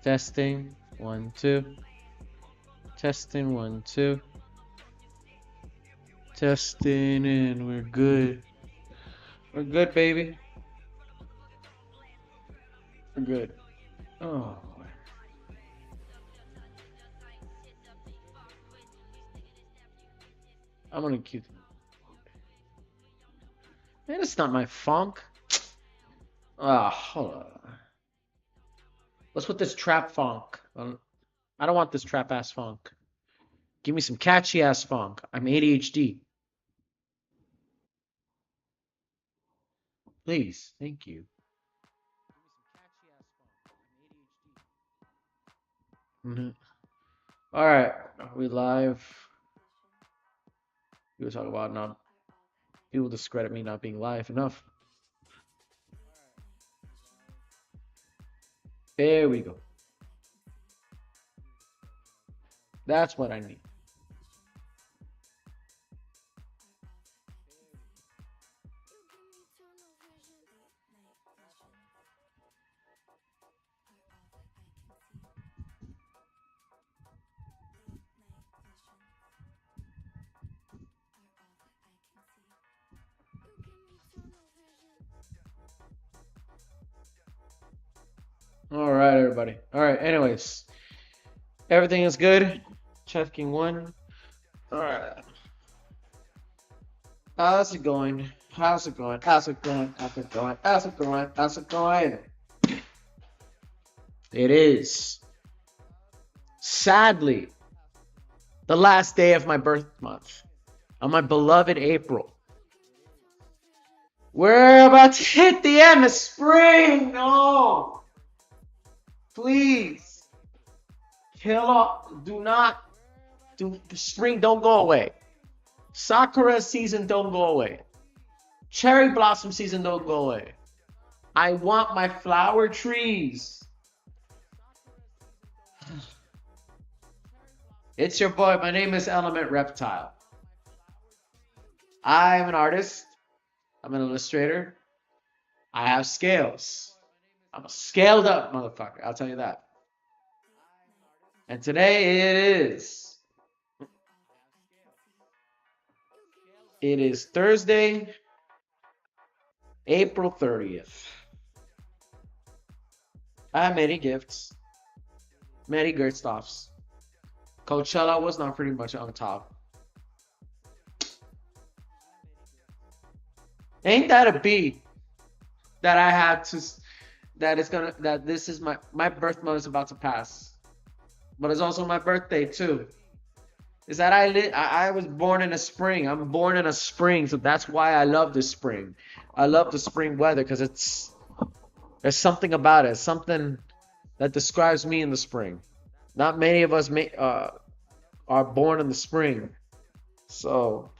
Testing 1 2. Testing 1 2. Testing and we're good. We're good, baby. We're good. Oh. I'm gonna keep. Man, it's not my funk. Ah, hold on. What's with this trap funk? I don't want this trap ass funk. Give me some catchy ass funk. I'm ADHD. Please, thank you. Mhm. All right, are we live? We were talking about not people discredit me not being live enough. There we go. That's what I need. All right, everybody. All right. Anyways, everything is good. Checking one. All right. How's it going? How's it going? How's it going? How's it going? How's it going? How's it going? It is sadly the last day of my birth month on my beloved April. We're about to hit the end of spring. No, please kill off. Do not do spring. Don't go away. Sakura season don't go away. Cherry blossom season don't go away. I want my flower trees. It's your boy. My name is Element Reptile. I'm an artist. I'm an illustrator. I have scales. I'm a scaled up motherfucker. I'll tell you that. And today it is Thursday, April 30th. I have many gifts, many good stuffs. Coachella was not pretty much on top. Ain't that a beat that I had to that this is my birth month is about to pass, but it's also my birthday too. Is that I was born in a spring. I'm born in a spring, so that's why I love the spring. I love the spring weather because there's something about it, something that describes me in the spring. Not many of us are born in the spring, so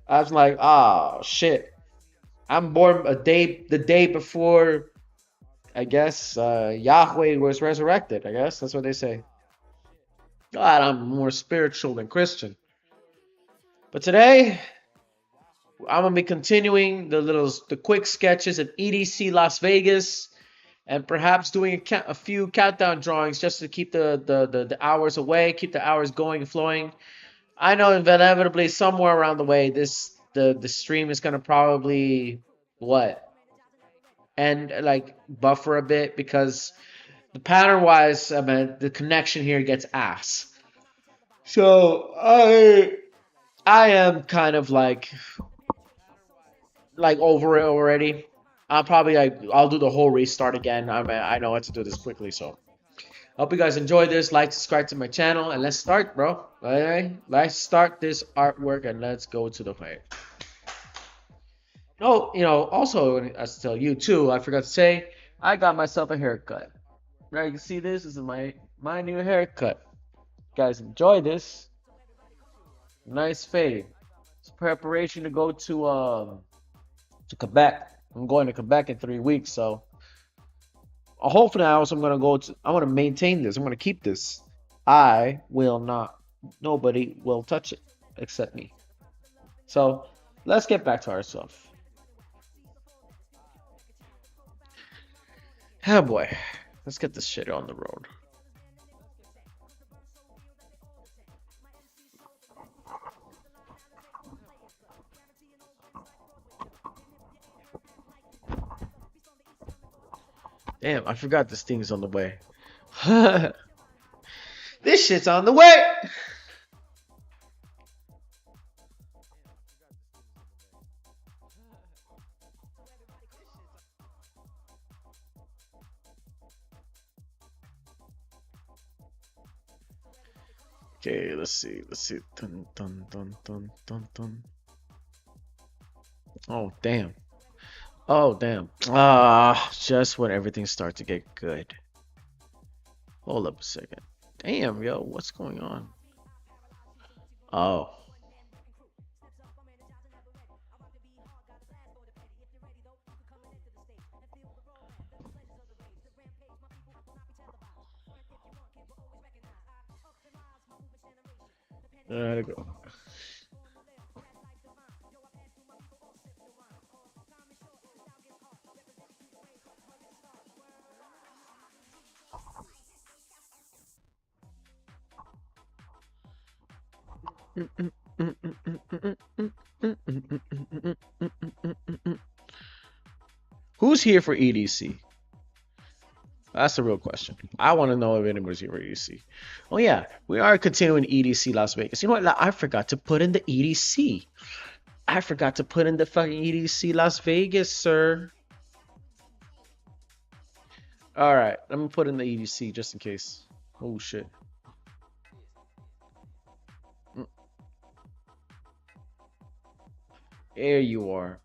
I was like, oh shit, I'm born the day before. I guess Yahweh was resurrected. I guess that's what they say. God, I'm more spiritual than Christian. But today, I'm gonna be continuing the quick sketches at EDC Las Vegas, and perhaps doing a few countdown drawings just to keep the hours away, keep the hours going and flowing. I know inevitably somewhere around the way the stream is gonna probably what and like buffer a bit because the pattern wise, I mean, the connection here gets ass. So I am kind of like over it already. I'll probably I'll do the whole restart again. I mean, I know how to do this quickly, so hope you guys enjoy this. Like, subscribe to my channel, and let's start, bro. All right, let's start this artwork and let's go to the fight. Oh, also, I should tell you too, I forgot to say, I got myself a haircut. Right, you can see this is my new haircut. You guys enjoy this. Nice fade. It's preparation to go to Quebec. I'm going to Quebec in 3 weeks, so hopefully I'm gonna maintain this. I'm gonna keep this. I will not. Nobody will touch it except me. So let's get back to our stuff. Oh boy, let's get this shit on the road. Damn, I forgot this thing's on the way. This shit's on the way. Okay, let's see. Let's see. Dun, dun, dun, dun, dun, dun. Oh, damn. Oh, damn. Ah, just when everything starts to get good. Hold up a second. Damn, yo, what's going on? Oh. There we go. Who's here for EDC? That's the real question. I want to know if anybody's here for EDC. Oh yeah, we are continuing EDC Las Vegas. You know what? I forgot to put in the EDC. I forgot to put in the fucking EDC Las Vegas, sir. All right, let me put in the EDC just in case. Oh shit. There you are.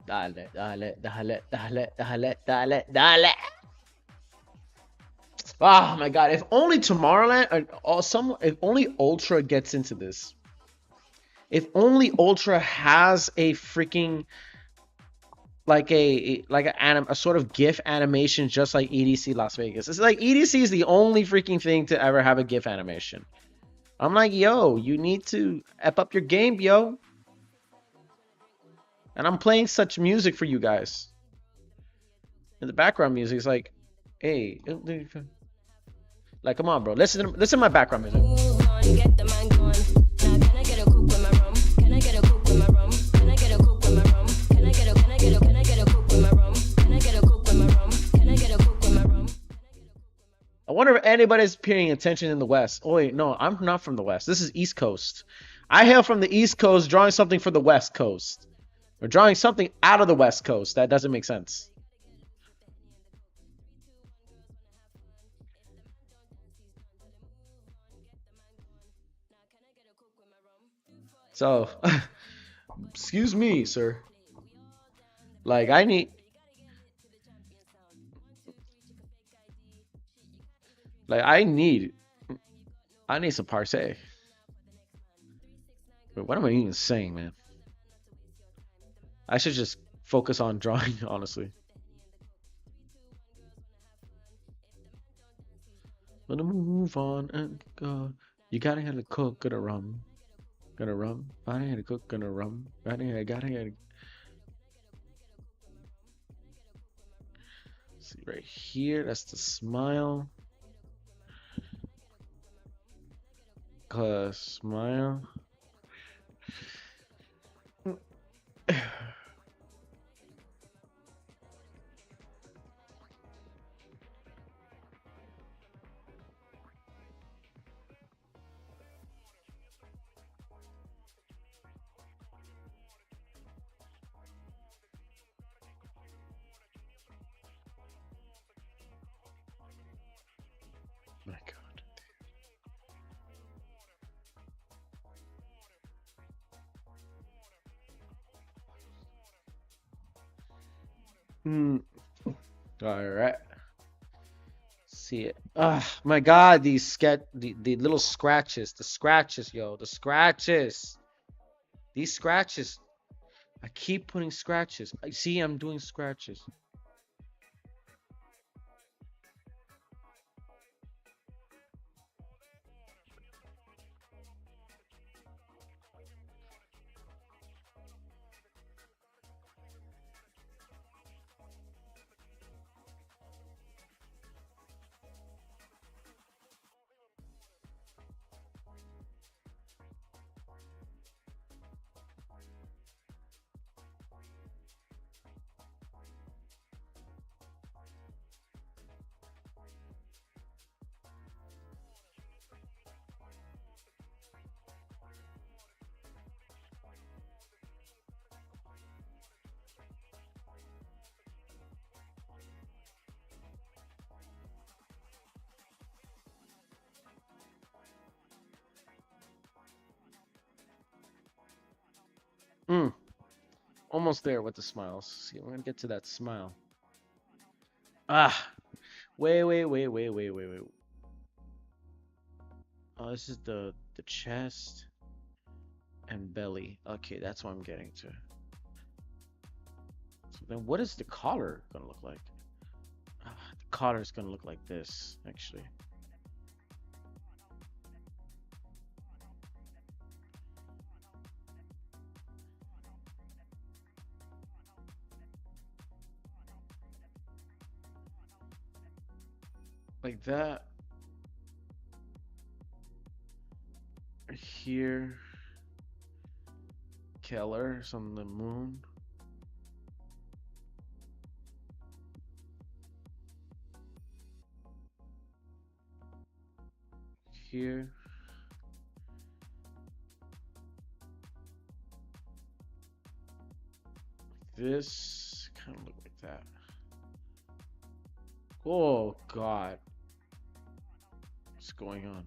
Dale, dale, dale, dale, dale, dale, dale. Oh my god, if only Tomorrowland or if only Ultra gets into this. If only Ultra has a freaking like a sort of GIF animation just like EDC Las Vegas. It's like EDC is the only freaking thing to ever have a GIF animation. I'm like, yo, you need to up your game, yo. And I'm playing such music for you guys. And the background music is like, hey, like, come on, bro. Listen to my background music. I wonder if anybody's paying attention in the West. Oh wait, no, I'm not from the West. This is East Coast. I hail from the East Coast, drawing something for the West Coast. We're drawing something out of the West Coast. That doesn't make sense. So, excuse me, sir. Like, I need some parse. But what am I even saying, man? I should just focus on drawing, honestly. Let me move on and go. You gotta have a cook, gonna rum. Gonna rum. I had a cook, gonna rum. Gotta. See right here, that's the smile. Smile. My God. All right. See it. Ah, my God, the little scratches, the scratches, yo, the scratches. These scratches. I keep putting scratches. I see I'm doing scratches. Mm, almost there with the smiles. See, we're gonna get to that smile. Ah, wait. Oh, this is the chest and belly. Okay, that's what I'm getting to. So then, what is the collar gonna look like? The collar is gonna look like this, actually. Like that. Here. Colors on the moon. Here. This kind of look like that. Oh God, what's going on?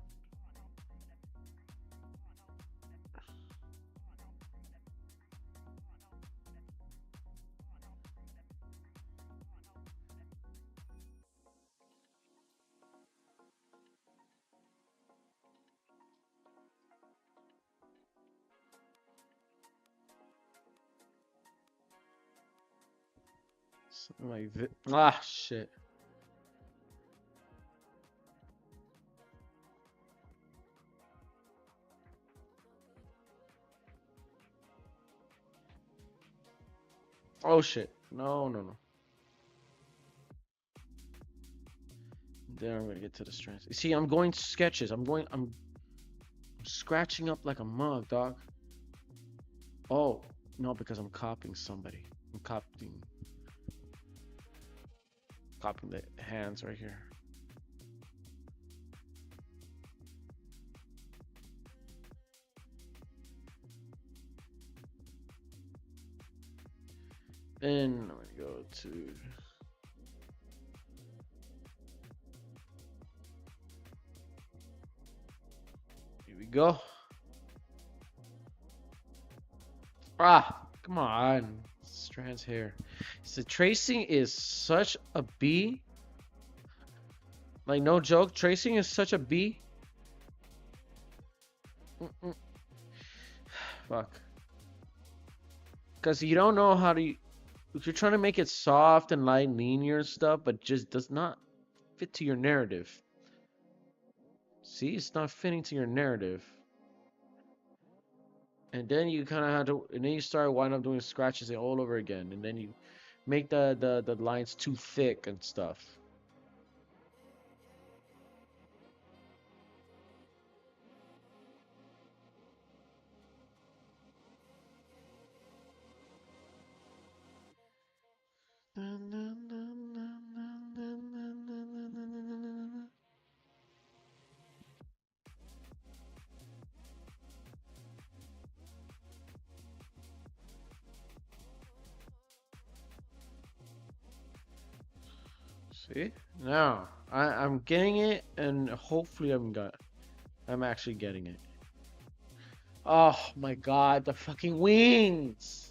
Something like this. Ah, shit. Oh shit. No. Then I'm gonna get to the strands. You see, I'm going sketches. I'm scratching up like a mug, dog. Oh, no, because I'm copying somebody. I'm copying the hands right here. Then I'm gonna go to here we go. Ah, come on. Strands hair. So tracing is such a B. Like no joke, tracing is such a B. Fuck. Because you don't know how to. If you're trying to make it soft and light, linear and stuff, but just does not fit to your narrative. See, it's not fitting to your narrative. And then you kind of have to, and then you start wind up doing scratches all over again, and then you make the lines too thick and stuff. See? Now, I'm getting it, and hopefully I'm actually getting it. Oh my god, the fucking wings!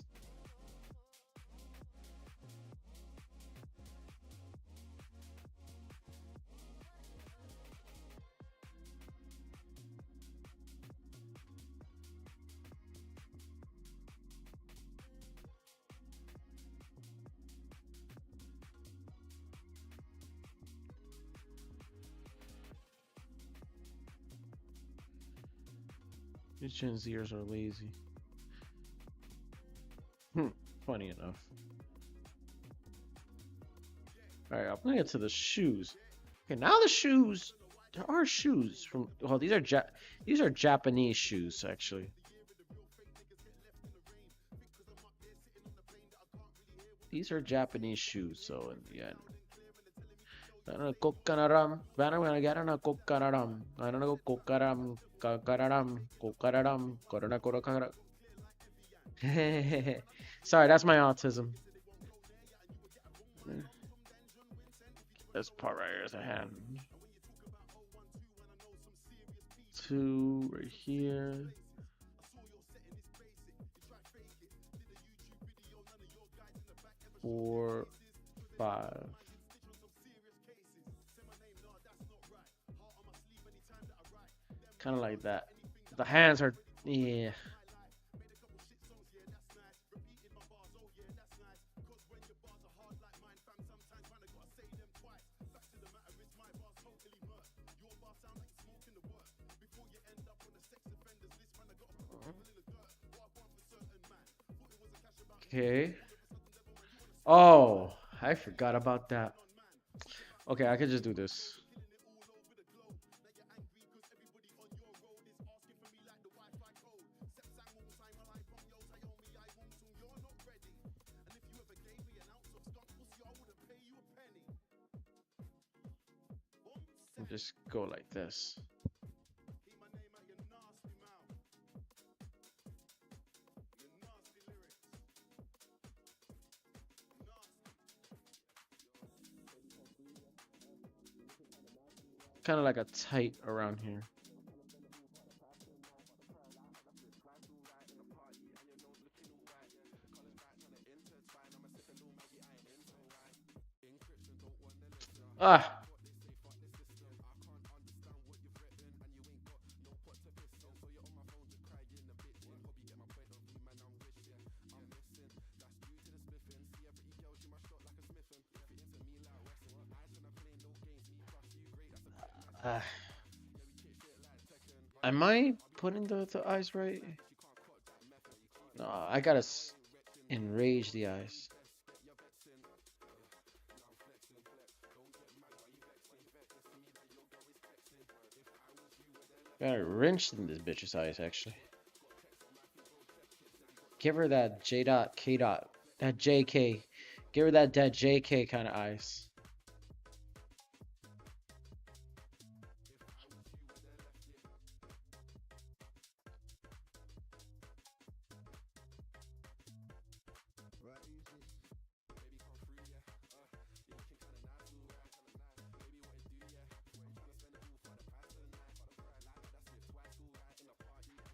These Gen Zers are lazy. Funny enough. Alright, I'm gonna get to the shoes. Okay, now the shoes. There are shoes from. Well, these are Japanese shoes actually. These are Japanese shoes, so in the end. Kokanaram. Gonna get on a kokanaram. I don't know kokanaram. Kokanaram. Korona. Sorry, that's my autism. This part right here is a hand. Two right here. 4, 5. Kind of like that. The hands are, yeah. Okay. Oh, I forgot about that. Okay, I could just do this. Just go like this. Kind of like a tight around here. Ah. Uh, am I putting the eyes right? No, I gotta enrage the eyes. Gotta wrench in this bitch's eyes, actually. Give her that J dot K dot, that JK. Give her that JK kind of eyes.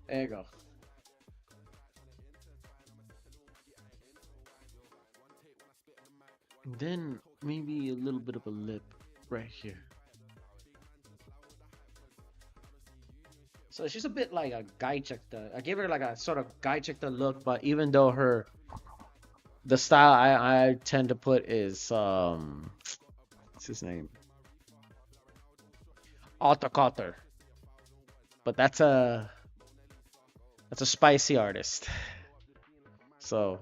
There you go. Then maybe a little bit of a lip right here. So she's a bit like a Gaichekta. I gave her like a sort of Gaichekta look, but even though the style I tend to put is what's his name? Otto. But that's a spicy artist. So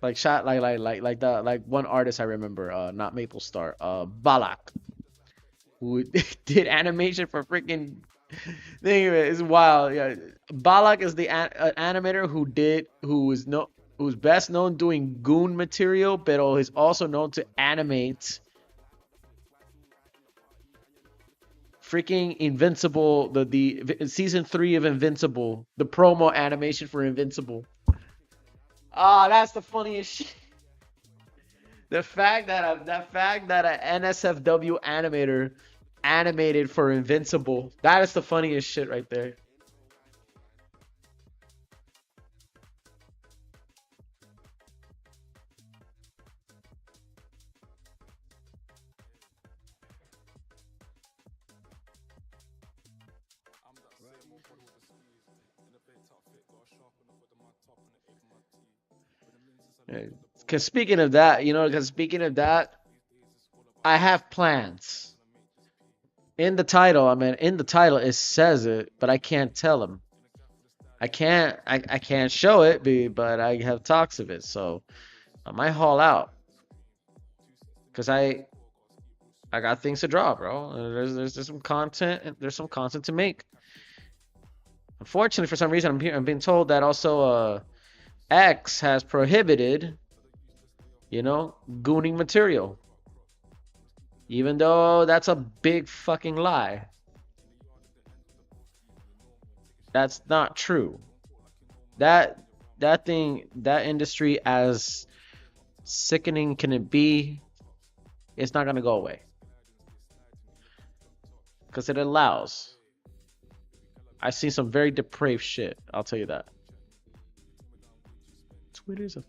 like shot like one artist I remember, not Maple Star, Balak, who did animation for freaking thing of it. It's wild. Yeah, Balak is the animator who's best known doing goon material, but is also known to animate freaking Invincible, the season 3 of Invincible, the promo animation for Invincible. Ah, that's the funniest shit. The fact that an NSFW animator animated for Invincible, that is the funniest shit right there. Because speaking of that, I have plans. In the title, in the title it says it, but I can't tell him. I can't show it, but I have talks of it, so I might haul out. Cause I got things to draw, bro. There's some content, and there's some content to make. Unfortunately, for some reason, I'm being told that also X has prohibited, gooning material. Even though that's a big fucking lie. That's not true. That industry, as sickening can it be, it's not gonna go away. Because it allows. I've seen some very depraved shit, I'll tell you that. Twitter's a...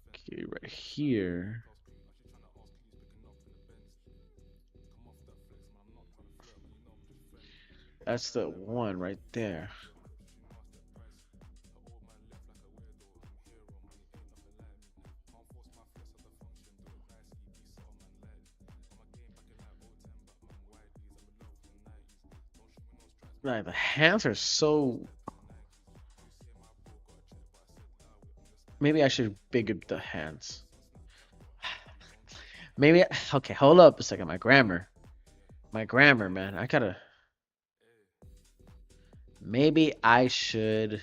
Okay, right here. That's the one right there. Like the hands are so... Maybe I should big up the hands. Maybe... Okay, hold up a second. My grammar. My grammar, man. I gotta... Maybe I should...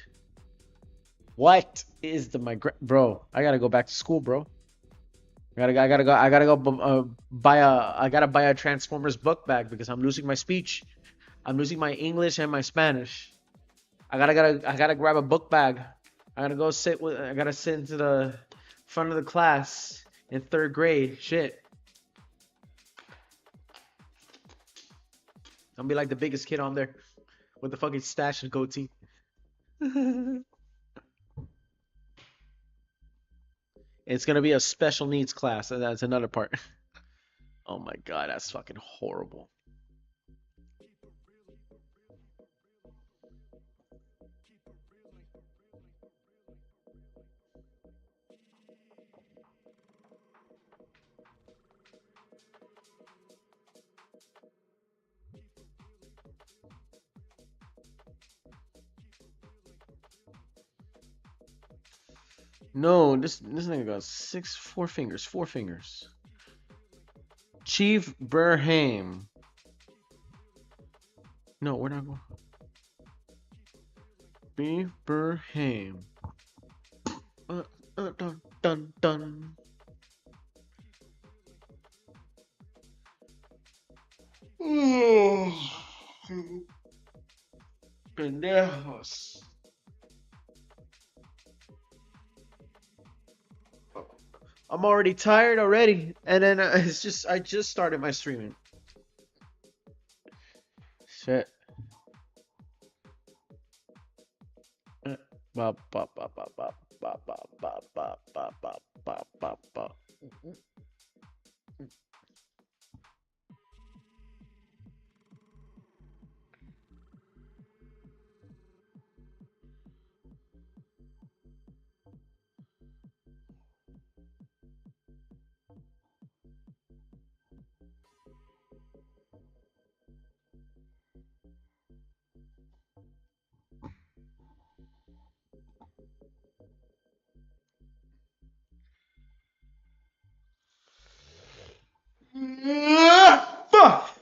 What is the... Bro, I gotta go back to school, bro. I gotta go I gotta buy a Transformers book bag because I'm losing my speech. I'm losing my English and my Spanish. I gotta grab a book bag. I gotta sit into the front of the class in 3rd grade. Shit. I'll be like the biggest kid on there with the fucking stash and goatee. It's gonna be a special needs class, and that's another part. Oh my god, that's fucking horrible. No, this nigga got 4 fingers, 4 fingers. Chief Burham. No, we're not going. Chief Burham. Dun dun dun. Pendejos. I'm already tired already, and then it's just I just started my streaming. Shit. Ba ba ba ba ba ba ba ba ba ba ba ba ba ba. Fuck.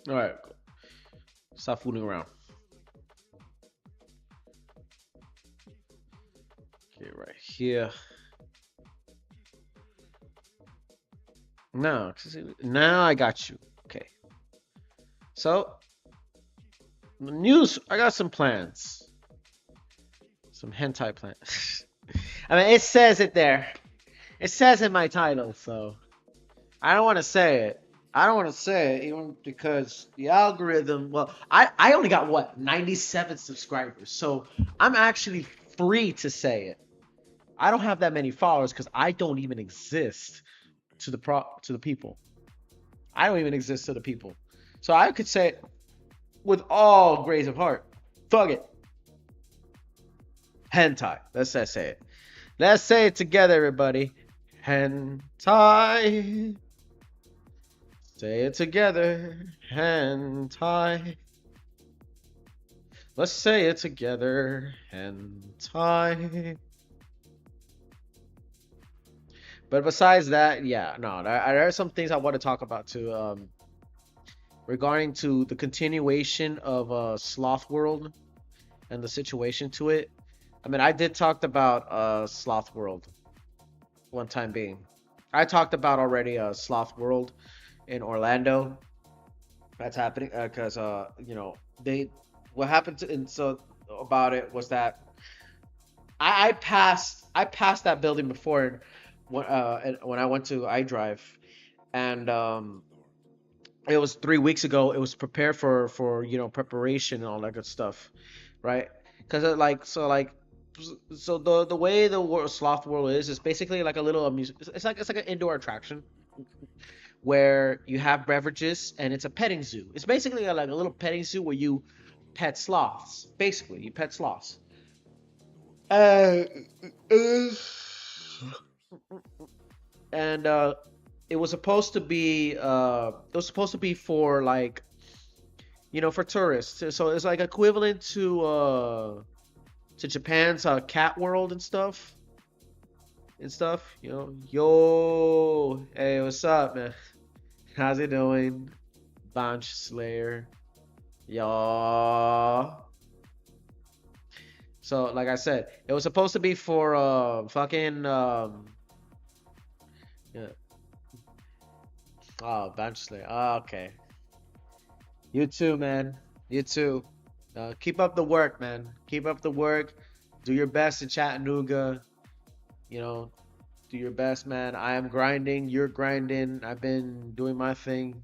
All right, stop fooling around. Okay, right here. Now I got you. Okay. So, news. I got some plans. Some hentai plans. I mean, it says it there. It says in my title, so I don't want to say it. I don't want to say it even because the algorithm. Well, I only got what 97 subscribers, so I'm actually free to say it. I don't have that many followers because I don't even exist to the people. I don't even exist to the people, so I could say it with all grace of heart. Fuck it. Hentai. Let's say it. Let's say it together, everybody. Hentai. Say it together. Hentai. Let's say it together. Hentai. But besides that, yeah, no, there are some things I want to talk about too. Regarding to the continuation of Sloth World and the situation to it. I mean, I did talked about Sloth World one time being. I talked about already Sloth World in Orlando. That's happening because you know, they what happened to and so about it was that I passed that building before and when I went to iDrive and it was 3 weeks ago. It was prepared for preparation and all that good stuff, right? Because so the way the Sloth World is basically like a little amusement. It's like an indoor attraction where you have beverages and it's a petting zoo. It's basically like a little petting zoo where you pet sloths. Basically, you pet sloths. Uh, uh, and it was supposed to be for like for tourists. So it's like equivalent to Japan's Cat World and stuff. Yo, hey, what's up, man? How's it doing, Bunch Slayer? Yo. So like I said, it was supposed to be for fucking yeah. Oh, Bunch Slayer. Oh, okay. You too, man. You too. Keep up the work, man. Keep up the work. Do your best in Chattanooga. You know, do your best, man. I am grinding. You're grinding. I've been doing my thing.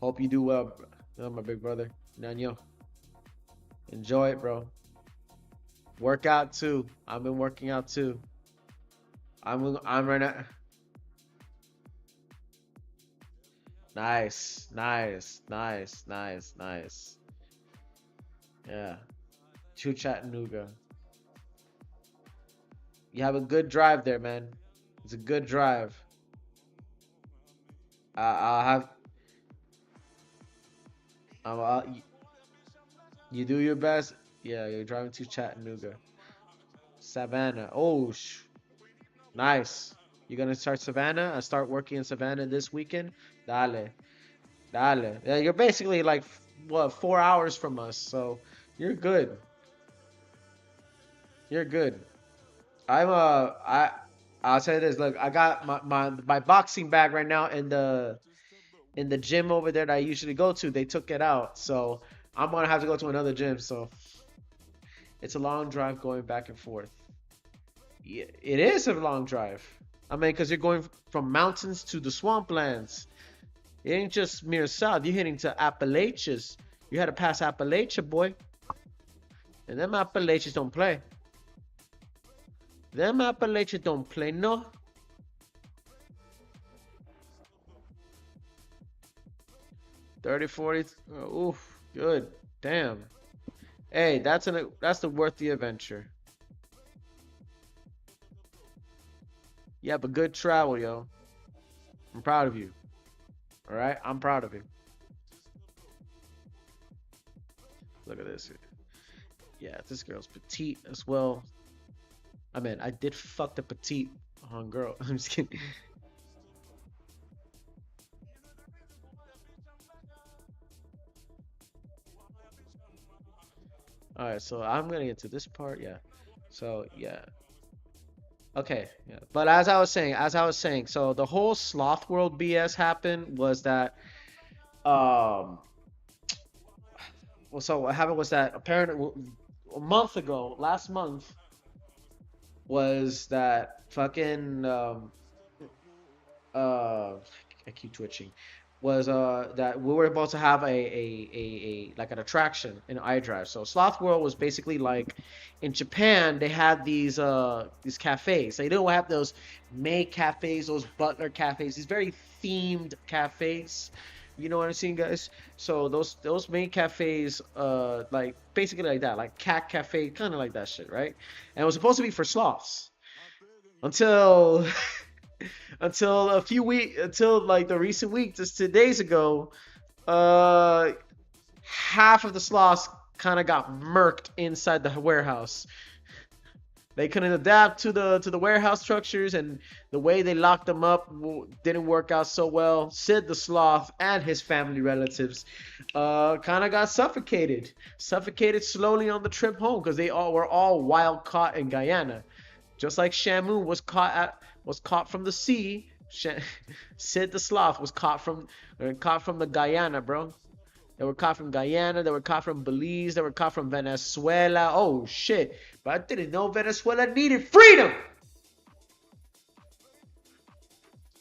Hope you do well, my big brother. Nanyo. Enjoy it, bro. Work out too. I've been working out too. I'm right now. Nice, nice, nice, nice, nice. Yeah. To Chattanooga. You have a good drive there, man. It's a good drive. I'll have. You do your best. Yeah, you're driving to Chattanooga. Savannah. Oh, nice. You're gonna start Savannah? I start working in Savannah this weekend. Dale, dale. Yeah, you're basically like what 4 hours from us, so you're good. You're good. I'll say this. Look, I got my boxing bag right now in the gym over there that I usually go to. They took it out, so I'm gonna have to go to another gym. So it's a long drive going back and forth. Yeah, it is a long drive. I mean, because you're going from mountains to the swamplands. It ain't just mere south. You're heading to Appalachias. You had to pass Appalachia, boy. And them Appalachians don't play. Them Appalachians don't play, no. 30, 40. Oof, good. Damn. Hey, that's the worth the adventure. You have a good travel, yo. I'm proud of you. All right, I'm proud of you. Look at this. Yeah, this girl's petite as well. I mean, I did fuck the petite on girl. I'm just kidding. All right, so I'm gonna get to this part. Yeah. So yeah. Okay. Yeah. But as I was saying, so the whole Sloth World BS happened was that um well, so what happened was that apparently a month ago, last month, was that fucking uh I keep twitching was that we were about to have a like an attraction in iDrive. So Sloth World was basically like in Japan they had these cafes. They don't have those maid cafes, those butler cafes, these very themed cafes. You know what I'm saying, guys? So those main cafes, like basically like that, like cat cafe, kind of like that shit, right? And it was supposed to be for sloths until until like the recent week, just 2 days ago, uh, half of the sloths kind of got murked inside the warehouse. They couldn't adapt to the warehouse structures, and the way they locked them up didn't work out so well. Sid the Sloth and his family relatives kind of got suffocated slowly on the trip home because they all were all wild caught in Guyana, just like Shamu was caught from the sea. Sid the Sloth was caught from the Guyana, bro. They were caught from Guyana. They were caught from Belize. They were caught from Venezuela. Oh, shit. But I didn't know Venezuela needed freedom.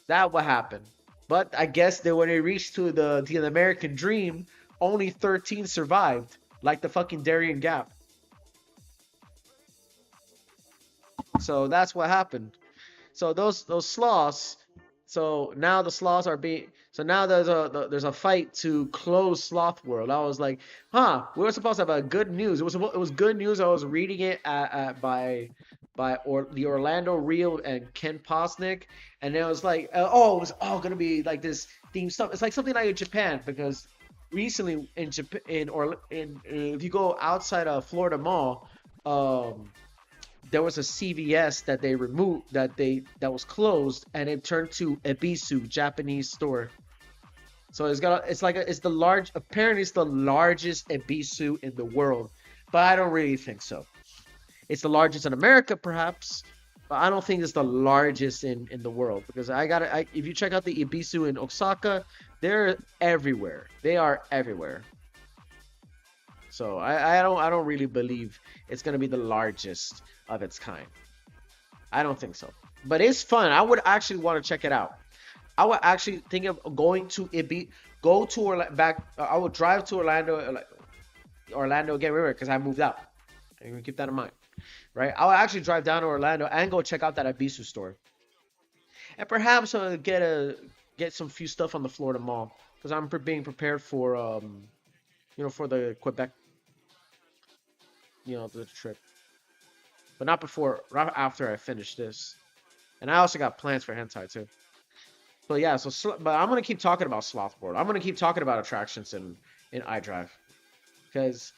That what happened. But I guess that when they reached to the American dream, only 13 survived. Like the fucking Darien Gap. So that's what happened. So those sloths. So now the sloths are being. So now there's a fight to close Sloth World. I was like, huh? We were supposed to have a good news. It was good news. I was reading it by the Orlando Real and Ken Posnick, and it was like, oh, it was all gonna be like this theme stuff. It's like something like in Japan because recently in Japan in if you go outside of Florida Mall, there was a CVS that they removed that was closed, and it turned to Ebisu Japanese store. So it's the large, apparently it's the largest Ebisu in the world, but I don't really think so. It's the largest in America perhaps, but I don't think it's the largest in the world because if you check out the Ebisu in Osaka, they're everywhere. They are everywhere. So I don't really believe it's gonna be the largest of its kind. I don't think so. But it's fun. I would actually want to check it out. I would actually think of going to Ibi, go to back. I would drive to Orlando again, remember, because I moved out. You can keep that in mind, right? I would actually drive down to Orlando and go check out that Ibisu store, and perhaps get some few stuff on the Florida Mall because I'm being prepared for for the Quebec, the trip, but not before, right after I finish this. And I also got plans for hentai too. But yeah, but I'm gonna keep talking about Sloth World. I'm gonna keep talking about attractions in iDrive, because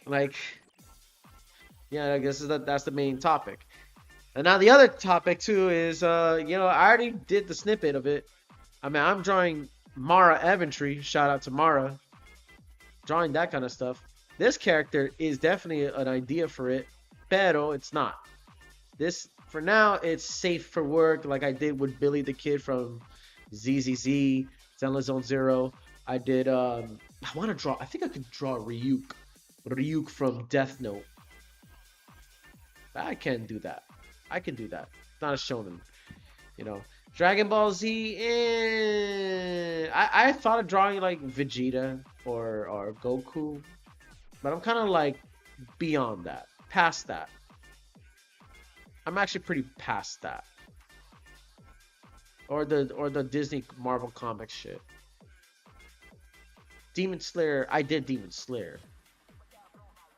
like, yeah, I guess that's the main topic. And now the other topic too is I already did the snippet of it. I mean, I'm drawing Mara Eventry. Shout out to Mara, drawing that kind of stuff. This character is definitely an idea for it, pero it's not. This, for now, it's safe for work, like I did with Billy the Kid from ZZZ, Zenless Zone Zero. I did, I think I could draw Ryuk from Death Note. I can do that. I can do that. It's not a shonen, Dragon Ball Z, I thought of drawing like Vegeta or Goku, but I'm kind of like beyond that, past that. I'm actually pretty past that. Or the Disney Marvel Comics shit. Demon Slayer, I did Demon Slayer.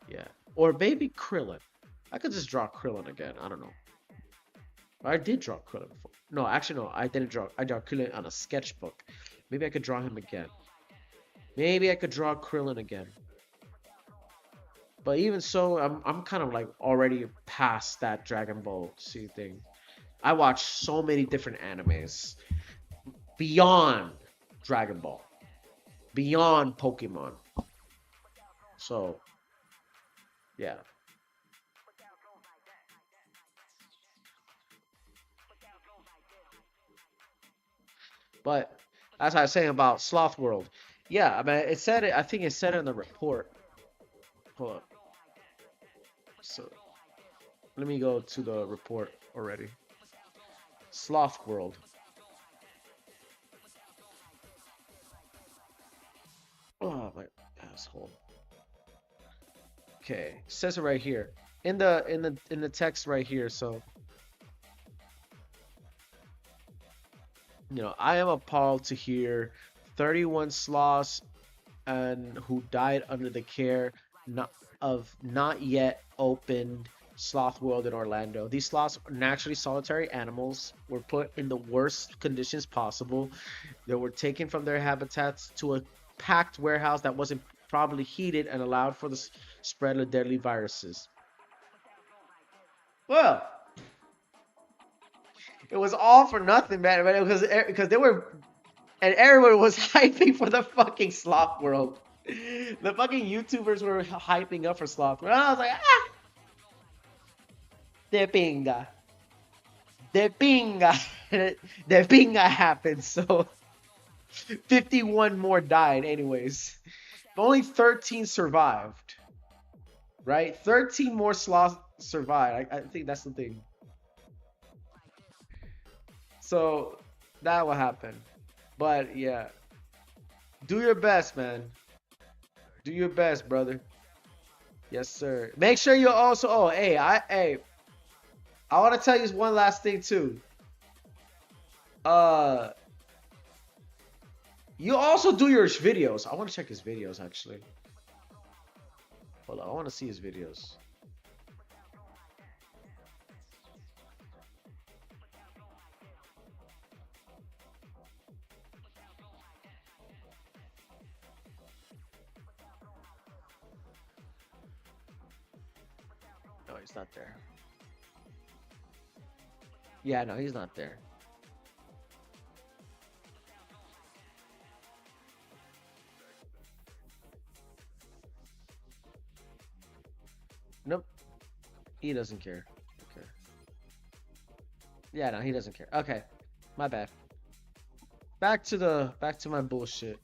Yeah. Or maybe Krillin. I could just draw Krillin again. I don't know. I did draw Krillin before. No, actually no, I didn't draw. I draw Krillin on a sketchbook. Maybe I could draw him again. Maybe I could draw Krillin again. But even so, I'm kind of like already past that Dragon Ball Z thing. I watch so many different animes beyond Dragon Ball, beyond Pokemon. So, yeah. But as I was saying about Sloth World, yeah, I mean, it said it. I think it said it in the report. Hold up. So let me go to the report already. Sloth World. Oh my asshole. Okay, it says it right here in the text right here. So I am appalled to hear 31 sloths and who died under the care not yet opened Sloth World in Orlando. These sloths are naturally solitary animals, were put in the worst conditions possible. They were taken from their habitats to a packed warehouse that wasn't properly heated and allowed for the spread of deadly viruses. Well, it was all for nothing, man. But it was because they were, and everyone was hyping for the fucking Sloth World. The fucking YouTubers were hyping up for Sloth World. And I was like, ah, de pinga, de pinga, de pinga happened. So 51 more died, anyways. Only 13 survived. Right? 13 more sloths survived. I think that's the thing. So that will happen. But yeah. Do your best, man. Do your best, brother. Yes, sir. Make sure you also I want to tell you one last thing too. You also do your videos. I want to check his videos actually. Hold on, I want to see his videos. No, he's not there. Yeah, no, he's not there. Nope. He doesn't care. Okay. Yeah, no, he doesn't care. Okay. My bad. Back to my bullshit.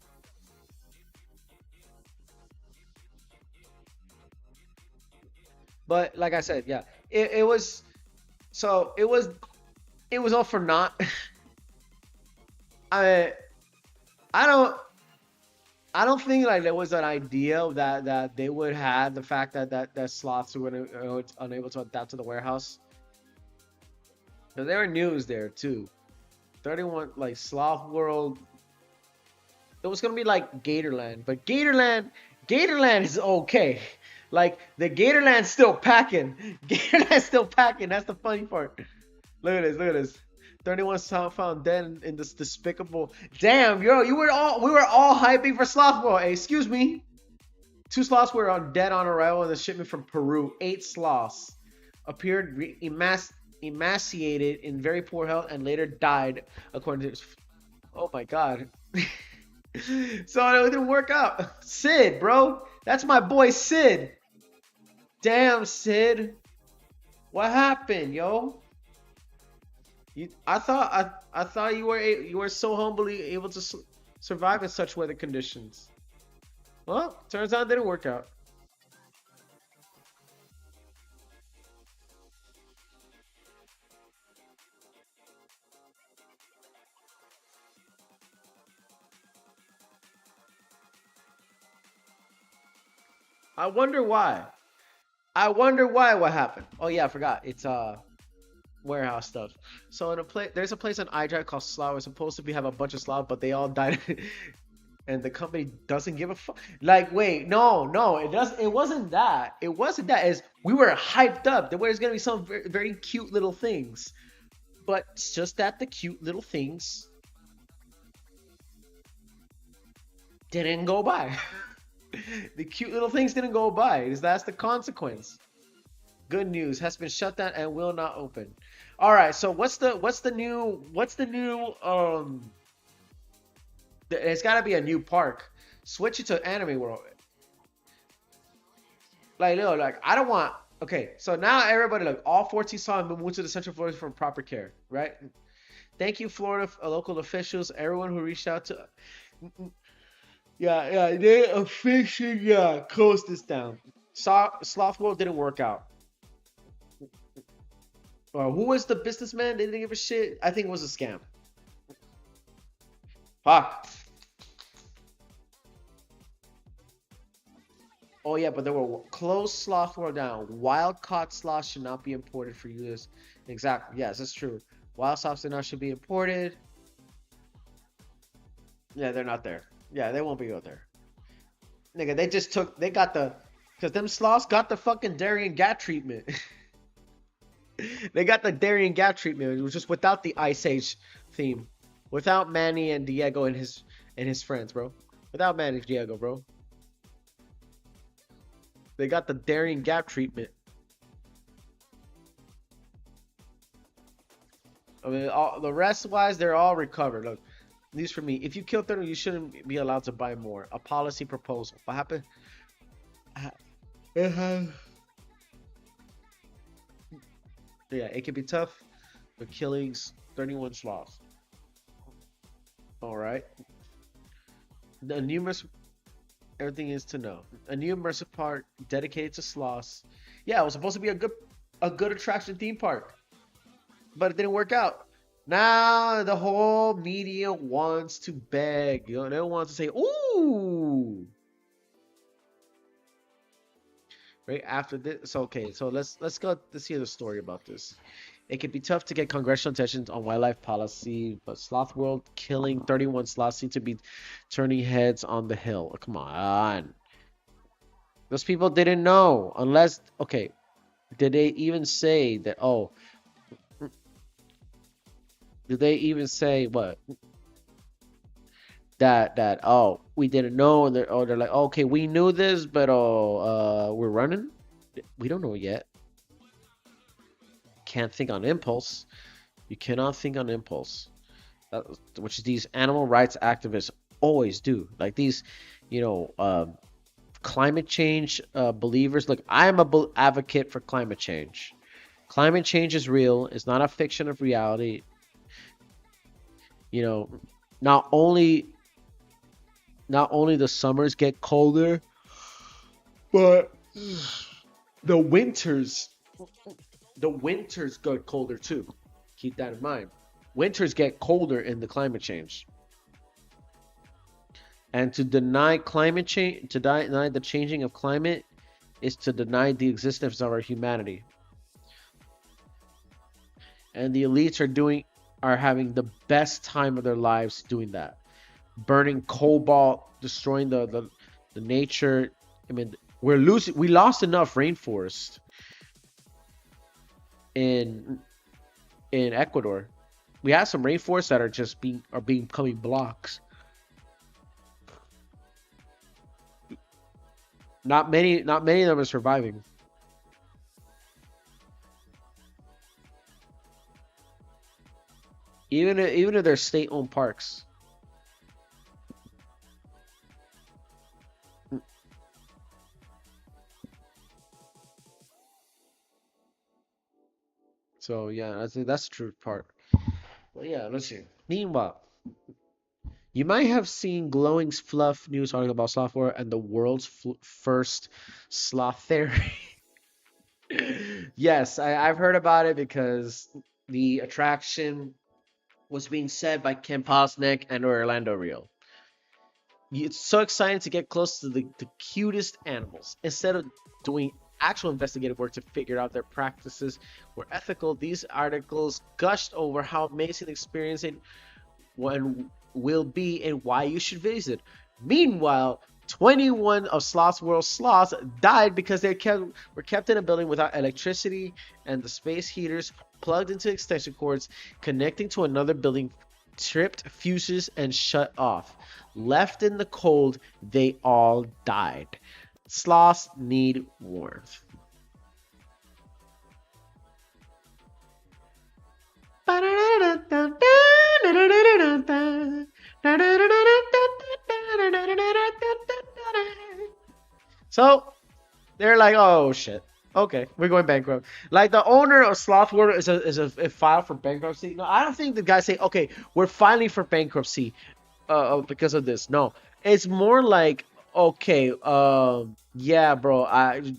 But like I said, yeah. It was so it was all for naught. I I don't think like there was an idea that they would have the fact that sloths were unable to adapt to the warehouse. But there were news there too. 31 like Sloth World. It was gonna be like Gatorland, but Gatorland is okay. Like the Gatorland's still packing. Gatorland's still packing. That's the funny part. Look at this. Look at this. 31 found dead in this despicable. Damn, yo, we were all hyping for Sloth World. Hey, excuse me. 2 sloths were dead on arrival in the shipment from Peru. 8 sloths appeared emaciated in very poor health and later died, according to. Oh my god. So it didn't work out. Sid, bro, that's my boy Sid. Damn, Sid. What happened, yo? I thought you were so humbly able to survive in such weather conditions. Well, turns out it didn't work out. I wonder why. I wonder why. What happened? Oh yeah, I forgot. It's warehouse stuff. So in a place, there's a place on iDrive called Slough. It's supposed to have a bunch of Slough, but they all died, and the company doesn't give a fuck. Like, wait, no, it does. It wasn't that. It wasn't that. Is we were hyped up. There was gonna be some very, very cute little things, but it's just that the cute little things didn't go by. The cute little things didn't go by. That's the consequence. Good news has been shut down and will not open. All right, so what's the new it's got to be a new park. Switch it to Anime World. Like, no, like I don't want. Okay, so now everybody, like all 14 saw and moved to the Central Florida for proper care, right? Thank you, Florida local officials, everyone who reached out to. Yeah, they officially closed this down. Sloth World didn't work out. Who was the businessman? They didn't give a shit. I think it was a scam. Fuck. Oh yeah, but there were closed Sloth World down. Wild caught sloths should not be imported for use. Exactly. Yes, that's true. Wild sloths should be imported. Yeah, they're not there. Yeah, they won't be out there. Nigga, they got the, because them sloths got the fucking Darien Gap treatment. They got the Darien Gap treatment. It was just without the Ice Age theme. Without Manny and Diego and his friends, bro. Without Manny and Diego, bro. They got the Darien Gap treatment. I mean, all the rest wise, they're all recovered. Look, at least for me, if you kill 30, you shouldn't be allowed to buy more. A policy proposal. What happened? It has. Yeah, it can be tough, but killings 31 sloths. All right. The numerous everything is to know. A new immersive park dedicated to sloths. Yeah, it was supposed to be a good attraction theme park, but it didn't work out. Now the whole media wants to beg. You know, they want to say, "Ooh." Right after this, so okay, so let's hear the story about this. It can be tough to get congressional attention on wildlife policy, but Sloth World killing 31 sloths seem to be turning heads on the Hill. Come on. Those people didn't know. Unless, okay, did they even say that, oh, did they even say what? That oh, we didn't know, and they're like, okay, we knew this, but we're running? We don't know yet. Can't think on impulse. You cannot think on impulse. Which these animal rights activists always do. Like these, you know, climate change believers. Look, I am a advocate for climate change. Climate change is real. It's not a fiction of reality. You know, not only the summers get colder, but the winters get colder too. Keep that in mind. Winters get colder in the climate change. And to deny climate change, to deny the changing of climate, is to deny the existence of our humanity. And the elites are having the best time of their lives doing that. Burning cobalt, destroying the nature. I mean, we lost enough rainforest in Ecuador. We have some rainforests that are becoming blocks. Not many of them are surviving. Even if they're state-owned parks. So yeah, I think that's the true part. Well, yeah, let's see. Meanwhile, you might have seen glowing fluff news article about Sloth World and the world's first sloth theory. Yes, I've heard about it because the attraction was being said by Ken Posnick and Orlando Real. It's so exciting to get close to the cutest animals. Instead of doing actual investigative work to figure out their practices were ethical, these articles gushed over how amazing the experience it will be and why you should visit. Meanwhile, 21 of Sloth World sloths died because they were kept in a building without electricity, and the space heaters plugged into extension cords connecting to another building tripped fuses and shut off. Left in the cold, they all died. Sloths need warmth. So they're like, oh shit. Okay, we're going bankrupt. Like the owner of Sloth World is a file for bankruptcy. No, I don't think the guy say, okay, we're filing for bankruptcy because of this. No, it's more like, okay, yeah, bro, I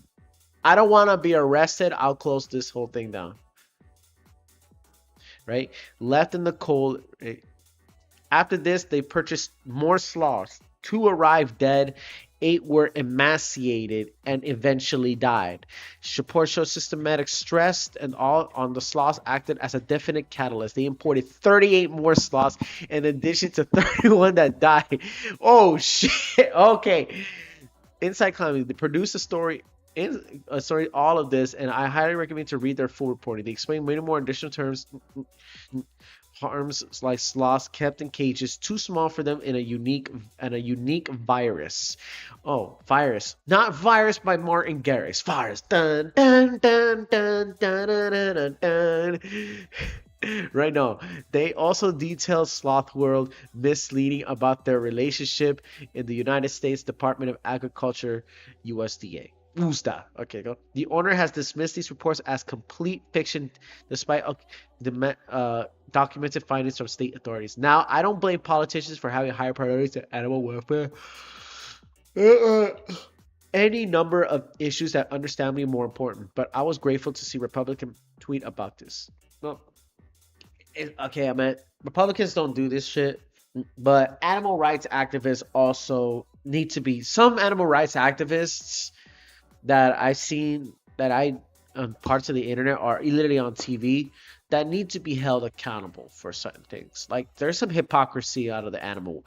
don't want to be arrested. I'll close this whole thing down. Right? Left in the cold. After this, they purchased more sloths. 2 arrived dead. 8 were emaciated and eventually died. Report shows systematic stress and all on the sloths acted as a definite catalyst. They imported 38 more sloths in addition to 31 that died. Oh shit. Okay. Inside Climbing, they produced a story all of this, and I highly recommend to read their full reporting. They explain many more additional terms, harms like sloths kept in cages too small for them in a unique virus. Oh, virus, not virus by Martin Garrix. Virus, dun dun dun dun dun dun dun dun. Right now, they also detail Sloth World misleading about their relationship in the United States Department of Agriculture, USDA. USDA. Okay, go. The owner has dismissed these reports as complete fiction, despite documented findings from state authorities. Now, I don't blame politicians for having higher priorities to animal welfare. Uh, any number of issues that understandably more important, but I was grateful to see Republican tweet about this. Well, okay, I mean, Republicans don't do this shit, but animal rights activists also need to be. Some animal rights activists that I've seen that I on parts of the internet or literally on TV that need to be held accountable for certain things. Like there's some hypocrisy out of the animal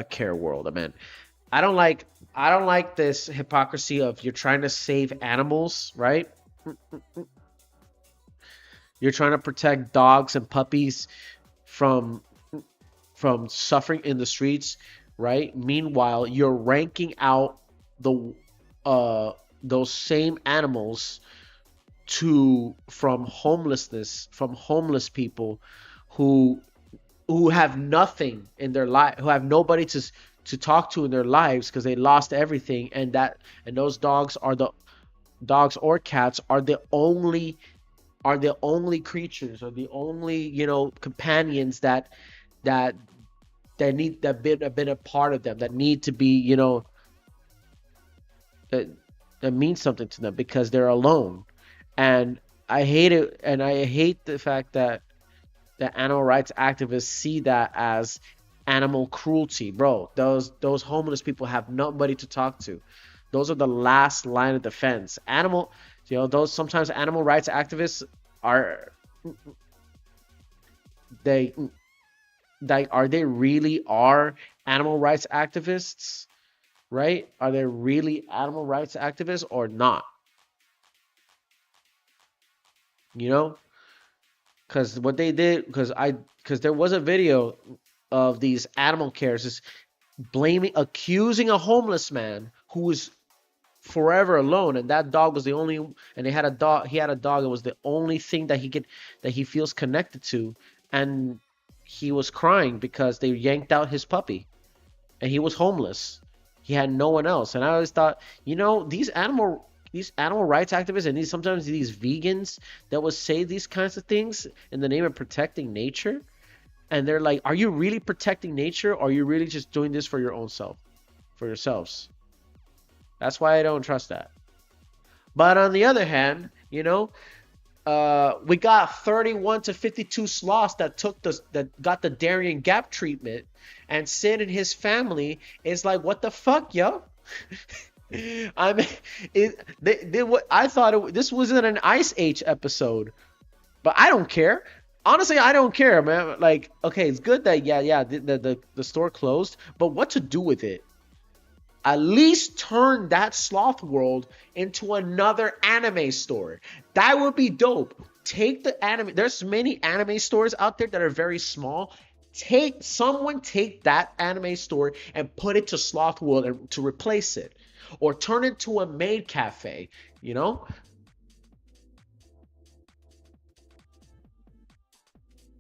care world. I mean, I don't like I don't like this hypocrisy of you're trying to save animals, right? You're trying to protect dogs and puppies from suffering in the streets, right? Meanwhile, you're ranking out the uh those same animals to from homeless people who have nothing in their life, who have nobody to talk to in their lives because they lost everything, and those dogs or cats are the only creatures or the only companions that been a part of them, that need to be that that means something to them because they're alone. And I hate it, and I hate the fact that the animal rights activists see that as animal cruelty. Bro, those homeless people have nobody to talk to. Those are the last line of defense. Those sometimes animal rights activists are they are they really are animal rights activists, right? Are they really animal rights activists or not? You know, because what they did, because there was a video of these animal carers just accusing a homeless man who was forever alone, and that dog was the only, and he had a dog that was the only thing that he feels connected to, and he was crying because they yanked out his puppy, and he was homeless. He had no one else. And I always thought, these animal rights activists and sometimes these vegans that will say these kinds of things in the name of protecting nature, and they're like, are you really protecting nature, or are you really just doing this for your own self, for yourselves? That's why I don't trust that. But on the other hand, we got 31 to 52 sloths that got the Darien Gap treatment, and Sid and his family is like, what the fuck, yo? I mean, I thought this wasn't an Ice Age episode, but I don't care. Honestly, I don't care, man. Like, okay, it's good that the store closed, but what to do with it? At least turn that Sloth World into another anime store. That would be dope. Take the anime. There's many anime stores out there that are very small. Take that anime store and put it to Sloth World and to replace it, or turn it to a maid cafe.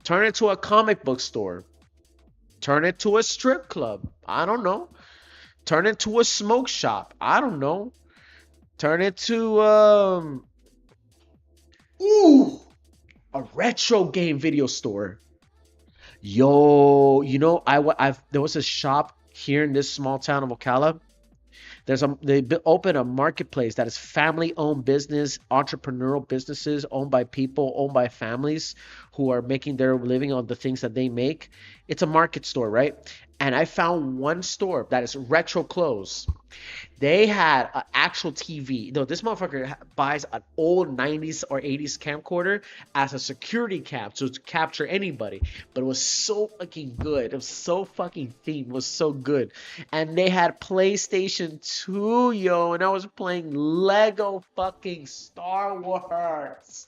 Turn it to a comic book store. Turn it to a strip club. I don't know. Turn it to a smoke shop. I don't know. Turn it to a retro game video store. Yo, there was a shop here in this small town of Ocala. They opened a marketplace that is family-owned business, entrepreneurial businesses owned by people, owned by families who are making their living on the things that they make. It's a market store, right? And I found one store that is retro clothes. They had an actual TV. No, this motherfucker buys an old 90s or 80s camcorder as a security cam to capture anybody. But it was so fucking good. It was so fucking themed. It was so good. And they had PlayStation 2, yo. And I was playing Lego fucking Star Wars.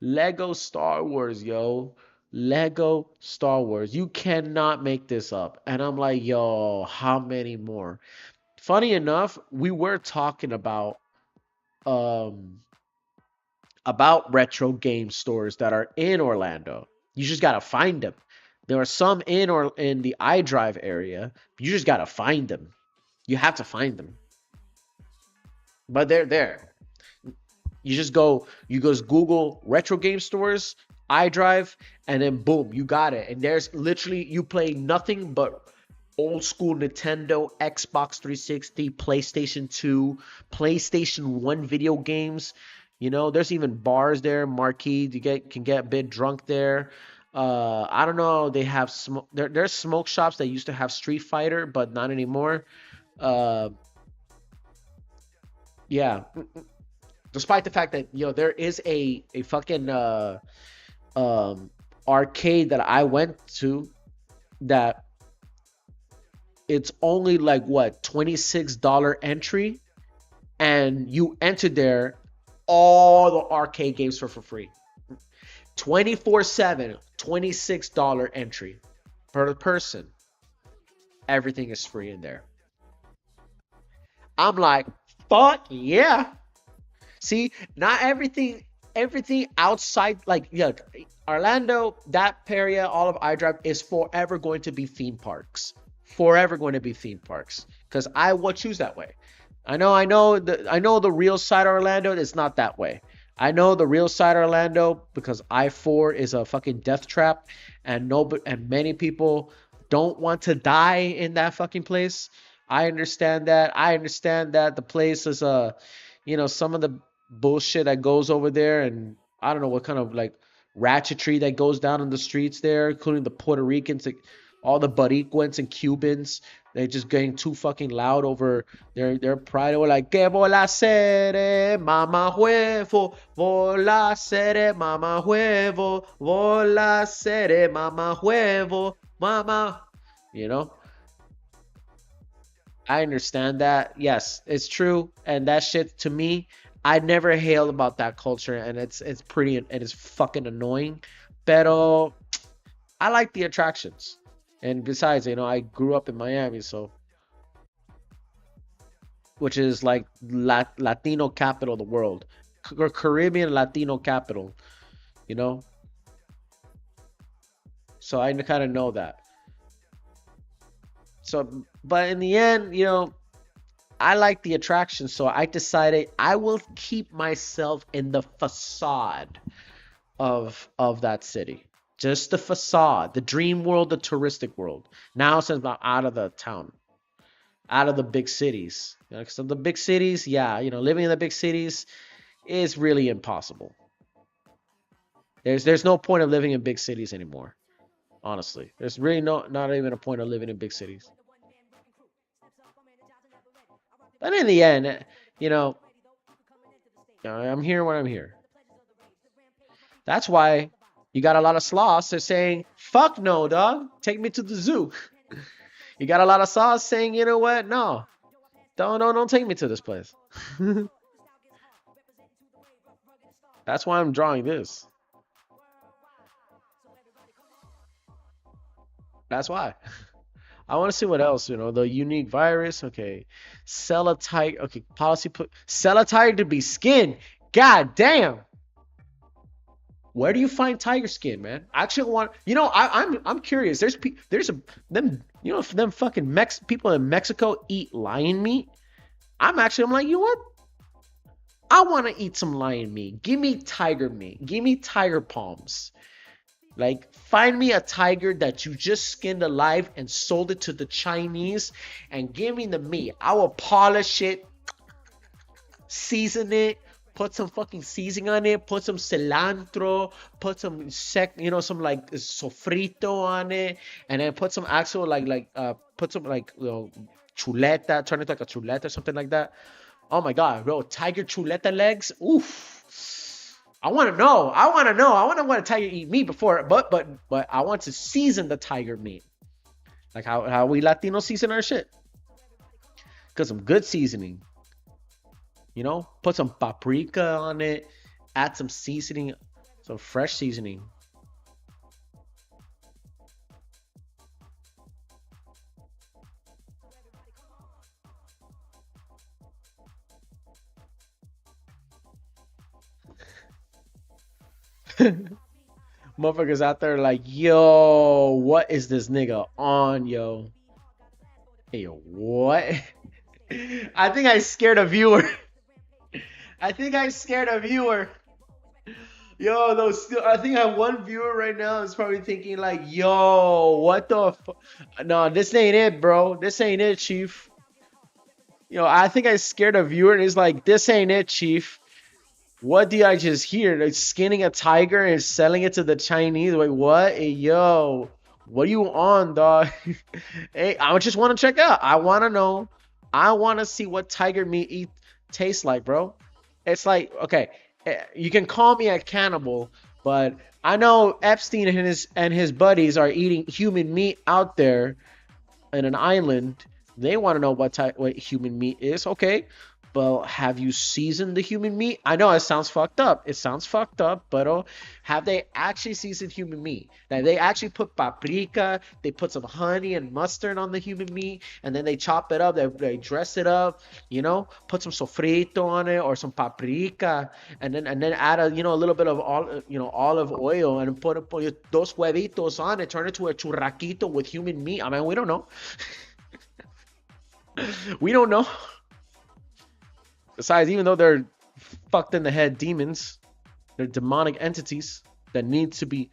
Lego Star Wars, yo. Lego Star Wars. You cannot make this up. And I'm like, yo, how many more? Funny enough, we were talking um about retro game stores that are in Orlando. You just gotta find them. There are some in or in the iDrive area. You just gotta find them. You have to find them, but they're there. You just Google retro game stores, iDrive, and then boom, you got it. And there's literally you play nothing but old school Nintendo, Xbox 360, PlayStation 2, PlayStation 1 video games. There's even bars there, marquee. You can get a bit drunk there. I don't know. They have smoke. There's smoke shops that used to have Street Fighter, but not anymore. Uh, yeah. Despite the fact that there is a fucking um arcade that I went to that it's only like what $26 entry, and you enter there all the arcade games for free. 24/7, $26 entry per person. Everything is free in there. I'm like, fuck yeah. See, not everything outside, like, yeah, Orlando, that area, all of iDrive is forever going to be theme parks. Forever going to be theme parks. Because I will choose that way. I know the real side of Orlando is not that way. I know the real side of Orlando because I-4 is a fucking death trap, and many people don't want to die in that fucking place. I understand that. I understand that the place is some of the bullshit that goes over there, and I don't know what kind of like ratchetry that goes down in the streets there, including the Puerto Ricans, like, all the Baricuans and Cubans. They're just getting too fucking loud over their pride. They were like, "Que vola sere, mama huevo, vola sere, mama huevo, vola sere, mama huevo, mama." You know, I understand that. Yes, it's true. And that shit to me, I never hailed about that culture, and it's pretty and it's fucking annoying. Pero I like the attractions. And besides, I grew up in Miami, so which is like Latino capital of the world. Caribbean Latino capital, you know? So I kind of know that. So but in the end, I like the attraction, so I decided I will keep myself in the facade of that city. Just the facade, the dream world, the touristic world. Now since I'm out of the town, out of the big cities. So the big cities, yeah, living in the big cities is really impossible. There's no point of living in big cities anymore. Honestly, there's really not even a point of living in big cities. But in the end, you know, I'm here when I'm here. That's why you got a lot of sloths that are saying, fuck no, dog. Take me to the zoo. You got a lot of sloths saying, you know what? No. Don't take me to this place. That's why I'm drawing this. That's why. I want to see what else, the unique virus. Okay. Sell a tiger. Okay. Sell a tiger to be skinned. God damn. Where do you find tiger skin, man? I actually want, I'm curious. There's a them, if them fucking people in Mexico eat lion meat. I'm like, you know what? I want to eat some lion meat. Give me tiger meat. Give me tiger palms. Like, find me a tiger that you just skinned alive and sold it to the Chinese, and give me the meat. I will polish it, season it, put some fucking seasoning on it, put some cilantro, put some like sofrito on it, and then put some actual put some like chuleta, turn it like a chuleta or something like that. Oh my god, bro, tiger chuleta legs. Oof. I want to know. I want to know. I want to want a tiger eat meat before, but I want to season the tiger meat, like how we Latinos season our shit. Cause some good seasoning. Put some paprika on it, add some seasoning, some fresh seasoning. Motherfuckers out there like, yo, what is this nigga on, yo? Hey, yo, what? I think I scared a viewer. I think I scared a viewer. Yo, those still, I think I have one viewer right now is probably thinking like, yo, what the No, this ain't it, bro. This ain't it, Chief. Yo, I think I scared a viewer and he's like, this ain't it, Chief. What did I just hear? They're skinning a tiger and selling it to the Chinese. Like, what? Hey, yo, what are you on, dog? Hey, I just want to check out. I want to know. I want to see what tiger meat tastes like, bro. It's like, okay, you can call me a cannibal, but I know Epstein and his buddies are eating human meat out there in an island. They want to know what human meat is. Okay, but have you seasoned the human meat? I know it sounds fucked up. It sounds fucked up, but have they actually seasoned human meat? Now they actually put paprika, they put some honey and mustard on the human meat, and then they chop it up. They dress it up, put some sofrito on it or some paprika, and then add a little bit of olive oil and put dos huevitos on it. Turn it to a churraquito with human meat. I mean, we don't know. We don't know. Besides, even though they're fucked in the head demons, they're demonic entities that need to be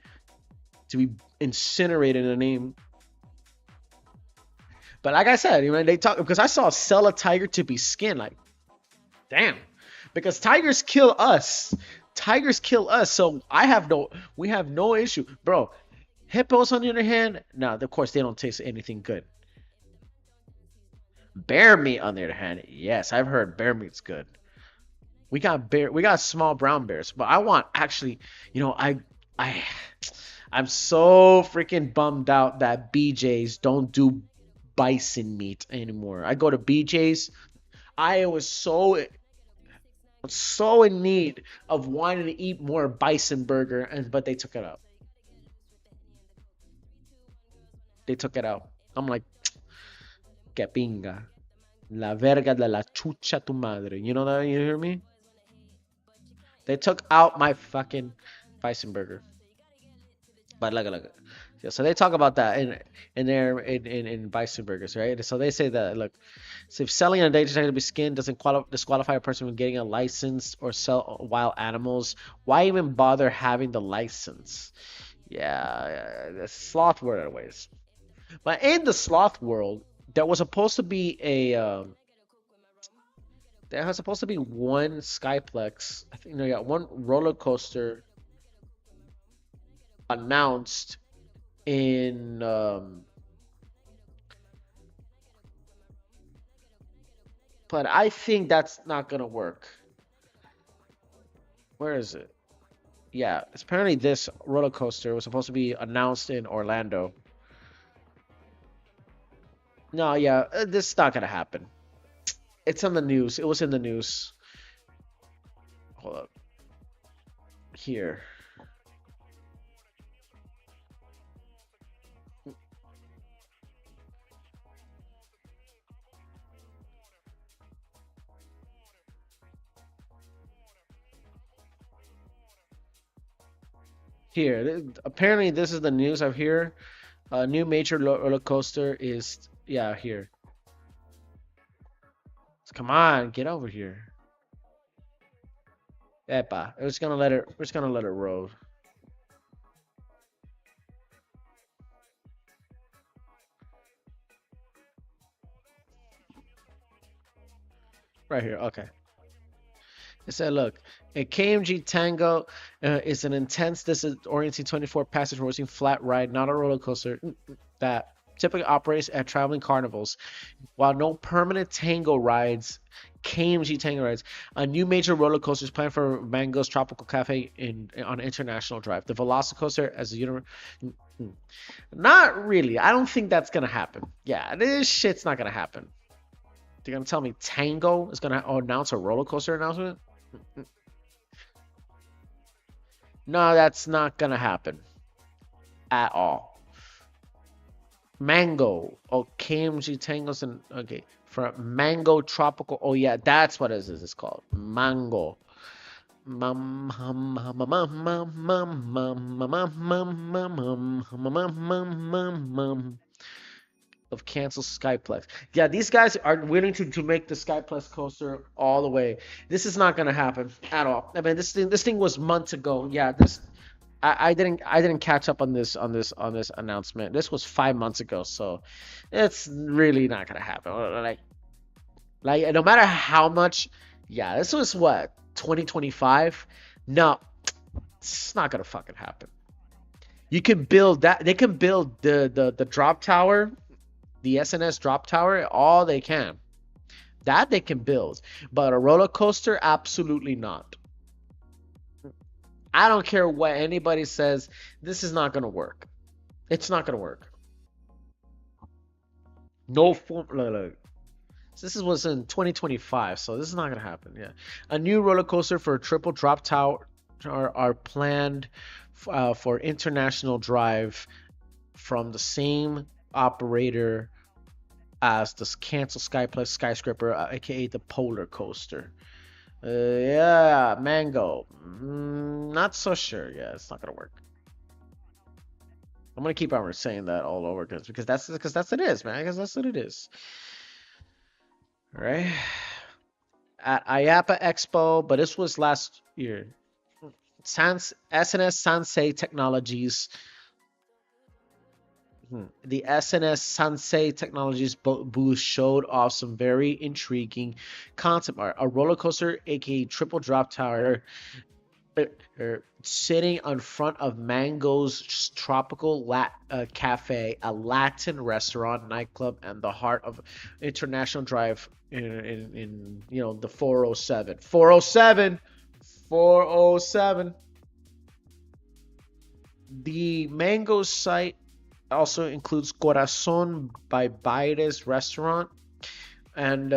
incinerated in a name. But like I said, they talk because I saw sell a tiger to be skinned. Like, damn, because tigers kill us. Tigers kill us. So we have no issue, bro. Hippos, on the other hand, no, of course they don't taste anything good. Bear meat, on the other hand, yes, I've heard bear meat's good. We got small brown bears, but I want actually, I I'm so freaking bummed out that BJ's don't do bison meat anymore. I go to BJ's, I was so in need of wanting to eat more bison burger, but they took it out. They took it out. I'm like, que pinga. La verga de la chucha tu madre. You know that? You hear me? They took out my fucking bison burger. But look. Yeah, so they talk about that in bison burgers, right? So they say that, look, so if selling an endangered tiger to be skinned doesn't disqualify a person from getting a license or sell wild animals, why even bother having the license? Yeah, the sloth world, anyways. But in the sloth world, there was supposed to be there was supposed to be one Skyplex. I think they got one roller coaster announced in but I think that's not gonna work. Where is it? Yeah, it's apparently this roller coaster was supposed to be announced in Orlando. No, yeah, this is not gonna happen. It's on the news. It was in the news. Hold up. Here. Here. Apparently, this is the news I've heard. A new major roller coaster is, yeah, here. Come on, get over here. Epa. We're just gonna let it roll. Right here. Okay. It said, look, a KMG Tango is an intense disorienting 24 passenger racing flat ride, not a roller coaster, that typically operates at traveling carnivals. While no permanent Tango rides, KMG Tango rides, a new major roller coaster is planned for Mango's Tropical Cafe on International Drive. The Velocicoaster as a universe. Not really. I don't think that's gonna happen. Yeah, this shit's not gonna happen. They're gonna tell me Tango is gonna announce a roller coaster announcement? No, that's not gonna happen at all. Mango. Oh, KMG Tangos and okay. For Mango Tropical. Oh yeah, that's what it is. It's called Mango. of cancel Skyplex. Yeah, these guys are willing to make the Skyplex coaster all the way. This is not gonna happen at all. I mean, this thing was months ago. Yeah, this I didn't catch up on this announcement. This was 5 months ago, so it's really not gonna happen. Like no matter how much, yeah, this was what 2025. No, it's not gonna fucking happen. You can build that. They can build the drop tower, the SNS drop tower. All they can. That they can build, but a roller coaster, absolutely not. I don't care what anybody says. This is not gonna work. It's not gonna work. No form. Look. This was in 2025, so this is not gonna happen. Yeah, a new roller coaster for a triple drop tower are planned for international drive from the same operator as the cancel Skyplex skyscraper, aka the Polar Coaster. Yeah, Mango. Not so sure. Yeah, it's not gonna work. I'm gonna keep on saying that all over because that's it is, man. Because that's what it is. All right. At IAPA Expo, but this was last year. SNS Sansei Technologies. The SNS Sansei Technologies booth showed off some very intriguing concept art. A roller coaster, aka triple drop tower, sitting in front of Mango's Tropical Cafe, a Latin restaurant, nightclub, and the heart of International Drive in the 407. 407! 407! The Mango site also includes Corazon by Baires restaurant and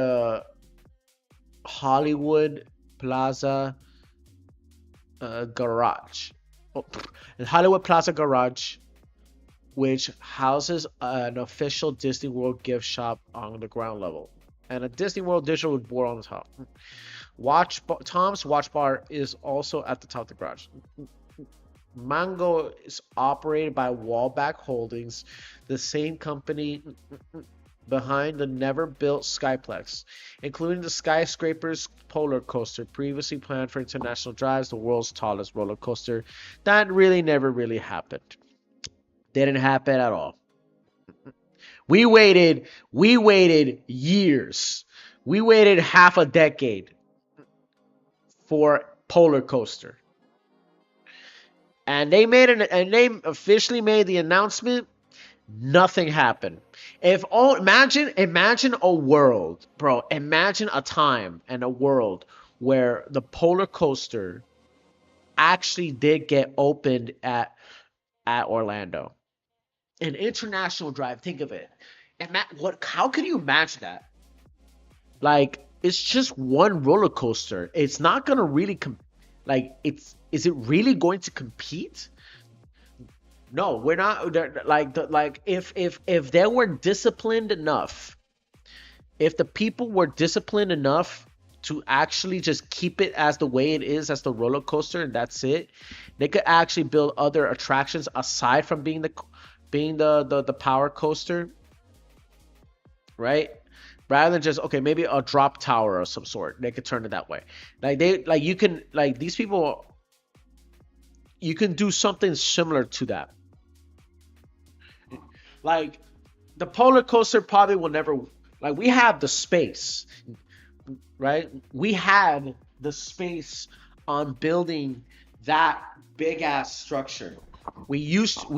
Hollywood Plaza Garage. Oh, Hollywood Plaza Garage, which houses an official Disney World gift shop on the ground level and a Disney World digital board on the top. Tom's Watch Bar is also at the top of the garage. Mango is operated by Wallback Holdings, the same company behind the never-built Skyplex, including the Skyscraper's Polar Coaster, previously planned for international drives, the world's tallest roller coaster. That never really happened. Didn't happen at all. We waited years. We waited half a decade for Polar Coaster. And they officially made the announcement. Nothing happened. Imagine a world, bro. Imagine a time and a world where the Polar Coaster actually did get opened at Orlando. An international drive. Think of it. How can you imagine that? Like, it's just one roller coaster. It's not gonna really is it really going to compete? No, we're not. If they were disciplined enough, if the people were disciplined enough to actually just keep it as the way it is, as the roller coaster, and that's it, they could actually build other attractions aside from being the power coaster, right? Rather than just maybe a drop tower of some sort. They could turn it that way. These people, you can do something similar to that. Like, the Polar Coaster probably will never, we have the space, right? We had the space on building that big ass structure. We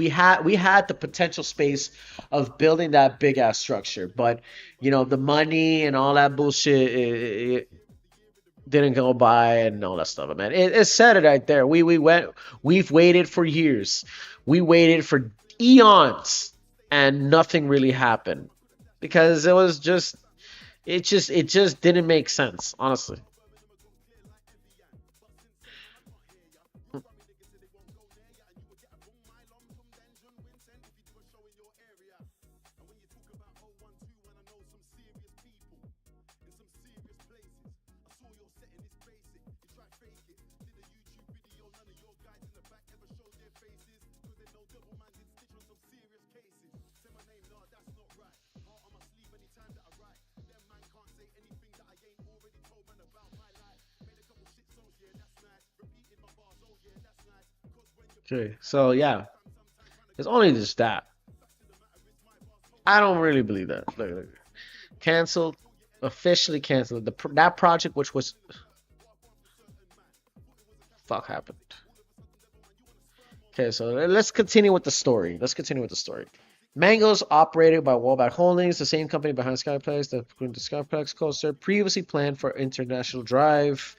had the potential space of building that big ass structure, but the money and all that bullshit, it didn't go by and all that stuff, man. It said it right there. We've waited for years. We waited for eons and nothing really happened because it just didn't make sense, honestly. Okay, so yeah, it's only just that. I don't really believe that. Look. Canceled, officially canceled. That project, which was fuck happened. Okay, so let's continue with the story. Mango's operated by Wallback Holdings, the same company behind Skyplex, the Skyplex coaster, previously planned for International Drive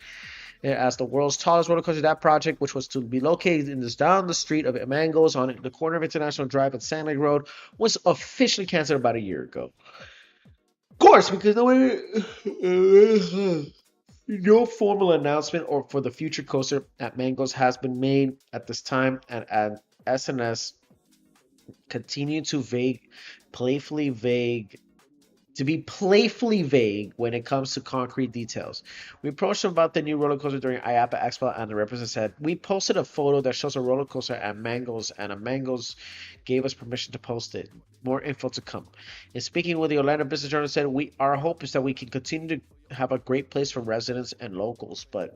as the world's tallest roller coaster. That project, which was to be located in this down the street of Mango's on the corner of International Drive and Sand Lake Road, was officially canceled about a year ago. Of course, because no formal announcement or for the future coaster at Mango's has been made at this time, and SNS continue to playfully vague when it comes to concrete details. We approached them about the new roller coaster during IAPA Expo, and the representative said, "We posted a photo that shows a roller coaster at Mango's, and a Mango's gave us permission to post it. More info to come." And speaking with the Orlando Business Journal, said, "Our hope is that we can continue to have a great place for residents and locals, but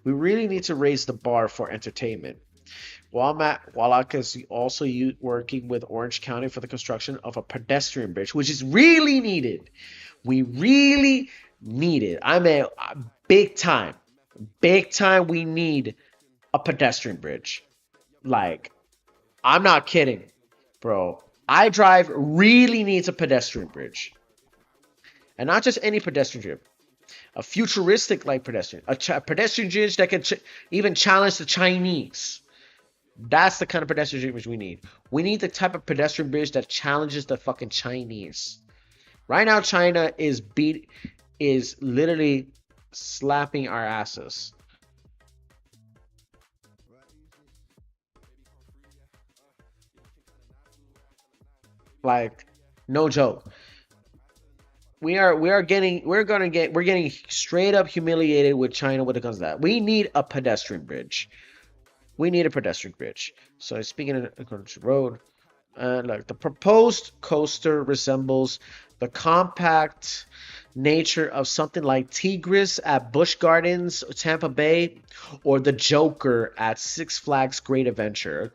we really need to raise the bar for entertainment." Wallach is also working with Orange County for the construction of a pedestrian bridge, which is really needed. We really need it. I mean, big time. We need a pedestrian bridge. Like, I'm not kidding, bro. iDrive really needs a pedestrian bridge. And not just any pedestrian bridge. A futuristic like pedestrian. A pedestrian bridge that can even challenge the Chinese. That's the kind of pedestrian bridge we need. We need the type of pedestrian bridge that challenges the fucking Chinese. Right now, China is literally slapping our asses. Like, no joke. We're getting straight up humiliated with China when it comes to that. We need a pedestrian bridge. So speaking of the road, like the proposed coaster resembles the compact nature of something like Tigris at Busch Gardens, Tampa Bay, or the Joker at Six Flags Great Adventure.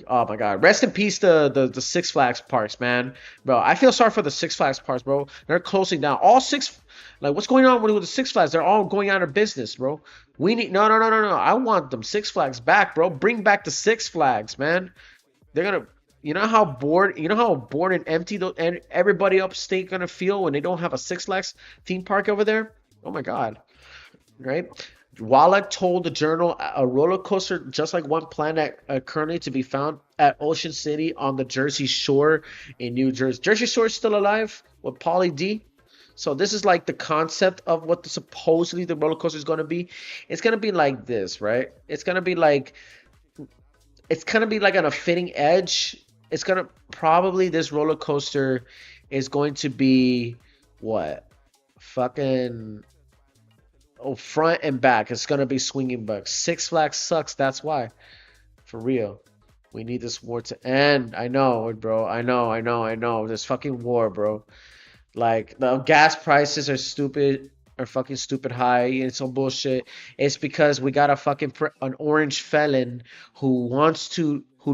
Oh my God, rest in peace the Six Flags parks, man, bro. I feel sorry for the Six Flags parks, bro. They're closing down all six. Like, what's going on with the Six Flags? They're all going out of business, bro. We need no. I want them Six Flags back, bro. Bring back the Six Flags, man. They're gonna. You know how bored and empty and everybody upstate gonna feel when they don't have a Six Flags theme park over there? Oh my God, right? Wallach told the Journal a roller coaster just like one planned currently to be found at Ocean City on the Jersey Shore in New Jersey. Jersey Shore is still alive with Pauly D. So this is like the concept of what supposedly the roller coaster is going to be. It's going to be like this, right? It's going to be like on a fitting edge. It's going to probably, this roller coaster is going to be what? Fucking front and back. It's going to be swinging back. Six Flags sucks. That's why. For real. We need this war to end. I know, bro. I know. This fucking war, bro. Like, the gas prices are fucking stupid high. It's some bullshit. It's because we got an orange felon who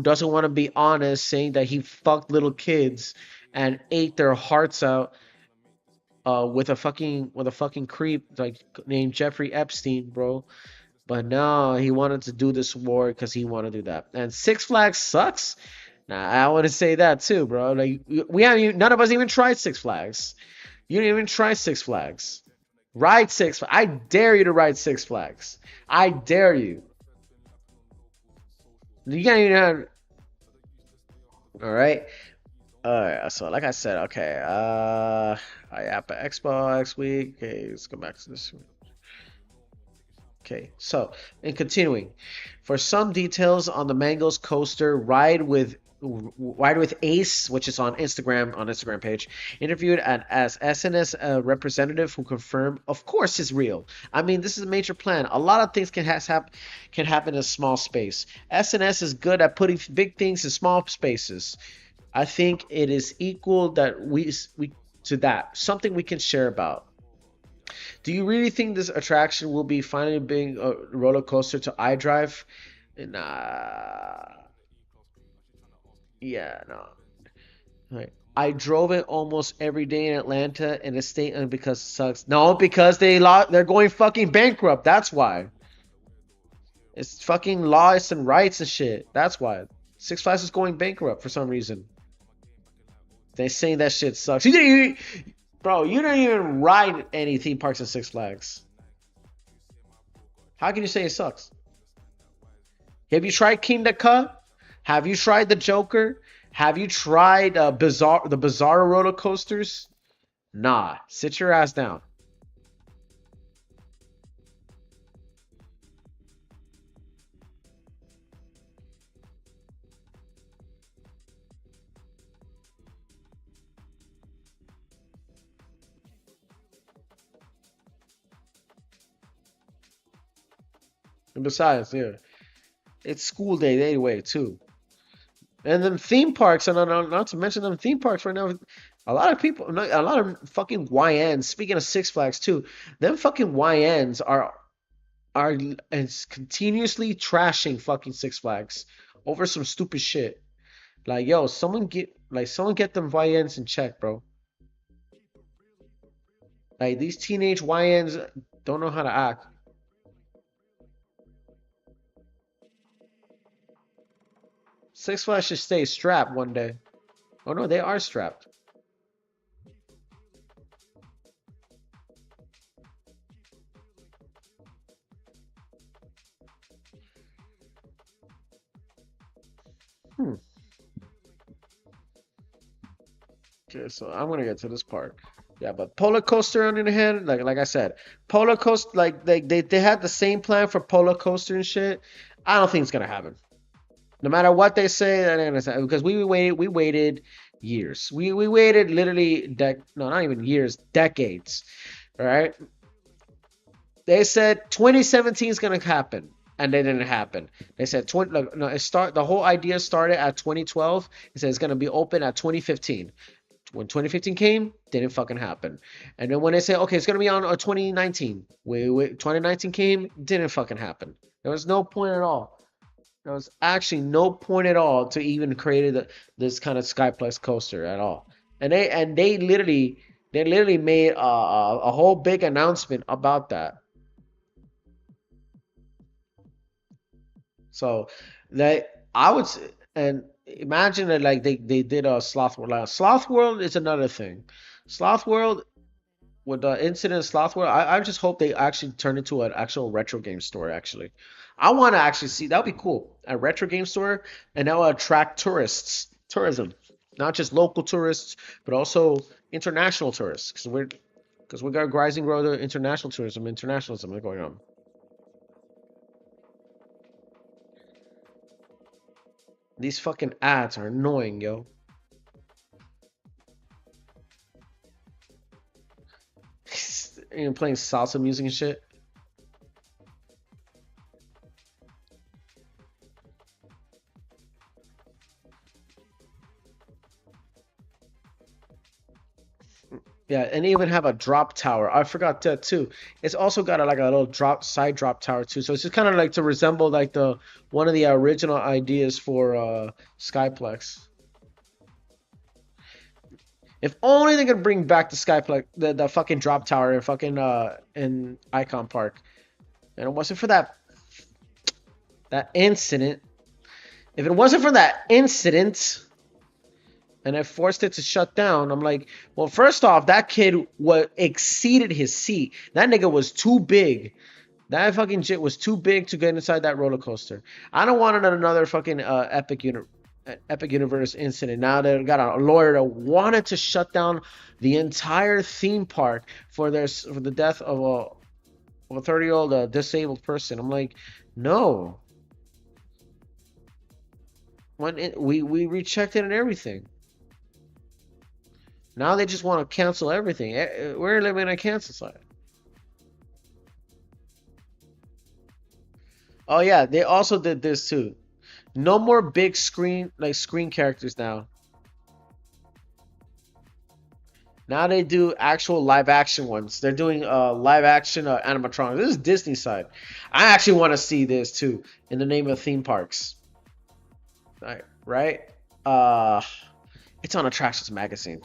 doesn't want to be honest, saying that he fucked little kids and ate their hearts out with a fucking creep like named Jeffrey Epstein, bro. But no, he wanted to do this war because he wanted to do that. And Six Flags sucks. Nah, I want to say that too, bro. Like, none of us even tried Six Flags. You didn't even try Six Flags. Ride Six Flags. I dare you to ride Six Flags. I dare you. You can't even have... All right. So like I said, okay. IAPA Expo next week. Okay, let's go back to this. Okay, so in continuing, for some details on the Mango's coaster, Ride with Ace, which is on Instagram page, interviewed as SNS representative who confirmed, of course, is real. I mean, this is a major plan. A lot of things can happen in a small space. SNS is good at putting big things in small spaces. I think it is equal that we to that something we can share about. Do you really think this attraction will be finally being a roller coaster to iDrive? Nah. Yeah, no. Right. I drove it almost every day in Atlanta, and it stayed on because it sucks. No, because they're going fucking bankrupt. That's why. It's fucking laws and rights and shit. That's why. Six Flags is going bankrupt for some reason. They saying that shit sucks. Bro, you don't even ride any theme parks in Six Flags. How can you say it sucks? Have you tried King the Cut? Have you tried the Joker? Have you tried the Bizarre roller coasters? Nah, sit your ass down. And besides, yeah, it's school day anyway too. And then theme parks, and not to mention them theme parks right now. A lot of people, a lot of fucking YNs. Speaking of Six Flags too, them fucking YNs are is continuously trashing fucking Six Flags over some stupid shit. Like, yo, someone get them YNs in check, bro. Like these teenage YNs don't know how to act. Six Flags should stay strapped one day. Oh no, they are strapped. Hmm. Okay, so I'm gonna get to this part. Yeah, but Polar Coaster on the other hand, like I said, Polar Coaster they had the same plan for Polar Coaster and shit. I don't think it's gonna happen. No matter what they say, they're gonna say because we waited years. We waited literally no, not even years, decades. All right. They said 2017 is gonna happen, and it didn't happen. They said 20. No, the whole idea started at 2012. It said it's gonna be open at 2015. When 2015 came, didn't fucking happen. And then when they say, okay, it's gonna be on 2019, 2019 came, didn't fucking happen. There was no point at all. There was actually no point at all to even create this kind of Skyplex coaster at all. And they literally made a whole big announcement about that. So that I would and imagine that like they did a Sloth World. Sloth World is another thing. Sloth World with the incident of Sloth World, I just hope they actually turn into an actual retro game store. Actually, I want to actually see that would be cool. A retro game store, and that will attract tourism, not just local tourists, but also international tourists, because we got rising growth of internationalism going on. These fucking ads are annoying, yo. You playing salsa music and shit. Yeah, and they even have a drop tower. I forgot that too. It's also got like a little side drop tower too. So it's just kind of like to resemble like the one of the original ideas for Skyplex. If only they could bring back the Skyplex, the fucking drop tower in fucking in Icon Park. And it wasn't for that incident. If it wasn't for that incident, and I forced it to shut down. I'm like, well, first off, that kid exceeded his seat. That nigga was too big. That fucking shit was too big to get inside that roller coaster. I don't want another fucking Epic Universe incident. Now they got a lawyer that wanted to shut down the entire theme park for the death of a 30-year-old disabled person. I'm like, no. We rechecked it and everything. Now they just want to cancel everything. We're living in a cancel side. Oh yeah, they also did this too. No more big screen characters now. Now they do actual live action ones. They're doing live action animatronics. This is Disney side. I actually want to see this too. In the name of theme parks, right? Right? Uh, it's on Attractions Magazine.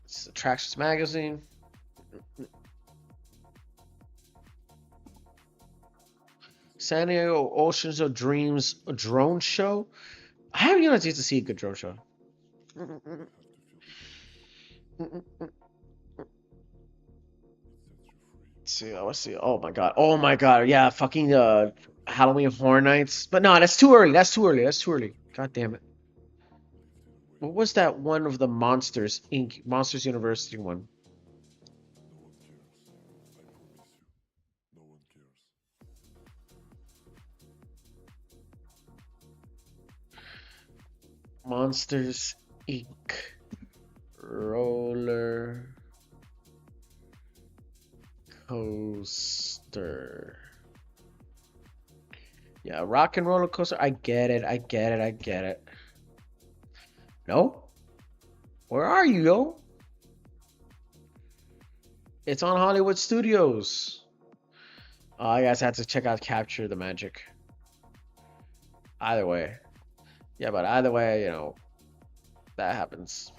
It's Attractions Magazine. San Diego Oceans of Dreams drone show. I haven't yet to see a good drone show. See, let's see. Oh my god. Oh my god. Yeah, fucking Halloween Horror Nights. But no, that's too early. That's too early. That's too early. God damn it. What was that one of the Monsters Inc. Monsters University one? Monsters Inc. Roller coaster. Yeah, rock and roller coaster. I get it. I get it. I get it. No? Where are you, yo? It's on Hollywood Studios. I guys had to check out Capture the Magic. Either way. Yeah, but either way, you know, that happens.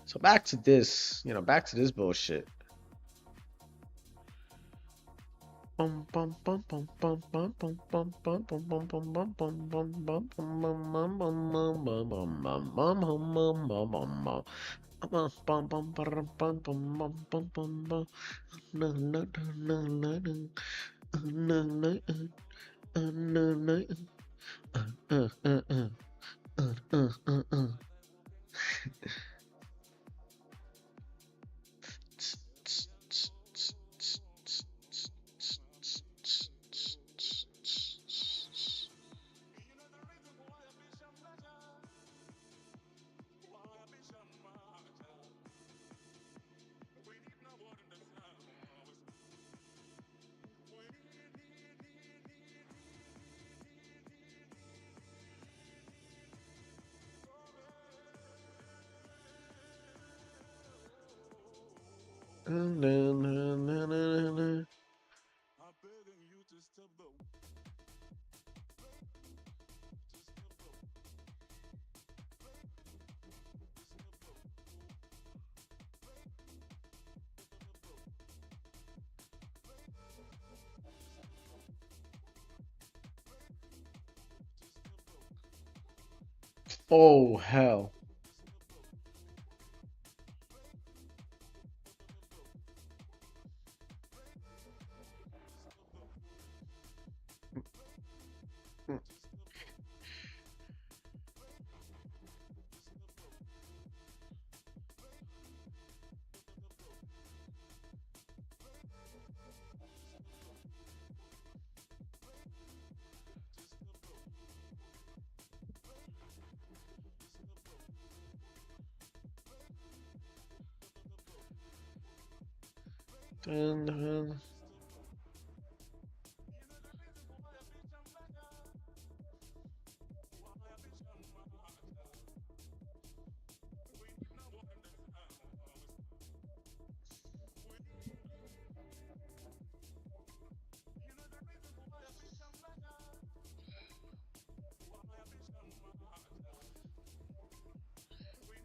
So back to this, back to this bullshit. Oh hell.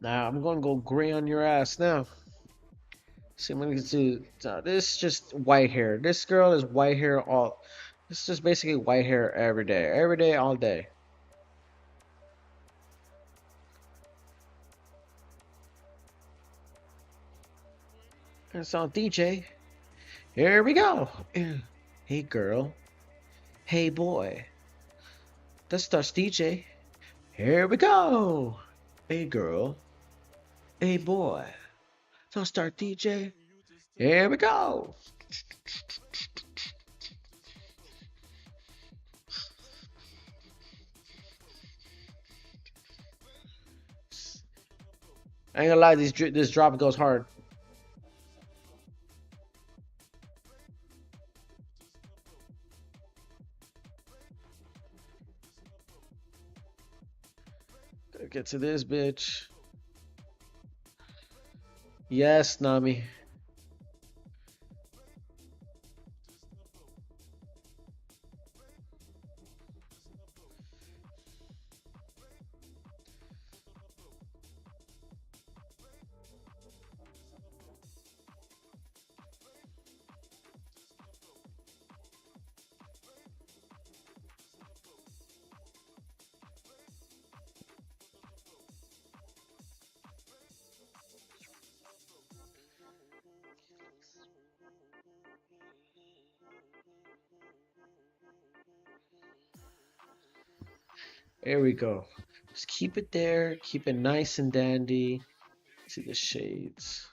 Now I'm gonna go gray on your ass now. See, I'm gonna do this. Just white hair. This girl is white hair all. This is just basically white hair every day, all day. And it's on DJ. Here we go. Hey girl. Hey boy. This starts DJ. Here we go. Hey girl. Hey boy. Don't start DJ. Here we go. I ain't gonna lie, this drop goes hard. Get to this bitch. Yes, Nami. There we go. Just keep it there. Keep it nice and dandy. See the shades.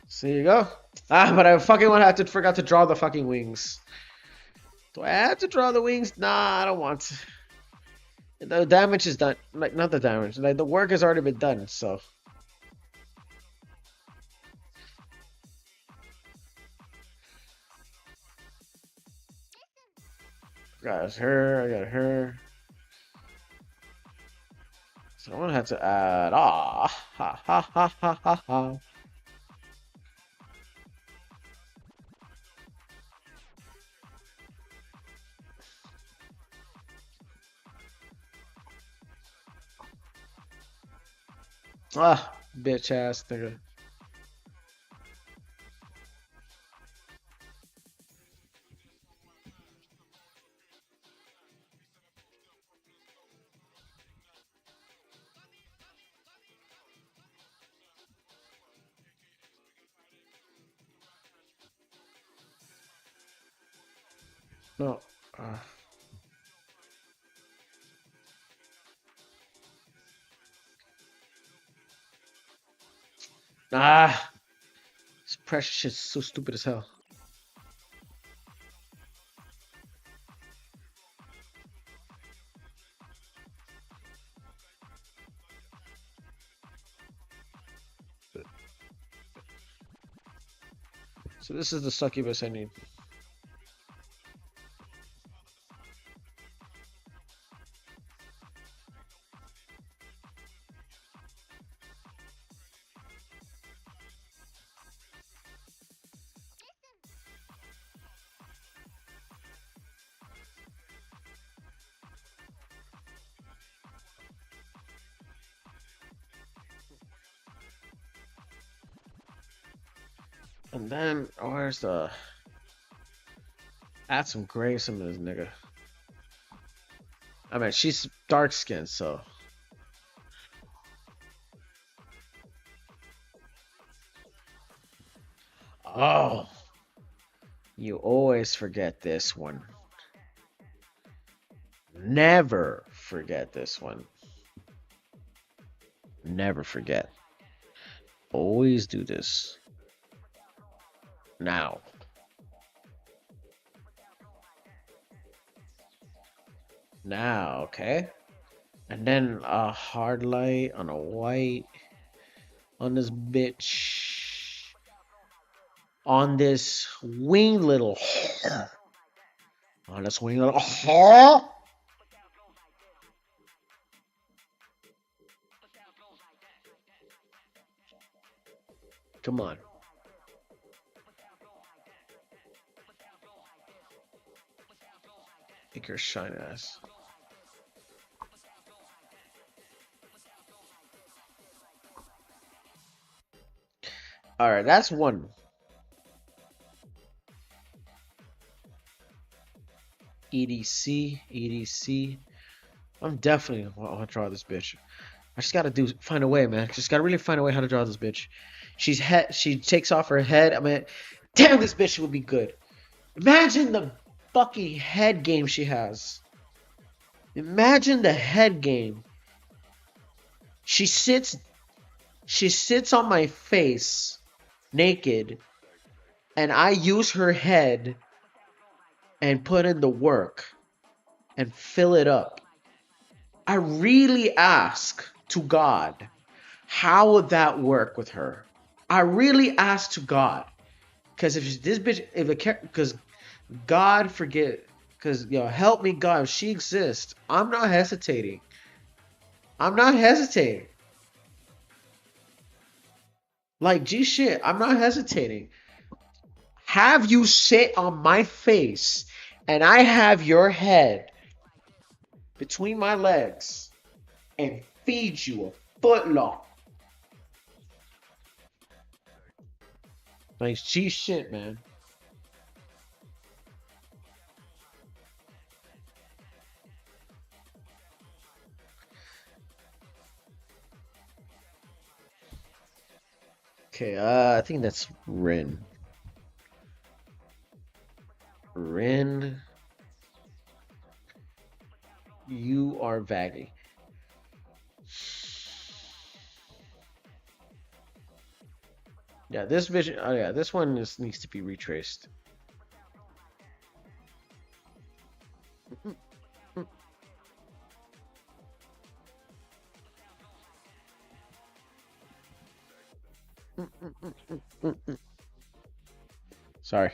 So there you go. Ah, but I fucking forgot to draw the fucking wings. Do I have to draw the wings? Nah, I don't want to. The damage is done. Like, not the damage. Like, the work has already been done, so. Got her. I got her. So I'm gonna have to add. Ah, ha ha ha ha ha ha. Ah, bitch ass nigga. No. Ah. This pressure shit's so stupid as hell. So this is the succubus I need. And then, where's the... Add some gray some of this nigga. I mean, she's dark skinned, so... Oh! You always forget this one. Never forget this one. Never forget. Always do this. Now. Now, okay? And then a hard light on a white. On this bitch. On this wing little. On this wing little. Come on. Make her shine ass. Alright, that's one. EDC. I'm definitely want to draw this bitch. I just gotta find a way, man. Just gotta really find a way how to draw this bitch. She takes off her head. I mean, damn, this bitch will be good. Imagine the fucking head game she has. Imagine the head game. She sits on my face, naked, and I use her head and put in the work and fill it up. I really ask to God, how would that work with her? I really ask to God, Because if this bitch, if a because God forget, because yo, help me God, if she exists, I'm not hesitating. I'm not hesitating. Like G shit, I'm not hesitating. Have you sit on my face, and I have your head between my legs, and feed you a foot long. Like G shit, man. Okay, I think that's Rin. Rin, you are vaggy. Yeah, this vision. Oh yeah, this one needs to be retraced. Sorry.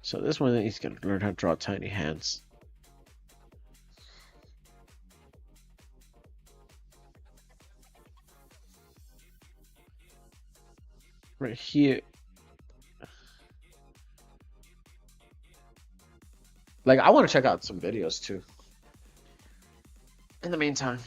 So this one he's gonna learn how to draw tiny hands. Right here. Like I want to check out some videos too. In the meantime.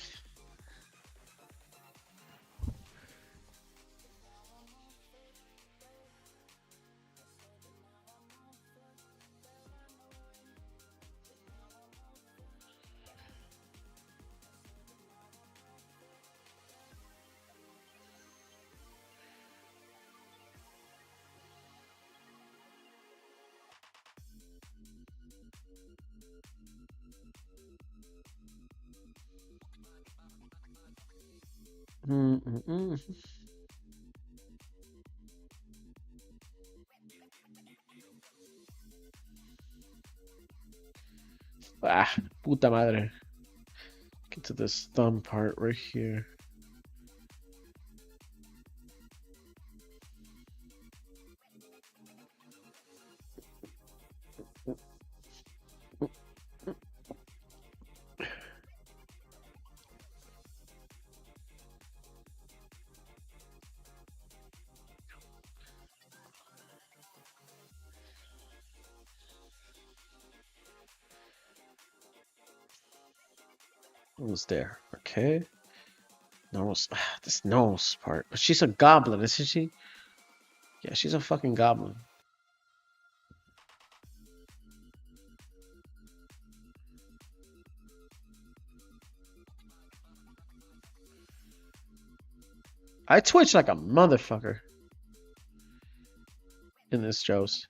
Ah, puta madre. Get to this thumb part right here. Almost there. Okay. Nose. This nose part. But she's a goblin, isn't she? Yeah, she's a fucking goblin. I twitch like a motherfucker in this Joe's.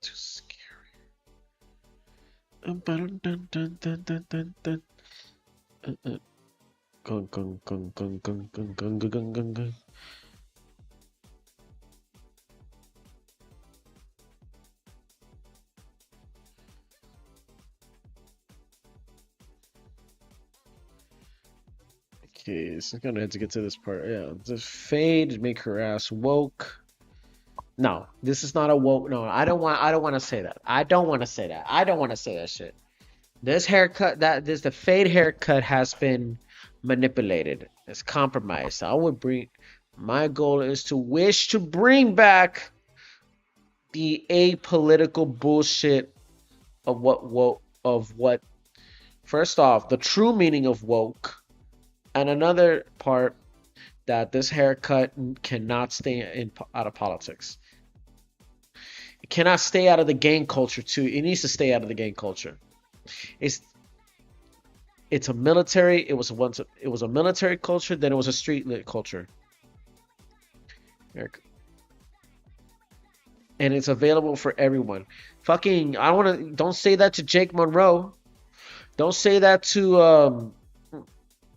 Too scary. Gung, gung, gung, gung, gung, gung, gung, gung, gung, gung, gung. Okay, so I'm gonna have to get to this part. Yeah, the fade make her ass woke. No, this is not a woke. No, I don't want. I don't want to say that. I don't want to say that. I don't want to say that shit. This haircut, the fade haircut has been manipulated. It's compromised. I would bring. My goal is to wish to bring back the apolitical bullshit of what woke of what. First off, the true meaning of woke, and another part that this haircut cannot stay out of politics. It cannot stay out of the gang culture too. It needs to stay out of the gang culture. It's It's a military. It was a military culture. Then it was a street lit culture. And it's available for everyone. Fucking, I want to. Don't say that to Jake Monroe. Don't say that to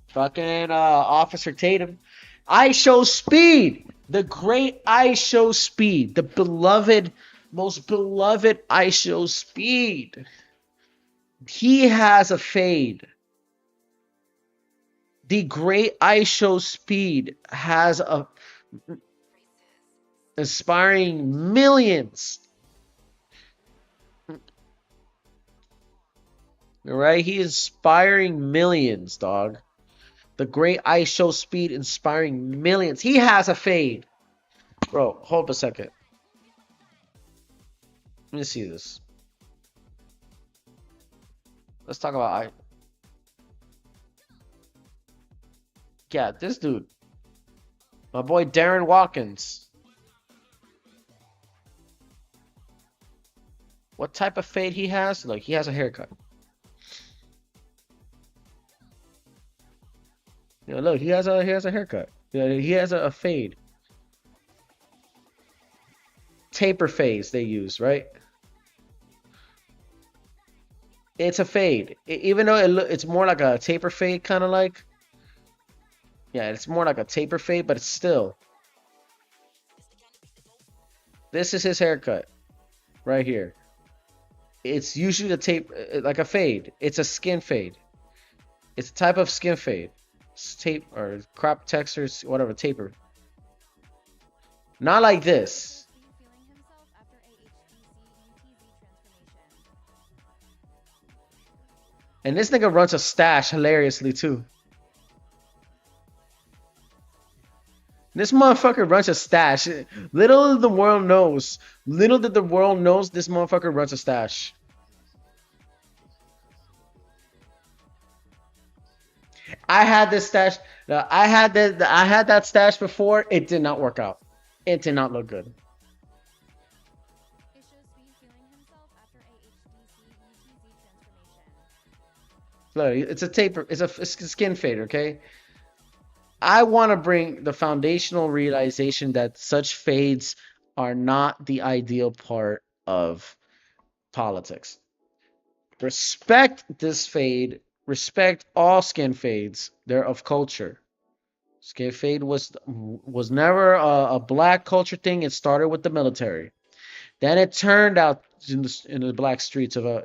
fucking Officer Tatum. I Show Speed, the great I Show Speed, the beloved, most beloved I Show Speed. He has a fade. The great I Show Speed has a inspiring millions. All right, he inspiring millions, dog. The great I Show Speed inspiring millions. He has a fade. Bro, hold up a second. Let me see this. Let's talk about Yeah, this dude. My boy Darren Watkins. What type of fade he has? Look, he has a haircut. Yeah, look, he has a haircut. Yeah, he has a fade. Taper fades they use, right? It's a fade. Even though it's more like a taper fade, kind of like. Yeah, it's more like a taper fade, but it's still. This is his haircut, right here. It's usually a tape, like a fade. It's a skin fade. It's a type of skin fade. It's tape or crop textures, whatever, taper. Not like this. And this nigga runs a stash hilariously too. This motherfucker runs a stash. Little did the world knows. Little did the world knows this motherfucker runs a stash. I had this stash. I had that stash before. It did not work out. It did not look good. Look, it's a taper. It's a skin fade. Okay. I want to bring the foundational realization that such fades are not the ideal part of politics. Respect this fade. Respect all skin fades. They're of culture. Skin fade was never a black culture thing. It started with the military. Then it turned out in the black streets of the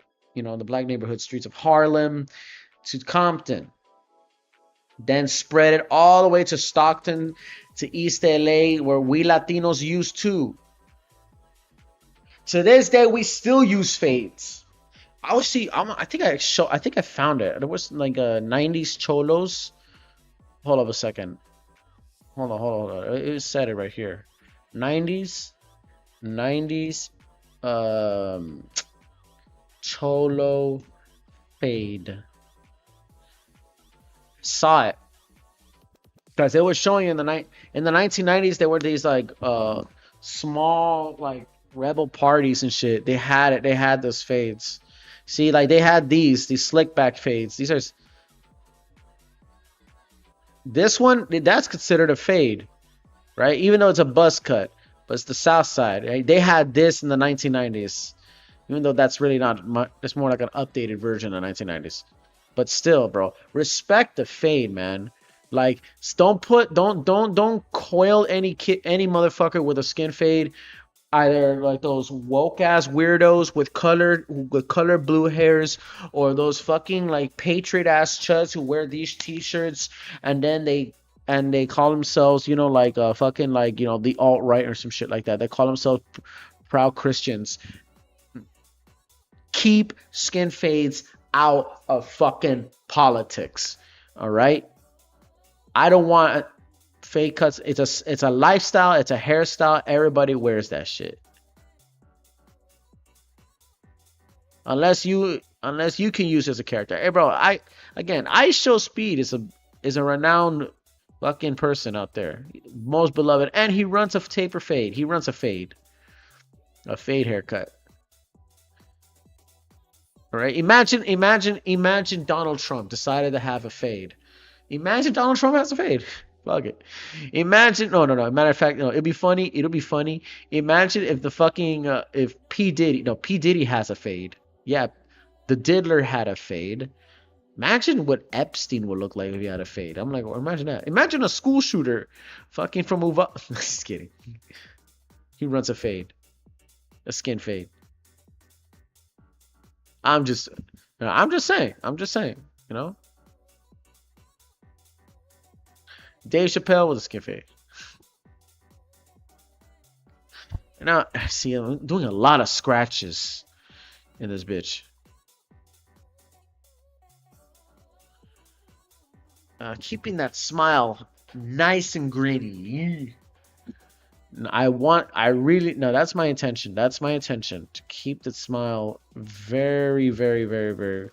black neighborhood streets of Harlem to Compton. Then spread it all the way to Stockton, to East LA, where we Latinos used to. To this day, we still use fades. I think I found it. There was like a 90s cholos. Hold up a second. Hold on. It said it right here. 90s cholo fade. Saw it because it was showing in the 1990s. There were these like small like rebel parties and shit. They had those fades. See, like they had these slick back fades. This one, that's considered a fade, right? Even though it's a buzz cut, but it's the South Side. Right? They had this in the 1990s, even though that's really not much. It's more like an updated version of the 1990s. But still, bro, respect the fade, man. Like, don't coil any motherfucker with a skin fade. Either like those woke ass weirdos with color blue hairs, or those fucking like patriot ass chuds who wear these t-shirts and then they call themselves, like fucking like the alt-right or some shit like that. They call themselves proud Christians. Keep skin fades out of fucking politics. All right, I don't want fade cuts. It's a lifestyle. It's a hairstyle. Everybody wears that shit. Unless you can use it as a character. Hey, bro. I Show Speed is a renowned fucking person out there, most beloved, and he runs a taper fade. He runs a fade haircut. All right. Imagine Donald Trump decided to have a fade. Imagine Donald Trump has a fade. Fuck it. Imagine no. Matter of fact, no. It'll be funny. It'll be funny. Imagine if the fucking if P Diddy has a fade. Yeah, the Diddler had a fade. Imagine what Epstein would look like if he had a fade. I'm like, well, imagine that. Imagine a school shooter, fucking from Uva. Just kidding. He runs a fade, a skin fade. I'm just saying. You know, Dave Chappelle with a skin fade. Now, see, I'm doing a lot of scratches in this bitch. Keeping that smile nice and gritty. That's my intention. That's my intention, to keep the smile very, very, very, very,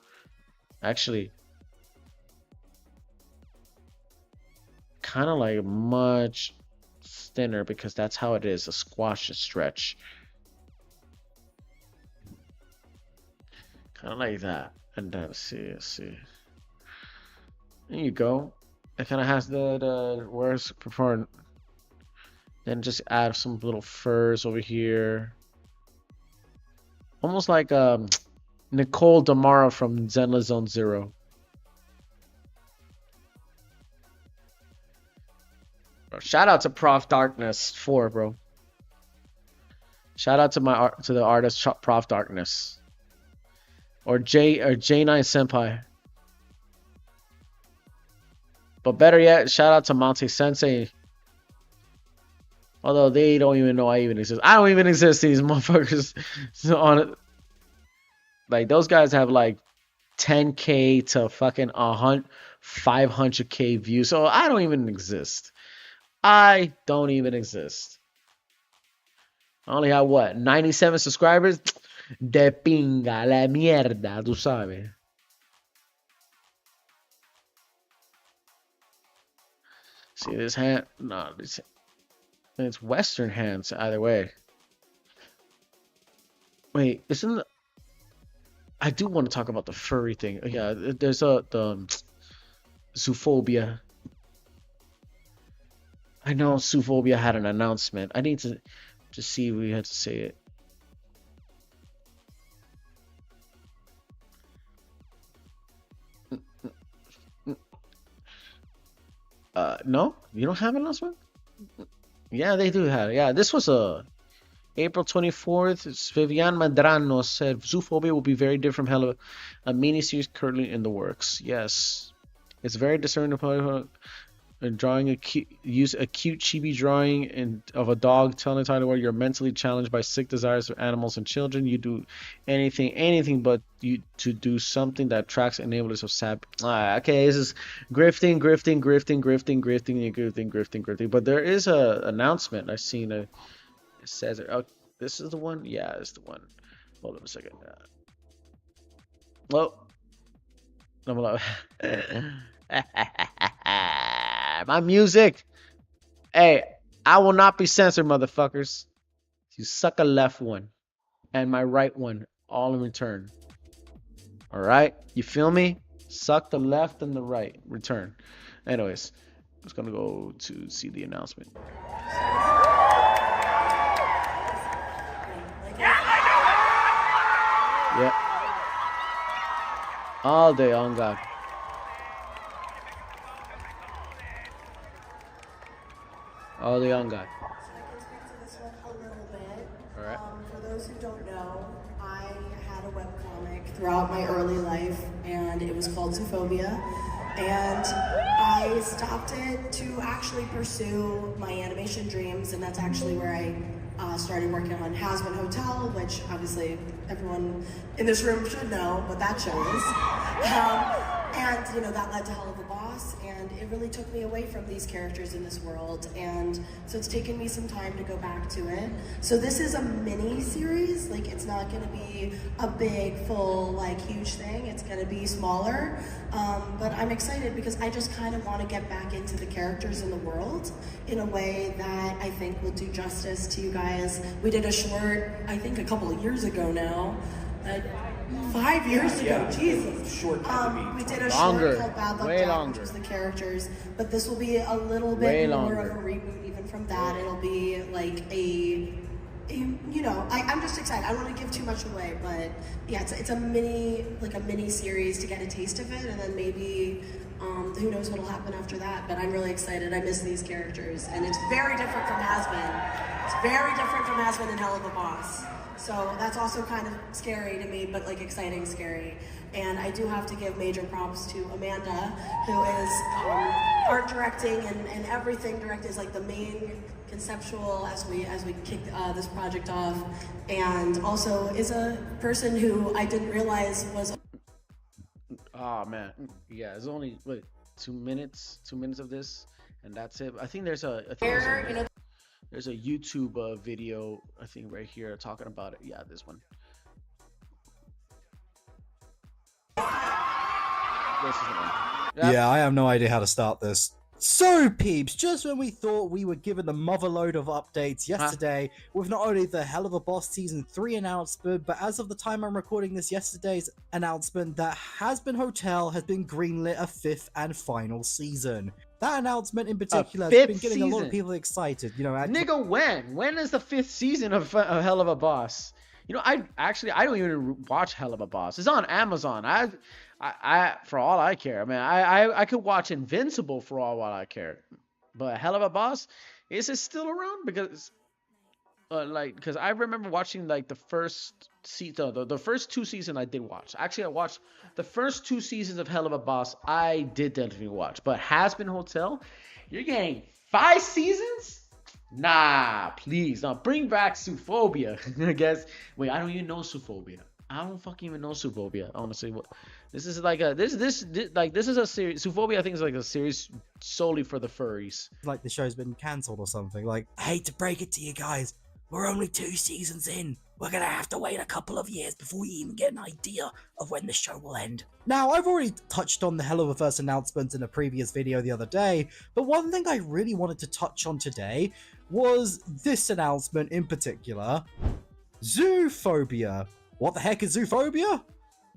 actually, kind of like much thinner, because that's how it is, a squash, a stretch. Kind of like that. And let's see. There you go. It kind of has the worst preferred. Then just add some little furs over here. Almost like Nicole Damara from Zenla Zone Zero. Shout out to Prof Darkness 4, bro. Shout out to the artist Prof Darkness. Or J9 Senpai. But better yet, shout out to Monte Sensei. Although they don't even know I even exist. I don't even exist, these motherfuckers. On it. Like, those guys have like 10K to fucking 500K views. So I don't even exist. I only have what? 97 subscribers? De pinga la mierda, tú sabes. See this hand? No, it's Western hands either way. Wait, I do want to talk about the furry thing. Yeah, there's the Zoophobia. I know Zoophobia had an announcement. I need to see if we had to say it. No, you don't have an announcement? Yeah, they do have it. Yeah, this was April 24th. Vivian Madrano said Zoophobia will be very different from a mini-series currently in the works. Yes. It's very discernible. Drawing use a cute chibi drawing of a dog, telling the title where you're mentally challenged by sick desires for animals and children. You do anything but to do something that attracts enablers of sap. Okay, this is grifting. But there is a announcement I've seen. It says, "Oh, this is the one." Yeah, it's the one. Hold on a second. Well, my music. Hey, I will not be censored, motherfuckers. You suck a left one and my right one, all in return. All right, you feel me? Suck the left and the right, return. Anyways, I'm just gonna go to see the announcement. Yeah. All day on God. Oh, the young guy. So I can speak to this one a little bit. All right. For those who don't know, I had a webcomic throughout my early life, and it was called Zoophobia. And I stopped it to actually pursue my animation dreams, and that's actually where I started working on Has-Been Hotel, which obviously everyone in this room should know what that show is. And that led to Hell of a Boss, and it really took me away from these characters in this world, and so it's taken me some time to go back to it. So this is a mini series. Like, it's not going to be a big, full, like, huge thing. It's going to be smaller, but I'm excited because I just kind of want to get back into the characters in the world in a way that I think will do justice to you guys. We did a short, I think a couple of years ago now, 5 years ago, Yeah, Jesus. short time to We be. did a Longer. short called Bad Luck Way Jack, longer. which was the characters, but this will be a little Way bit more longer. of a reboot even from that. It'll be like you know, I'm just excited. I don't want to give too much away, but yeah, it's a mini series to get a taste of it, and then maybe who knows what'll happen after that. But I'm really excited. I miss these characters, and it's very different from Has-Been. It's very different from Has-Been and Hell of a Boss. So that's also kind of scary to me, but like exciting scary. And I do have to give major props to Amanda, who is art directing and everything directed, is like the main conceptual as we kick this project off, and also is a person who I didn't realize was. Oh man, yeah, it's only what 2 minutes of this, and that's it. I think there's there's a YouTube video, I think right here, talking about it. Yeah, this one. This is the one. Yep. Yeah, I have no idea how to start this. So, peeps, just when we thought we were given the motherload of updates yesterday with not only the Hell of a Boss Season 3 announcement, but as of the time I'm recording this, yesterday's announcement that Has-Been Hotel has been greenlit a 5th and final season. That announcement in particular has been getting a lot of people excited. You know, nigga, when is the 5th season of Hell of a Boss? You know, I don't even watch Hell of a Boss. It's on Amazon. I for all I care, I mean, I could watch Invincible for all what I care, but Hell of a Boss, is it still around? Because because I remember watching like the first season, the first 2 seasons I did watch. Actually, I watched the first 2 seasons of Hell of a Boss. I did definitely watch, but Has-Been Hotel, you're getting 5 seasons? Nah, please, now bring back Suphobia. I guess. Wait, I don't even know Suphobia. I don't fucking even know Suphobia. Honestly, what this is like a this is a series. Suphobia, I think, is like a series solely for the furries. like the show's been cancelled or something. Like, I hate to break it to you guys, we're only 2 seasons in. We're gonna have to wait a couple of years before we even get an idea of when the show will end. Now, I've already touched on the Hell of a First announcement in a previous video the other day, but one thing I really wanted to touch on today was this announcement in particular. Zoophobia. What the heck is zoophobia?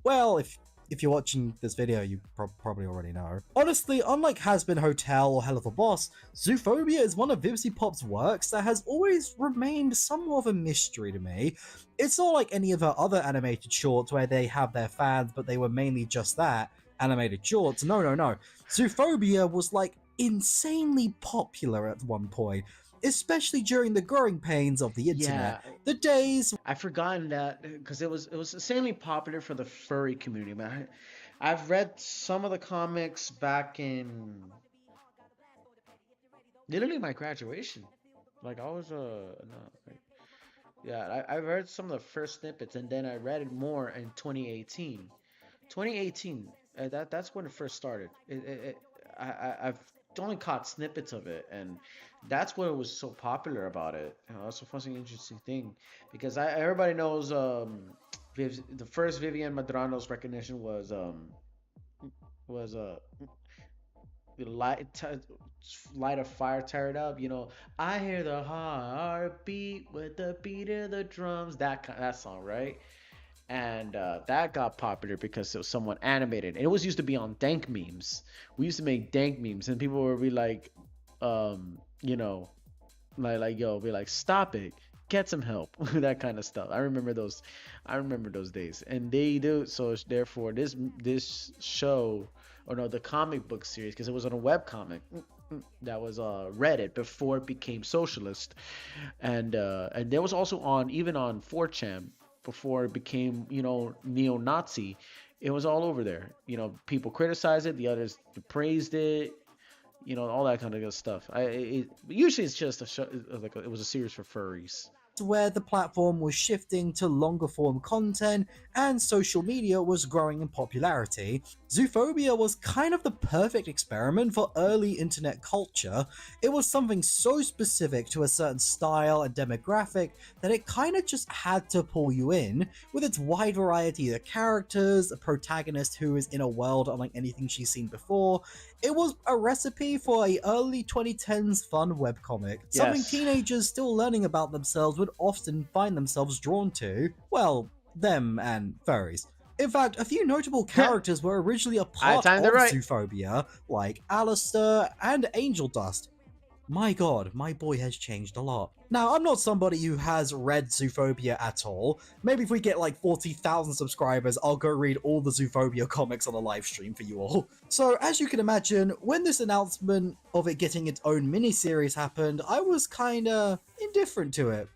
Well, if you're watching this video, you probably already know. Honestly, unlike Has-Been Hotel or Hell of a Boss, Zoophobia is one of VivziePop's works that has always remained somewhat of a mystery to me. It's not like any of her other animated shorts where they have their fans, but they were mainly just that, animated shorts. No. Zoophobia was like insanely popular at one point, especially during the growing pains of the internet. Yeah. The days I've forgotten that because it was insanely popular for the furry community, man. I've read some of the comics back in literally my graduation. Like I was I read some of the first snippets, and then I read it more in 2018. 2018, that's when it first started. I've only caught snippets of it, and that's what was so popular about it. You know, that's a fucking interesting thing, because everybody knows the first Vivian Madrano's recognition was light a fire, tear it up. You know, I hear the heartbeat with the beat of the drums. That song, right? And that got popular because it was somewhat animated. And it was used to be on dank memes. We used to make dank memes, and people would be like, you know, like yo, be like, stop it, get some help, that kind of stuff. I remember those days, and they do. So therefore, this show, or no, the comic book series, because it was on a web comic that was Reddit before it became socialist, and there was also even on 4chan before it became, you know, neo-Nazi. It was all over there. You know, people criticized it, the others praised it, you know, all that kind of good stuff. Usually it's just a show, like it was a series for furries. Where the platform was shifting to longer form content and social media was growing in popularity, Zoophobia was kind of the perfect experiment for early internet culture. It was something so specific to a certain style and demographic that it kind of just had to pull you in, with its wide variety of characters, a protagonist who is in a world unlike anything she's seen before. It was a recipe for a early 2010s fun webcomic, something teenagers still learning about themselves would often find themselves drawn to. Well, them and furries. In fact, a few notable characters were originally a I part timed of it right. Zoophobia, like Alistair and Angel Dust. My god, my boy has changed a lot. Now, I'm not somebody who has read Zoophobia at all. Maybe if we get like 40,000 subscribers, I'll go read all the Zoophobia comics on a live stream for you all. So, as you can imagine, when this announcement of it getting its own miniseries happened, I was kinda indifferent to it.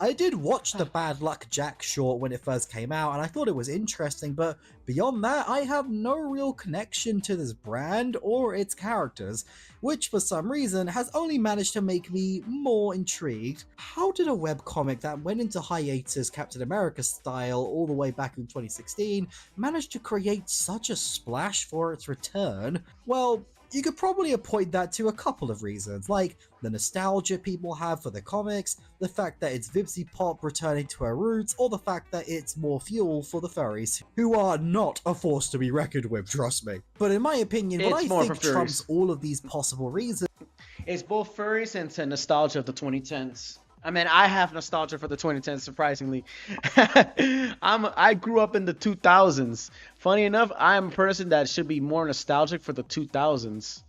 I did watch the Bad Luck Jack short when it first came out, and I thought it was interesting, but beyond that, I have no real connection to this brand or its characters, which for some reason has only managed to make me more intrigued. How did a webcomic that went into hiatus Captain America style all the way back in 2016 manage to create such a splash for its return? Well, you could probably point that to a couple of reasons, like the nostalgia people have for the comics, the fact that it's Vipsy Pop returning to her roots, or the fact that it's more fuel for the furries, who are not a force to be reckoned with, trust me. But in my opinion, what I think trumps all of these possible reasons... It's both furries and to nostalgia of the 2010s. I mean, I have nostalgia for the 2010s, surprisingly. I grew up in the 2000s. Funny enough, I'm a person that should be more nostalgic for the 2000s.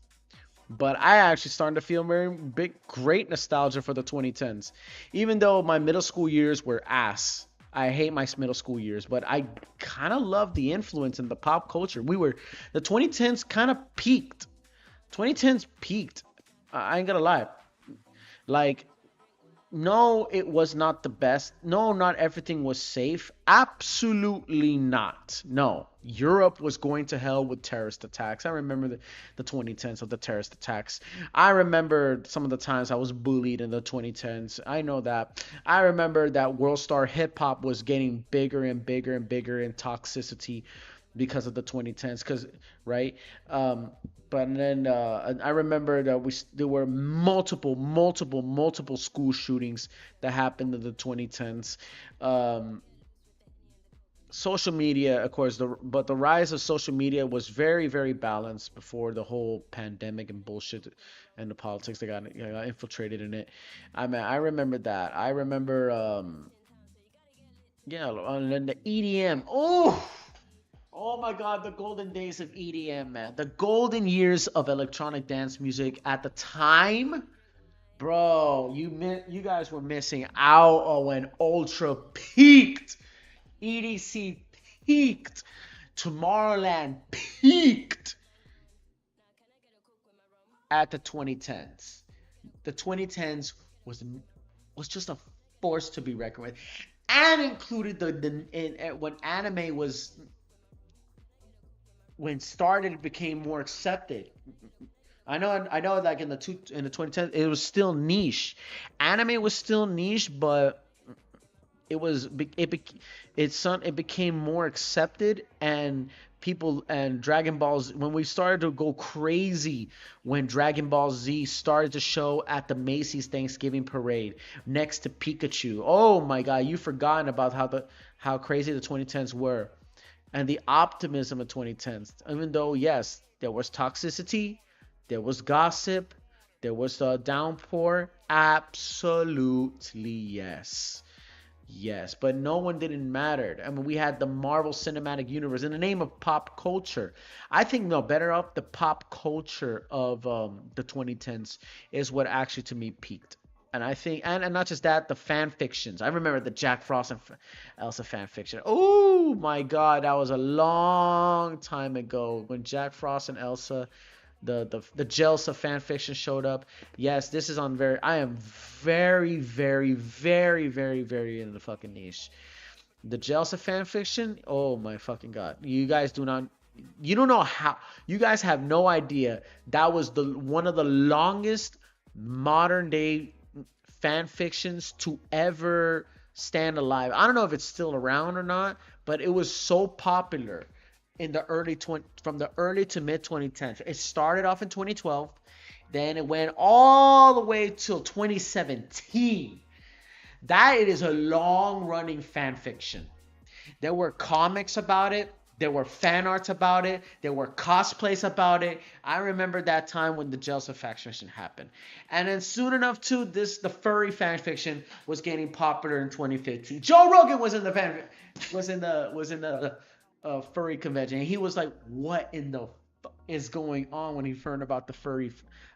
But I actually started to feel great nostalgia for the 2010s. Even though my middle school years were ass. I hate my middle school years, but I kind of love the influence in the pop culture. The 2010s kind of peaked. 2010s peaked. I ain't gonna lie. Like, no, it was not the best. No, not everything was safe. Absolutely not. No. Europe was going to hell with terrorist attacks. I remember the 2010s of the terrorist attacks. I remember some of the times I was bullied in the 2010s. I know that. I remember that World Star Hip Hop was getting bigger and bigger and bigger in toxicity because of the 2010s. Right? But then I remember that there were multiple school shootings that happened in the 2010s. Social media, of course, but the rise of social media was very, very balanced before the whole pandemic and bullshit and the politics that got infiltrated in it. I mean, I remember that. I remember, and then the EDM. Oh my God, the golden days of EDM, man. The golden years of electronic dance music at the time. Bro, you guys were missing out when Ultra peaked. EDC peaked. Tomorrowland peaked at the 2010s. The 2010s was just a force to be reckoned with. And included when anime was... When it became more accepted. I know like in the 2010s it was still niche. Anime was still niche, but it became more accepted, and people and Dragon Balls, when we started to go crazy when Dragon Ball Z started to show at the Macy's Thanksgiving parade next to Pikachu. Oh my God, you've forgotten about how crazy the 2010s were. And the optimism of 2010s, even though, yes, there was toxicity, there was gossip, there was a downpour, absolutely yes. Yes, but no one didn't matter. I mean, we had the Marvel Cinematic Universe in the name of pop culture. I think, no, better off the pop culture of the 2010s is what actually, to me, peaked. And I think, and not just that, the fan fictions. I remember the Jack Frost and Elsa fan fiction. Oh my God, that was a long time ago when Jack Frost and Elsa, the Jelsa fan fiction showed up. Yes, this is I am very, very, very, very, very in the fucking niche. The Jelsa fan fiction. Oh my fucking God, you guys don't know how. You guys have no idea. That was one of the longest modern day fan fictions to ever stand alive. I don't know if it's still around or not, but it was so popular in the from the early to mid 2010s. It started off in 2012, then it went all the way till 2017. That it is a long running fan fiction. There were comics about it. There were fan arts about it. There were cosplays about it. I remember that time when the Jelsa fan fiction happened. And then soon enough, too, the furry fan fiction was getting popular in 2015. Joe Rogan was in the furry convention, and he was like, "What in the is going on?" When he learned about the furry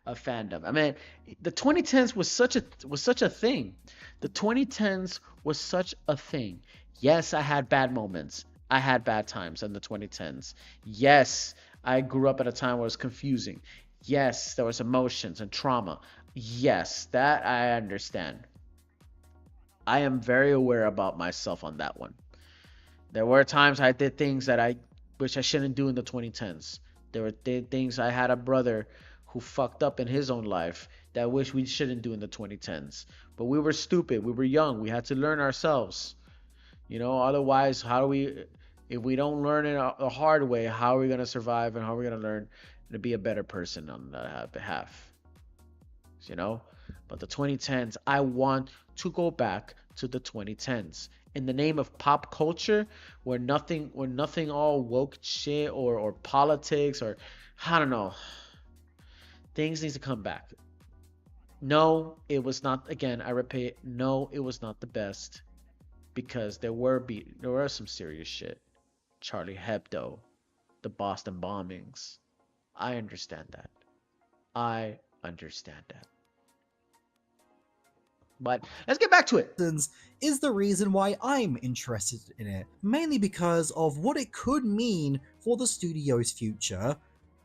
fandom. I mean, the 2010s was such a thing. The 2010s was such a thing. Yes, I had bad moments. I had bad times in the 2010s. Yes, I grew up at a time where it was confusing. Yes, there was emotions and trauma. Yes, that I understand. I am very aware about myself on that one. There were times I did things that I wish I shouldn't do in the 2010s. There were things I had a brother who fucked up in his own life that I wish we shouldn't do in the 2010s. But we were stupid. We were young. We had to learn ourselves. Otherwise, how do we, if we don't learn it the hard way, how are we going to survive and how are we going to learn to be a better person on that behalf? you know. But the 2010s, I want to go back to the 2010s in the name of pop culture, where nothing all woke shit or politics or I don't know. Things need to come back. No, it was not. Again, I repeat, no, it was not the best because there were some serious shit. Charlie Hebdo, the Boston bombings. I understand that. I understand that. But let's get back to it. Is the reason why I'm interested in it, mainly because of what it could mean for the studio's future.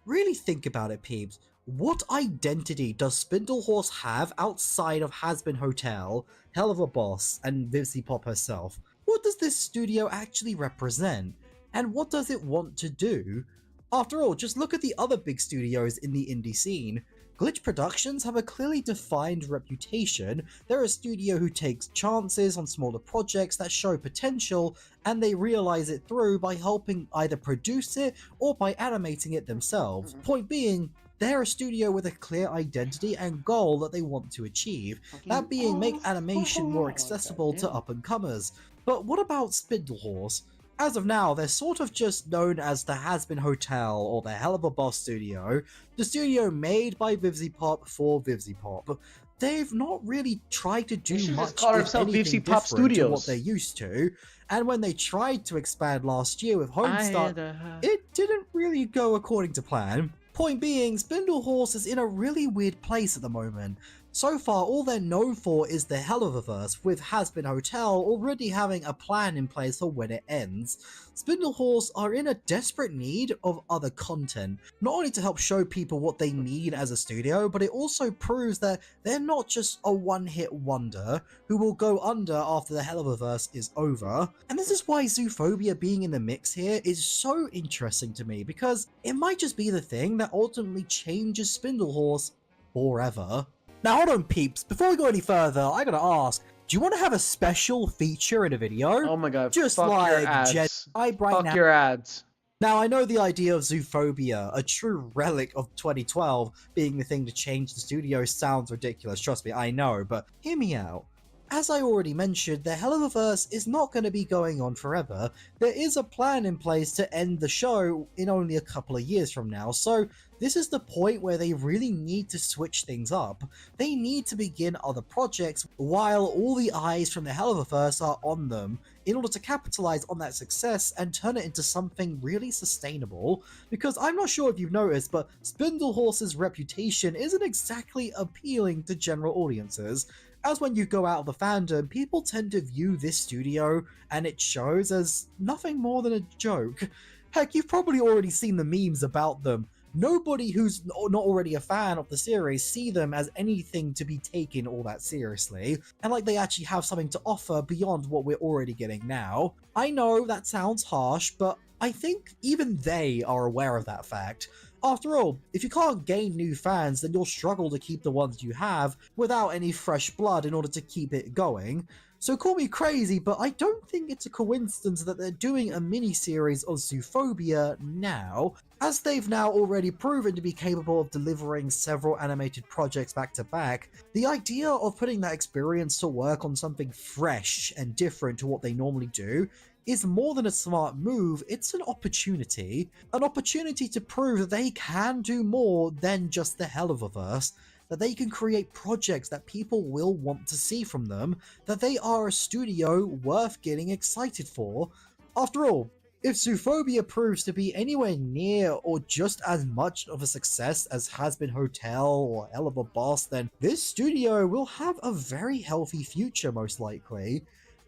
Really think about it, peeps. What identity does Spindlehorse have outside of Hazbin Hotel, Hell of a Boss, and Vivzy Pop herself? What does this studio actually represent? And what does it want to do? After all, just look at the other big studios in the indie scene. Glitch Productions have a clearly defined reputation. They're a studio who takes chances on smaller projects that show potential, and they realize it through by helping either produce it or by animating it themselves. Point being, they're a studio with a clear identity and goal that they want to achieve, that being make animation more accessible to up-and-comers. But what about Spindlehorse? As of now, they're sort of just known as the Hazbin Hotel or the Hell of a Boss studio, the studio made by Vivzy Pop for Vivzy Pop. They've not really tried to do much if anything different to what they're used to, and when they tried to expand last year with Homestar, it didn't really go according to plan. Point being, Spindlehorse is in a really weird place at the moment. So far, all they're known for is the Helliververse, with Hazbin Hotel already having a plan in place for when it ends. Spindlehorse are in a desperate need of other content, not only to help show people what they need as a studio, but it also proves that they're not just a one-hit wonder who will go under after the Helliververse is over. And this is why Zoophobia being in the mix here is so interesting to me, because it might just be the thing that ultimately changes Spindlehorse forever. Now hold on, peeps, before we go any further, I gotta ask, do you want to have a special feature in a video? Oh my god, just fuck like your ads. Fuck your ads. Now, I know the idea of Zoophobia, a true relic of 2012, being the thing to change the studio sounds ridiculous, trust me, I know, but hear me out. As I already mentioned, the Helliververse is not going to be going on forever. There is a plan in place to end the show in only a couple of years from now, so this is the point where they really need to switch things up. They need to begin other projects while all the eyes from the Helliververse are on them in order to capitalize on that success and turn it into something really sustainable. Because I'm not sure if you've noticed, but Spindlehorse's reputation isn't exactly appealing to general audiences. As when you go out of the fandom, people tend to view this studio, and it shows, as nothing more than a joke. Heck, you've probably already seen the memes about them. Nobody who's not already a fan of the series see them as anything to be taken all that seriously, and like they actually have something to offer beyond what we're already getting now. I know that sounds harsh, but I think even they are aware of that fact. After all, if you can't gain new fans, then you'll struggle to keep the ones you have without any fresh blood in order to keep it going. So call me crazy, but I don't think it's a coincidence that they're doing a mini-series of Zoophobia now, as they've now already proven to be capable of delivering several animated projects back to back. The idea of putting that experience to work on something fresh and different to what they normally do is more than a smart move, it's an opportunity. An opportunity to prove that they can do more than just the Helliververse, that they can create projects that people will want to see from them, that they are a studio worth getting excited for. After all, If Zoophobia proves to be anywhere near or just as much of a success as has been Hotel or Hell of a Boss, then this studio will have a very healthy future most likely.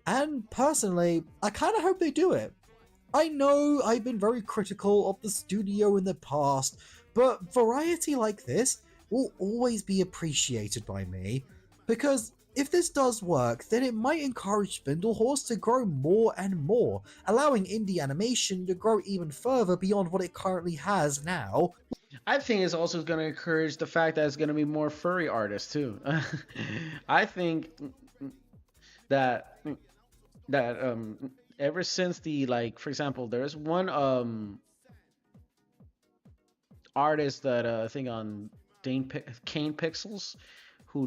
And personally, I kind of hope they do it. I know I've been very critical of the studio in the past, but variety like this will always be appreciated by me, because if this does work, then it might encourage Spindlehorse to grow more and more, allowing indie animation to grow even further beyond what it currently has now. I think it's also going to encourage the fact that it's going to be more furry artists too. I think that ever since the, like, for example, there's one artist that I think on Kane Pixels who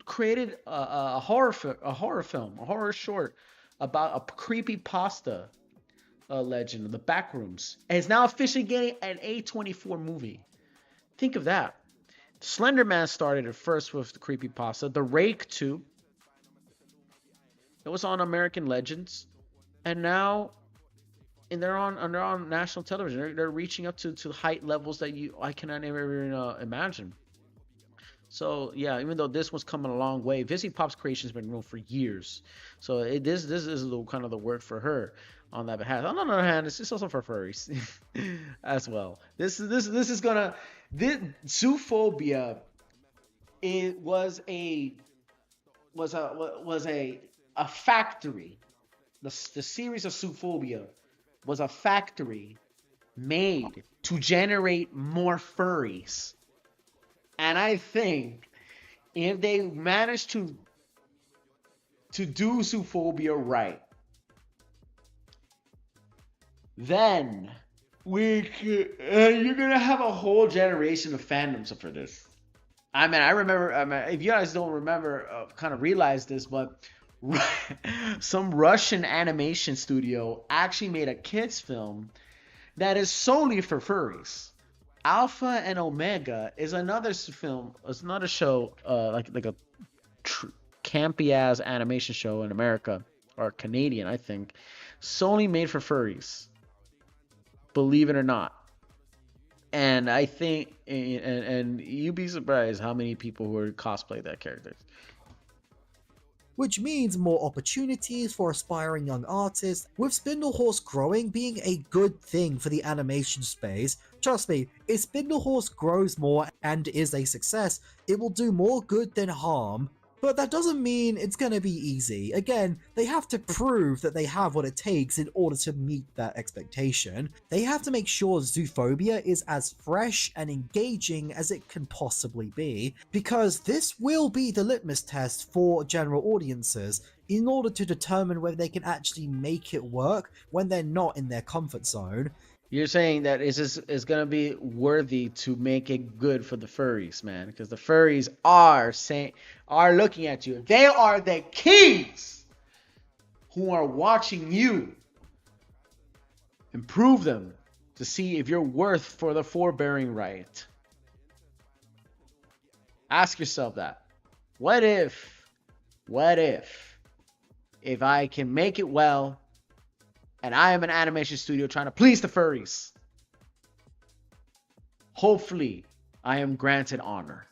created a horror film, a horror short about a creepy pasta legend, the Backrooms, and it's now officially getting an A24 movie. Think of that. Slender Man started it first with the creepy pasta. The Rake 2. It was on American Legends, and now, and they're on national television. They're reaching up to height levels that I cannot even imagine. So yeah, even though this was coming a long way, Vizzy Pop's creation has been known for years. So this is the kind of the work for her on that behalf. On the other hand, it's also for furries as well. This is gonna, this Zoophobia, it was a factory. The series of Zoophobia was a factory made to generate more furries. And I think if they manage to do Zoophobia right, then you're gonna have a whole generation of fandoms for this. I mean, I remember. If you guys don't remember, kind of realize this, but some Russian animation studio actually made a kids film that is solely for furries. Alpha and Omega is another film. It's another show, like a campy ass animation show in America, or Canadian, I think, solely made for furries. Believe it or not. And I think, and you'd be surprised how many people who are cosplay that character. Which means more opportunities for aspiring young artists, with Spindlehorse growing being a good thing for the animation space. Trust me, if Spindlehorse grows more and is a success, it will do more good than harm. But that doesn't mean it's gonna be easy. Again, they have to prove that they have what it takes in order to meet that expectation. They have to make sure Zoophobia is as fresh and engaging as it can possibly be, because this will be the litmus test for general audiences in order to determine whether they can actually make it work when they're not in their comfort zone. You're saying that is going to be worthy to make it good for the furries, man, because the furries are looking at you. They are the kings who are watching you improve them to see if you're worth for the forbearing right. Ask yourself that. What if I can make it well, and I am an animation studio trying to please the furries? Hopefully, I am granted honor.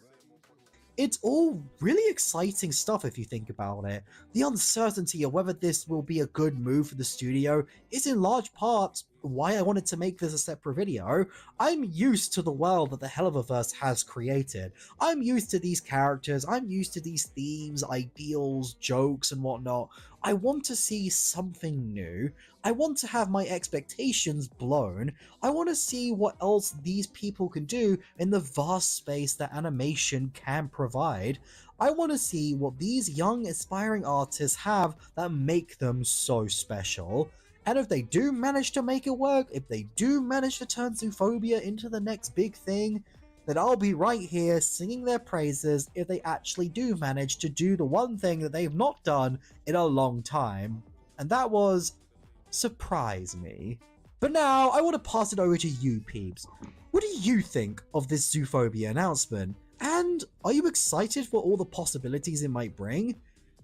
It's all really exciting stuff if you think about it. The uncertainty of whether this will be a good move for the studio is in large part why I wanted to make this a separate video. I'm used to the world that the Helliververse has created. I'm used to these characters, I'm used to these themes, ideals, jokes and whatnot. I want to see something new. I want to have my expectations blown. I want to see what else these people can do in the vast space that animation can provide. I want to see what these young aspiring artists have that make them so special. And if they do manage to make it work, if they do manage to turn Zoophobia into the next big thing, then I'll be right here singing their praises if they actually do manage to do the one thing that they've not done in a long time. And that was surprise me. But now, I want to pass it over to you peeps. What do you think of this Zoophobia announcement? And are you excited for all the possibilities it might bring?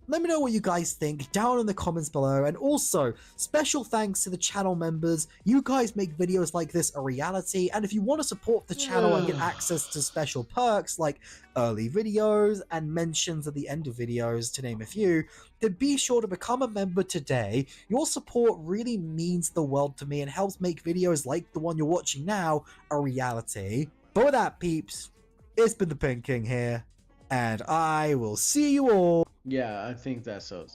Let me know what you guys think down in the comments below, and also special thanks to the channel members. You guys make videos like this a reality, and if you want to support the channel and get access to special perks like early videos and mentions at the end of videos, to name a few, then be sure to become a member today. Your support really means the world to me and helps make videos like the one you're watching now a reality. But with that, peeps, it's been the Pink King here, and I will see you all. Yeah, I think that's so.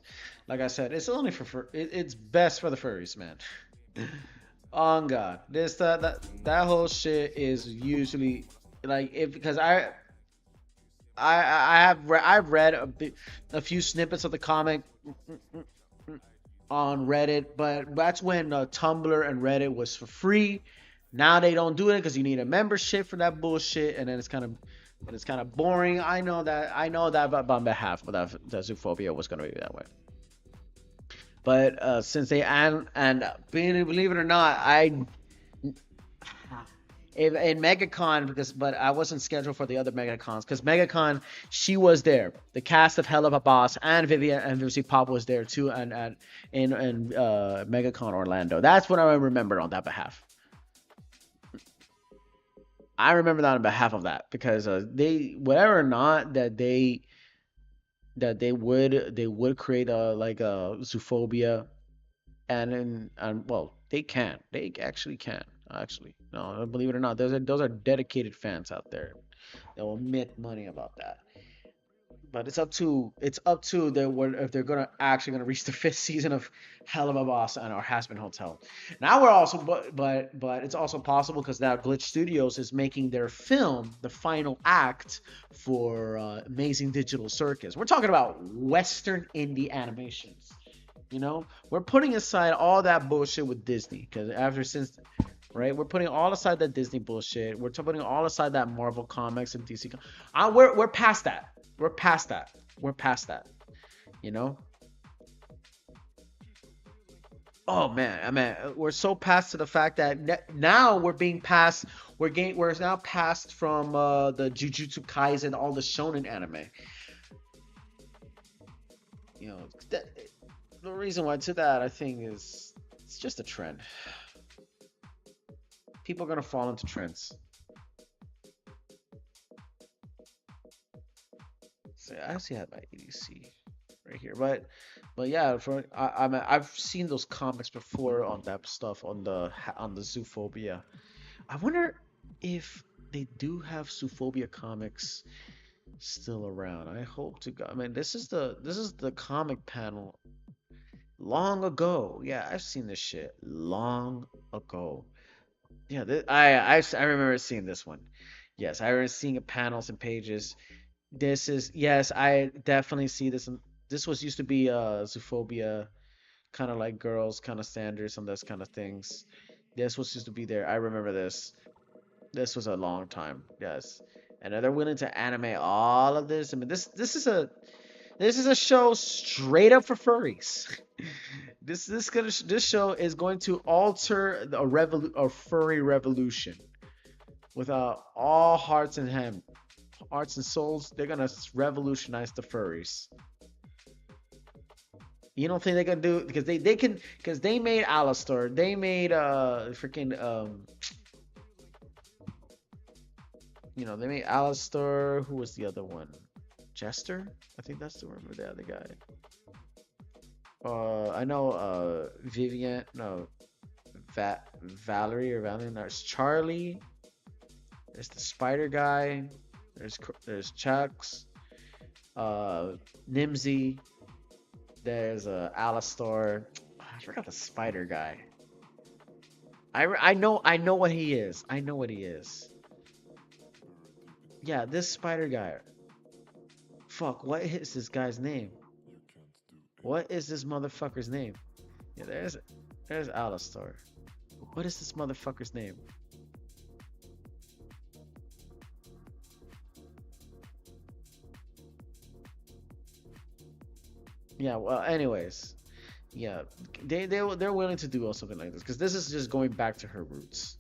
Like I said, it's only for it's best for the furries, man. On God, that whole shit is usually like if because I've read a few snippets of the comic on Reddit, but that's when Tumblr and Reddit was for free. Now they don't do it because you need a membership for that bullshit, and then it's kind of boring. I know that on behalf of that Zoophobia was gonna be that way. But since they and believe it or not, in MegaCon but I wasn't scheduled for the other MegaCons because MegaCon she was there. The cast of Hell of a Boss and Vivian and Lucy Pop was there too, and in MegaCon Orlando. That's what I remember on that behalf. I remember that on behalf of that because they whatever or not that they would create a like a Zoophobia and well they actually can no, believe it or not, those are dedicated fans out there that will make money about that. But it's up to if they're gonna reach the 5th season of Hell of a Boss and our Has Been Hotel. Now we're also but it's also possible because now Glitch Studios is making their film the final act for Amazing Digital Circus. We're talking about Western indie animations. You know, we're putting aside all that bullshit with Disney because right, we're putting all aside that Disney bullshit. We're putting all aside that Marvel comics and DC. We're past that. We're past that. We're past that. You know? Oh man, I mean, we're so past to the fact that now we're now past from the Jujutsu Kaisen, all the shonen anime. You know, the reason why to that I think is it's just a trend. People are gonna fall into trends. I actually have my EDC right here, but yeah, I've seen those comics before on that stuff on the Zoophobia. I wonder if they do have Zoophobia comics still around. I hope to God. I mean, this is the comic panel long ago. Yeah, I've seen this shit long ago. Yeah, I remember seeing this one. Yes, I remember seeing panels and pages. Yes, I definitely see this. This used to be Zoophobia, kind of like girls, kind of standards and those kind of things. This was used to be there. I remember this. This was a long time. Yes, and they're willing to animate all of this. I mean, this is a show straight up for furries. This show is going to alter a furry revolution with all hearts and souls. They're gonna revolutionize the furries. You don't think they can do because they can because they made Alistar. They made freaking they made Alistar. Who was the other one? Jester? I think that's the one for the other guy. I know Vivian, no, Valerie or Valiant. There's Charlie. There's the spider guy. There's Chucks. Nimsy. There's Alistar. I forgot the spider guy. I know what he is. I know what he is. Yeah, this spider guy. Fuck, what is this guy's name? What is this motherfucker's name? Yeah, there's Alistar. What is this motherfucker's name? Yeah, well, anyways. Yeah, they're willing to do something like this because this is just going back to her roots.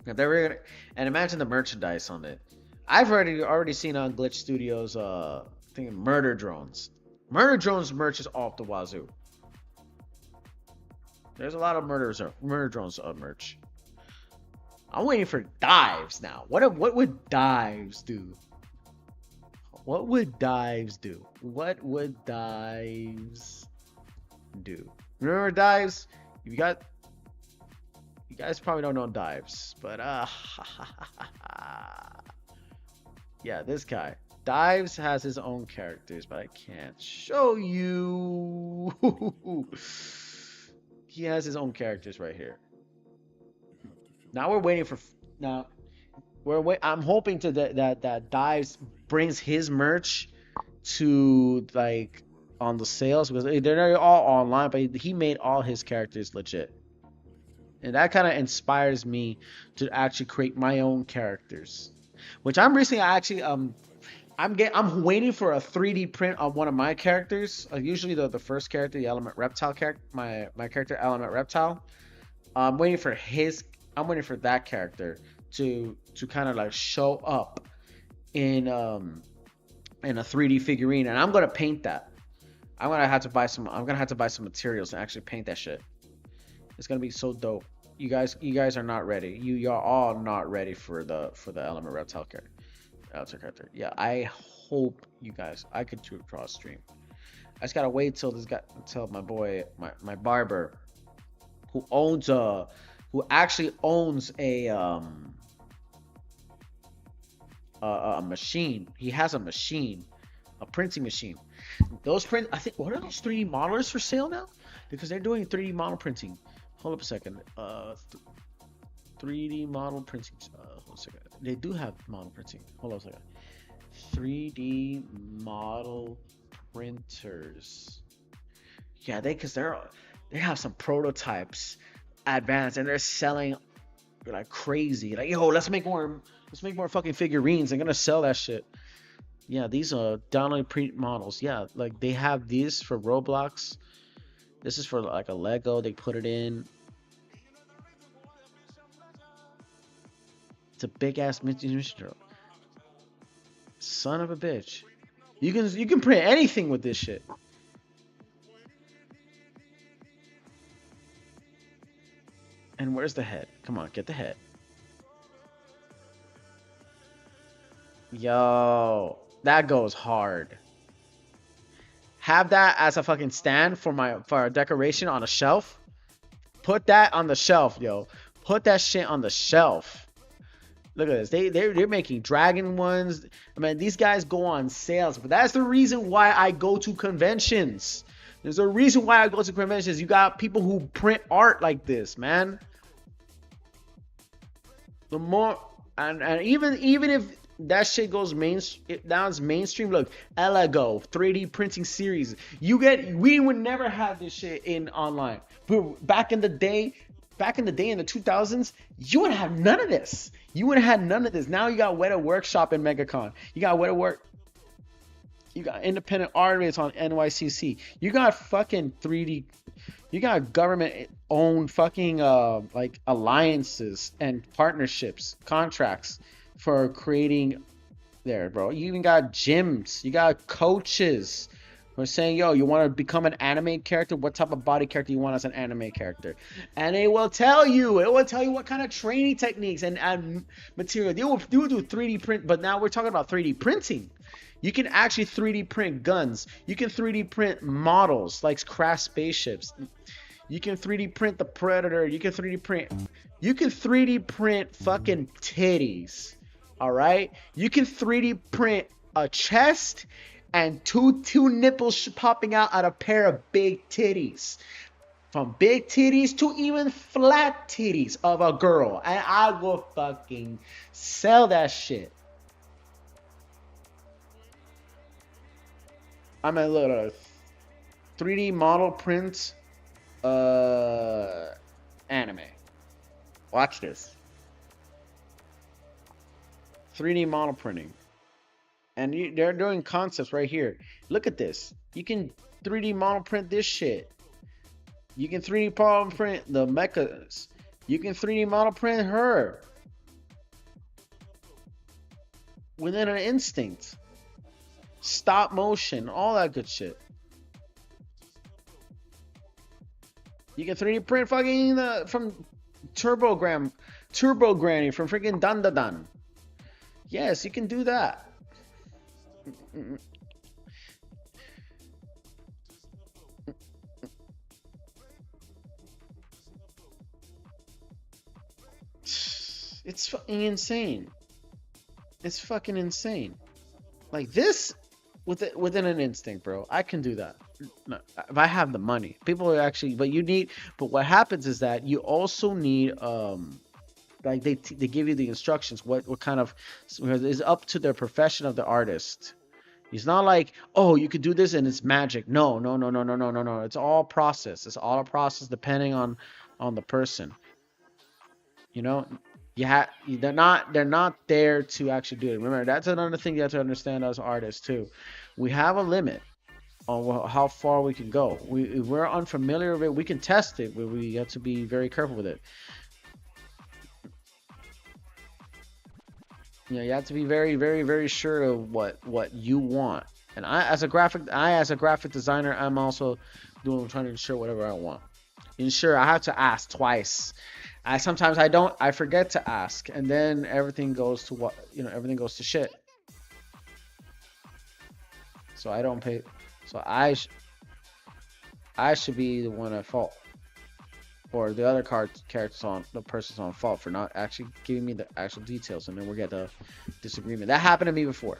And imagine the merchandise on it. I've already seen on Glitch Studios thing murder drones. Murder Drones merch is off the wazoo. There's a lot of Murder Drones merch. I'm waiting for dives now. What would dives do? What would dives do? What would dives do? Remember dives? You guys probably don't know dives, but yeah, this guy. Dives has his own characters, but I can't show you. He has his own characters right here. Now we're waiting for I'm hoping to that Dives brings his merch to like on the sales, because they're all online, but he made all his characters legit. And that kind of inspires me to actually create my own characters, which I'm waiting for a 3D print on one of my characters. Usually the first character, the Element Reptile character, my character Element Reptile. I'm waiting for that character to kind of like show up in a 3D figurine, and I'm gonna paint that. I'm gonna have to buy some materials and actually paint that shit. It's gonna be so dope. You guys are not ready. You're all not ready for the Element Reptile character. Yeah, I hope you guys. I could do a cross stream. I just gotta wait till my boy, my barber, who actually owns a machine. He has a machine, a printing machine. I think, what are those 3D modelers for sale now? Because they're doing 3D model printing. Hold up a second. 3D model printing. Hold on a second. They do have model printing. Hold on a second. 3D model printers. Yeah, they have some prototypes advanced, and they're selling like crazy. Like, yo, let's make more fucking figurines. I'm gonna sell that shit. Yeah, these are download pre models. Yeah, like they have these for Roblox. This is for like a Lego. They put it in. It's a big ass mission drill. Son of a bitch. You can print anything with this shit. And where's the head? Come on, get the head. Yo, that goes hard. Have that as a fucking stand for a decoration on a shelf. Put that on the shelf, yo. Put that shit on the shelf. Look at this. They're making dragon ones. I mean, these guys go on sales, but that's the reason why I go to conventions. There's a reason why I go to conventions. You got people who print art like this, man. The more and even if that shit goes mainstream. Look, Lego 3D printing series. We would never have this shit in online. But back in the day in the 2000s, you would have none of this. Now you got Weta Workshop in MegaCon. You got You got independent artists on NYCC. You got fucking 3D. You got government-owned fucking like alliances and partnerships, contracts for creating there, bro. You even got gyms. You got coaches who are saying, yo, you want to become an anime character? What type of body character you want as an anime character? And it will tell you. It will tell you what kind of training techniques and material. They will do 3D print, but now we're talking about 3D printing. You can actually 3D print guns. You can 3D print models like craft spaceships. You can 3D print the Predator. You can 3D print fucking titties. All right? You can 3D print a chest and two nipples popping out a pair of big titties. From big titties to even flat titties of a girl. And I will fucking sell that shit. I'm a little 3D model print anime. Watch this. 3D model printing. And they're doing concepts right here. Look at this. You can 3D model print this shit. You can 3D model print the mechas. You can 3D model print her. Within an instinct. Stop motion. All that good shit. You can 3D print fucking from Turbo Granny from freaking Dandadan. Yes, you can do that. It's fucking insane. It's fucking insane. Like this, within an instinct, bro. I can do that. No, if I have the money. People are actually, but you need. But what happens is that you also need like they give you the instructions. What kind of is up to the profession of the artist. It's not like, oh, you could do this and it's magic. No, no, no, no, no, no, no, no. It's all process. It's all a process depending on the person. You know, they're not there to actually do it. Remember, that's another thing you have to understand as artists too. We have a limit on how far we can go. If we're unfamiliar with it, we can test it, but we have to be very careful with it. You know, you have to be very, very, very sure of what you want. And I, as a graphic designer, I'm also trying to ensure whatever I want. Ensure I have to ask twice. Sometimes I forget to ask, and then everything goes to everything goes to shit. So I don't pay. So I should be the one at fault, or the other person's on fault for not actually giving me the actual details, and then we'll get the disagreement. That happened to me before.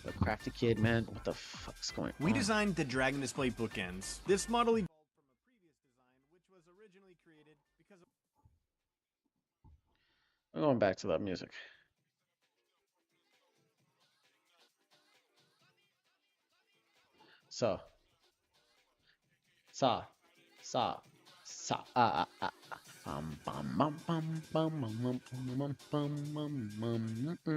The crafty kid, man, what the fuck's going on? We designed the Dragon Display bookends. This model evolved from a previous design, which was originally created because of... I'm going back to that music. So, bum bum bum bum bum bum bum bum.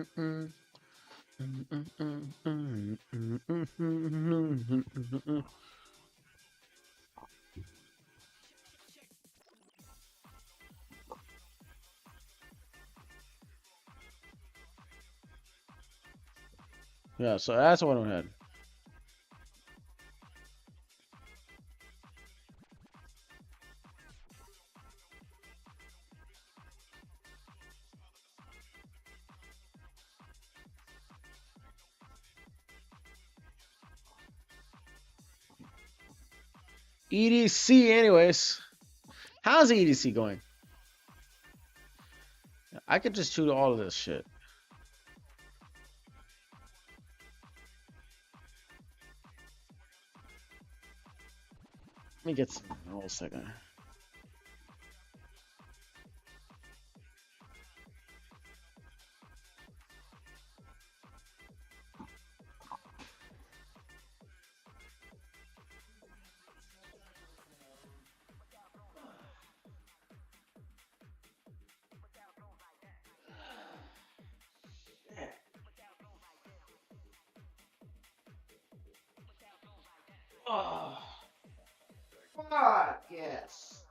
Yeah, so that's what I had. EDC, anyways. How's EDC going? I could just shoot all of this shit. Let me get some. Hold a second. Oh, fuck yes.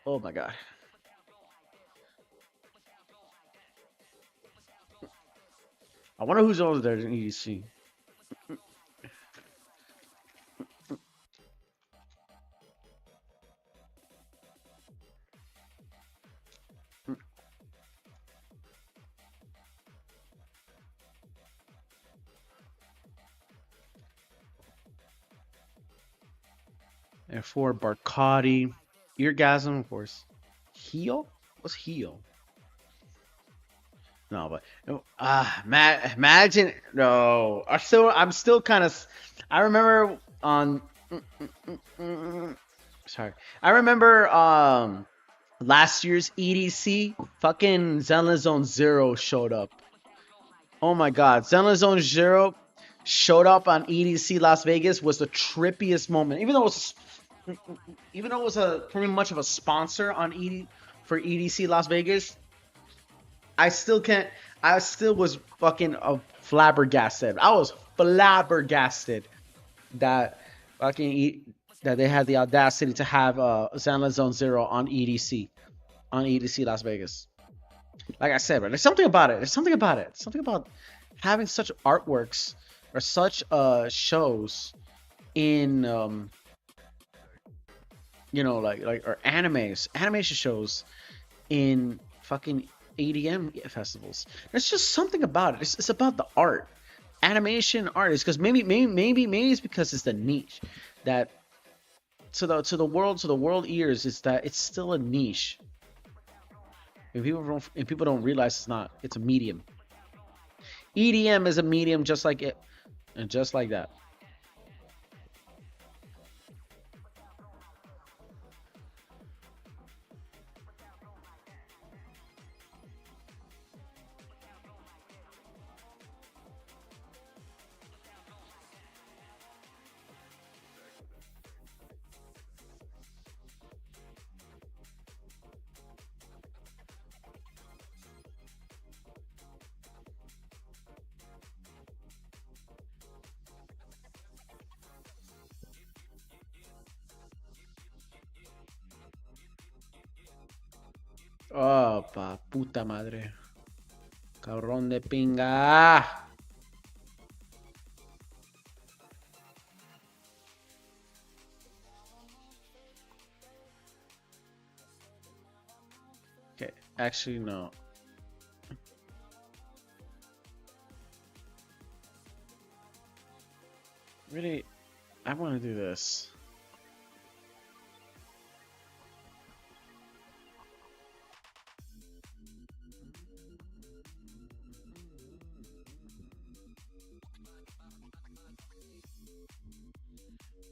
Oh my god. I wonder who's over there in EDC. F4 Barcotti. Eargasm, of course. Heel? What's heel? No, but imagine no. I'm still kind of. I remember on. Sorry, I remember last year's EDC. Fucking Zenless Zone Zero showed up. Oh my God, Zenless Zone Zero showed up on EDC Las Vegas was the trippiest moment. Even though it was a pretty much of a sponsor on for EDC Las Vegas, I still was fucking flabbergasted. I was flabbergasted that that they had the audacity to have Zenless Zone Zero on EDC Las Vegas. Like I said, there's something about it. Something about having such artworks or such shows in or animation shows in fucking EDM festivals. There's just something about it. It's about the art, animation artists. Because maybe it's because it's the niche that to the world ears is that it's still a niche. And people don't realize it's not. It's a medium. EDM is a medium just like it, and just like that. Oh, pa puta madre. Cabrón de pinga. Okay, actually, no. Really, I want to do this.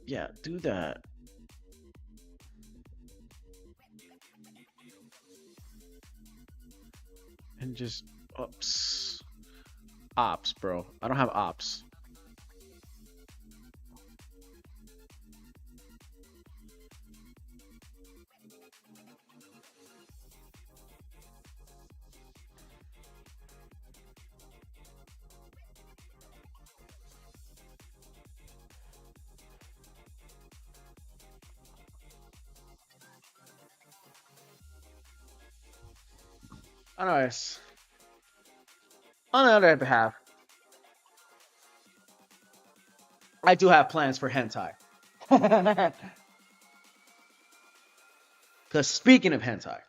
Yeah, do that. And just ops, bro. I don't have ops. Anyways, on the other behalf, I do have plans for hentai. Because speaking of hentai,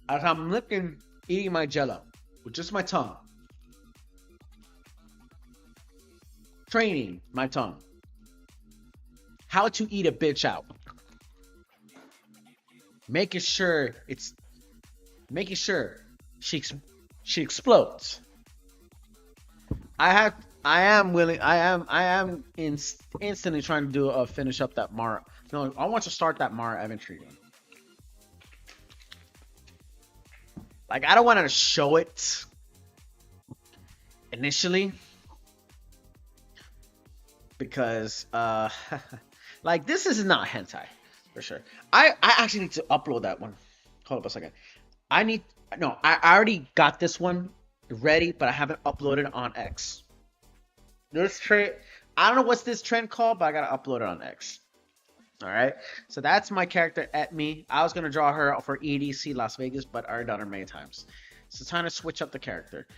as I'm eating my jello with just my tongue, training my tongue, how to eat a bitch out, making sure she explodes. I am instantly trying to do finish up that Mara. No, I want to start that Mara inventory. Like, I don't want to show it initially because like, this is not hentai for sure. I actually need to upload that one. Hold up a second. I already got this one ready, but I haven't uploaded on X. This trend, I don't know what's this trend called, but I gotta upload it on X. All right, so that's my character Etme. I was gonna draw her for EDC Las Vegas, but I already done her many times. So it's time to switch up the character.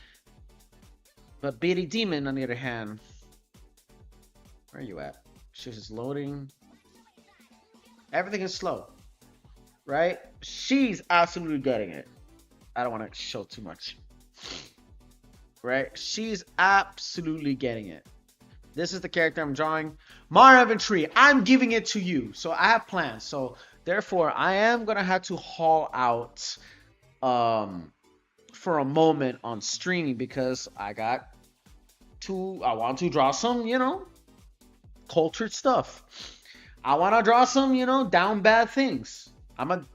But Beady Demon, on the other hand, where are you at? She's just loading. Everything is slow, right? She's absolutely getting it. I don't want to show too much, right? She's absolutely getting it. This is the character I'm drawing. Mara Inventory, I'm giving it to you. So I have plans. So therefore, I am going to have to haul out for a moment on streaming because I want to draw some, cultured stuff. I want to draw some, down bad things. I'm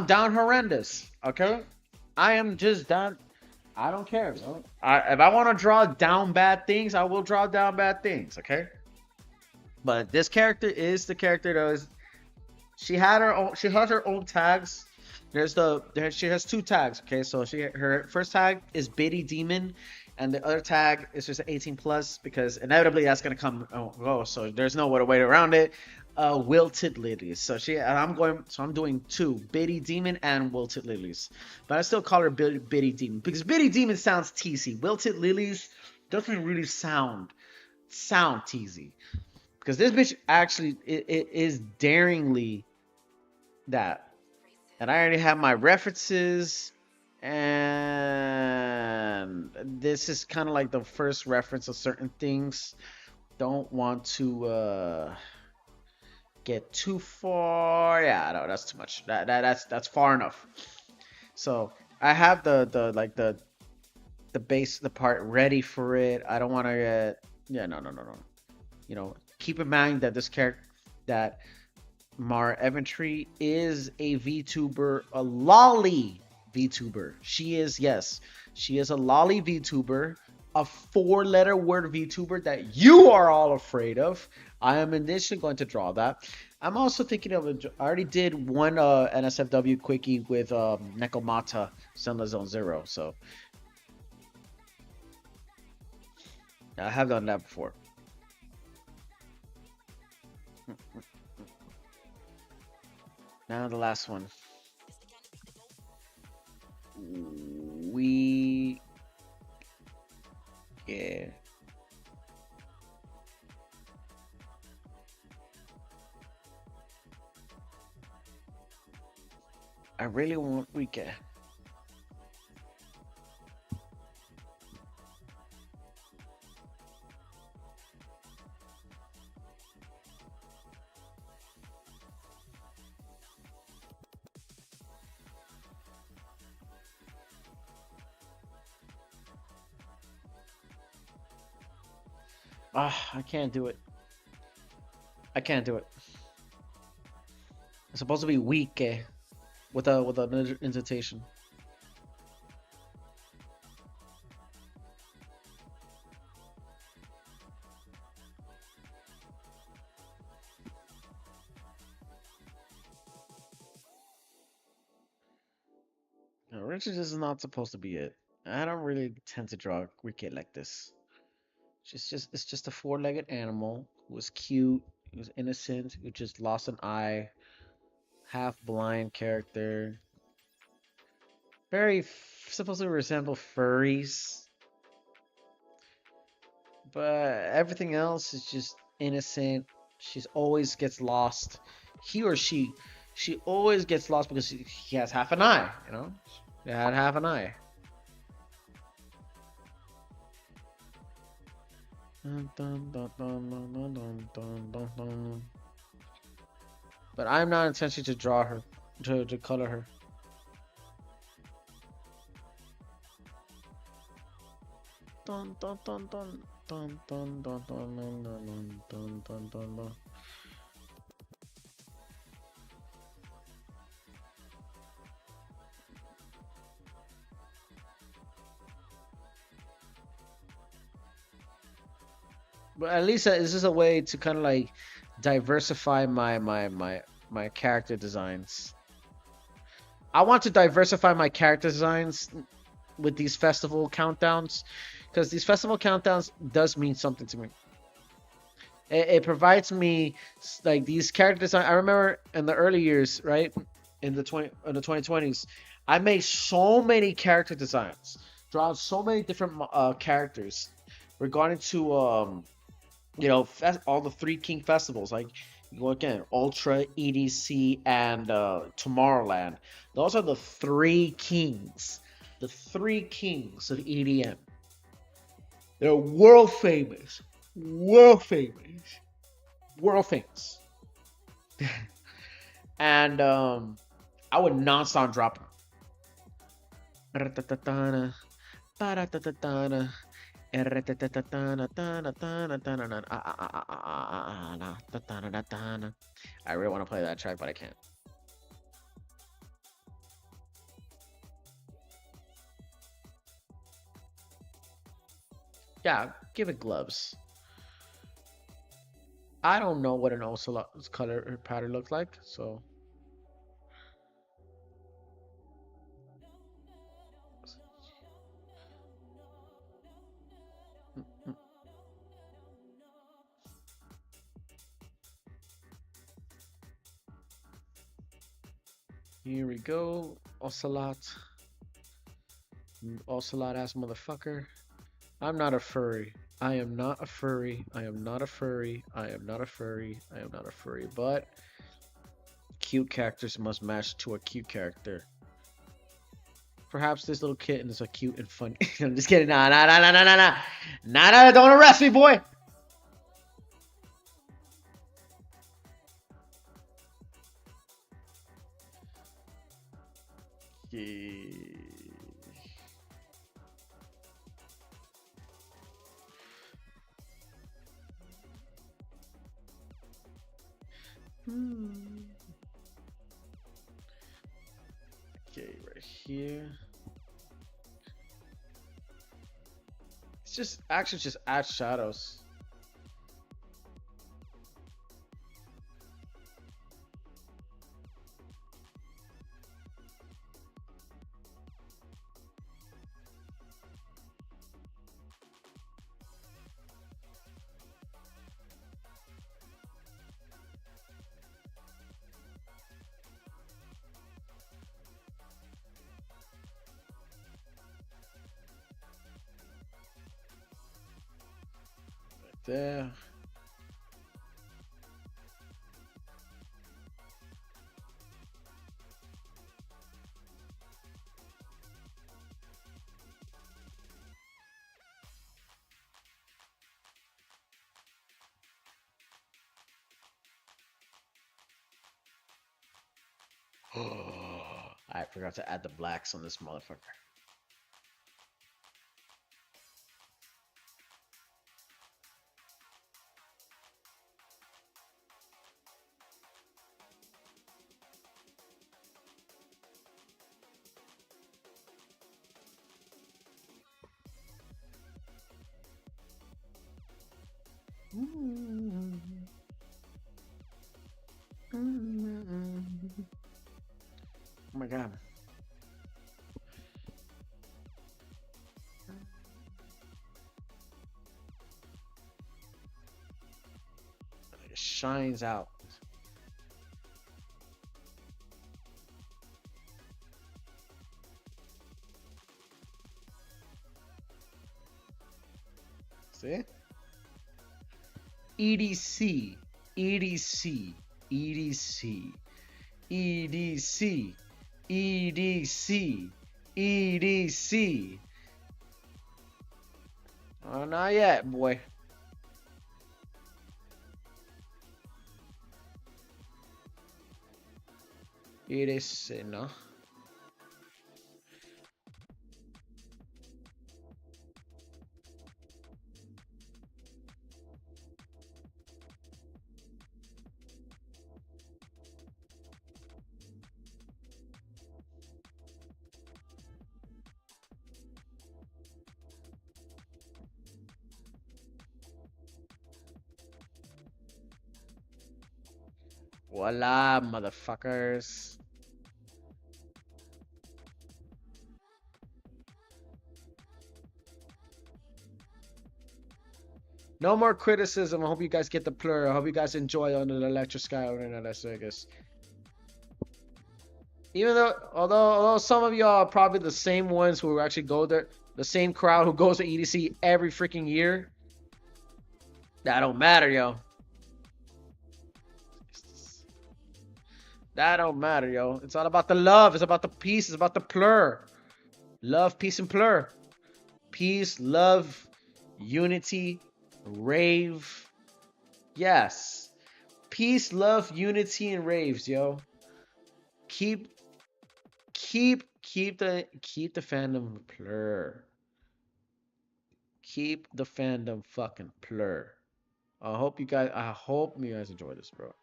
down horrendous, okay? I am just down. I don't care, bro. If I want to draw down bad things, I will draw down bad things, okay? But this character is the character that was. She had her own. She has her own tags. She has two tags. Okay, so her first tag is Biddy Demon, and the other tag is just 18 plus because inevitably that's gonna come and go. So there's no way around it. Wilted Lilies. So I'm doing two, Biddy Demon and Wilted Lilies, but I still call her Biddy Demon because Biddy Demon sounds teasy. Wilted Lilies doesn't really sound teasy because this bitch actually it is daringly that. And I already have my references, and this is kind of like the first reference of certain things. Don't want to get too far. Yeah, no, that's too much. That's far enough. So I have the base, the part ready for it. I don't want to get. Yeah, no. You know, keep in mind that this character that Mara Eventry is a VTuber, a lolly VTuber. She is a lolly VTuber, a 4-letter word VTuber that you are all afraid of. I am initially going to draw that. I'm also thinking of I already did one NSFW quickie with Nekomata Sunless Zone Zero, so I have done that before. Now the last one. Yeah. I really want Weekend. I can't do it. I can't do it. It's supposed to be weak with an indentation. No, Richard is not supposed to be it. I don't really tend to draw Wicked like this. It's just a 4-legged animal who was cute, who was innocent, who just lost an eye, half blind character. Very supposed to resemble furries, but everything else is just innocent. She's always gets lost. He or she always gets lost because he has half an eye. You know, he had half an eye. But I'm not intentionally to draw her, to color her. But at least this is a way to kind of like diversify my character designs. I want to diversify my character designs with these festival countdowns because these festival countdowns does mean something to me. It provides me like these character design. I remember in the early years, right, in the 2020s, I made so many character designs, drawn so many different characters regarding to all the Three King festivals, like you go again, Ultra, EDC, and Tomorrowland. Those are the three kings of EDM. They're world famous, and I would non-stop drop them. I really want to play that track, but I can't. 。 . 。 。 。 . 。 . 。 . 。 . 。 。 . 。 。 。 。 。 . 。 。 。 。 . 。 。 。 . 。 。 。 . 。 。 . 。 。 . 。 。 . 。 。 . 。 。 . 。 。 . 。 。 . 。Yeah, give it gloves. I don't know what an ocelot's color pattern looks like, so. Here we go, ocelot. Ocelot ass motherfucker. I'm not a furry. I am not a furry. I am not a furry. I am not a furry. I am not a furry. But cute characters must match to a cute character. Perhaps this little kitten is a cute and fun. I'm just kidding. Nah, nah, nah, nah, nah, nah, nah. Nah, nah, don't arrest me, boy. Okay, right here. It's just actually just add shadows. Right there. I forgot to add the blacks on this motherfucker. Oh my god. It shines out. See? EDC, EDC, EDC, EDC, EDC, EDC. Oh, not yet, boy. EDC, no. Voila, motherfuckers. No more criticism. I hope you guys get the plur. I hope you guys enjoy under the electric sky over in Las Vegas. Even though, although some of y'all are probably the same ones who actually go there, the same crowd who goes to EDC every freaking year. That don't matter, yo. That don't matter, yo. It's all about the love. It's about the peace. It's about the plur. Love, peace, and plur. Peace, love, unity, rave. Yes. Peace, love, unity, and raves, yo. Keep the fandom plur. Keep the fandom fucking plur. I hope you guys enjoy this, bro.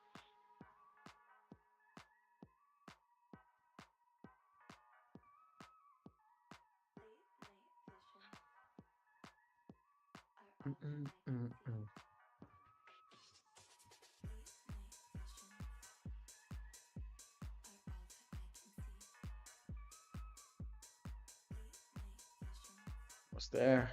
What's there?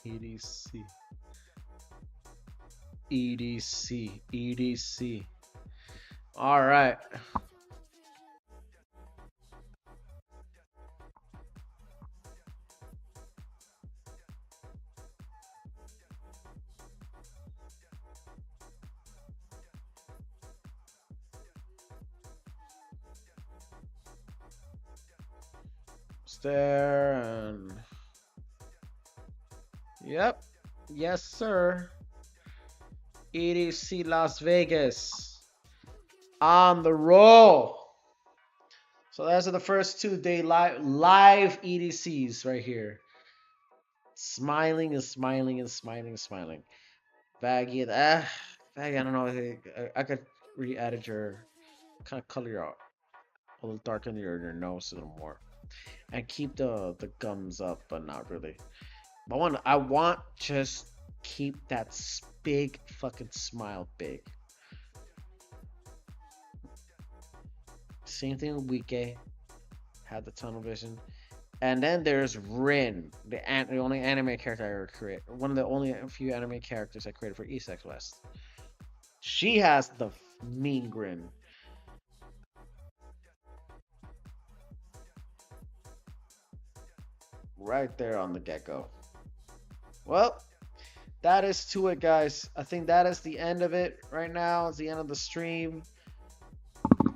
EDC. EDC. EDC. All right. There and yep, yes sir. EDC Las Vegas on the roll. So those are the first 2 day live EDCs right here. Smiling and smiling and smiling and smiling. Baggy, Baggy. I don't know. I could re-edit your kind of color your a little darken your nose a little more. And keep the gums up, but not really. But I want just keep that big fucking smile big. Same thing with Wike. Had the tunnel vision. And then there's Rin, the only anime character I ever created. One of the only few anime characters I created for ESEX West. She has the mean grin. Right there on the get-go. Well, that is to it, guys. I think that is the end of it right now. It's the end of the stream.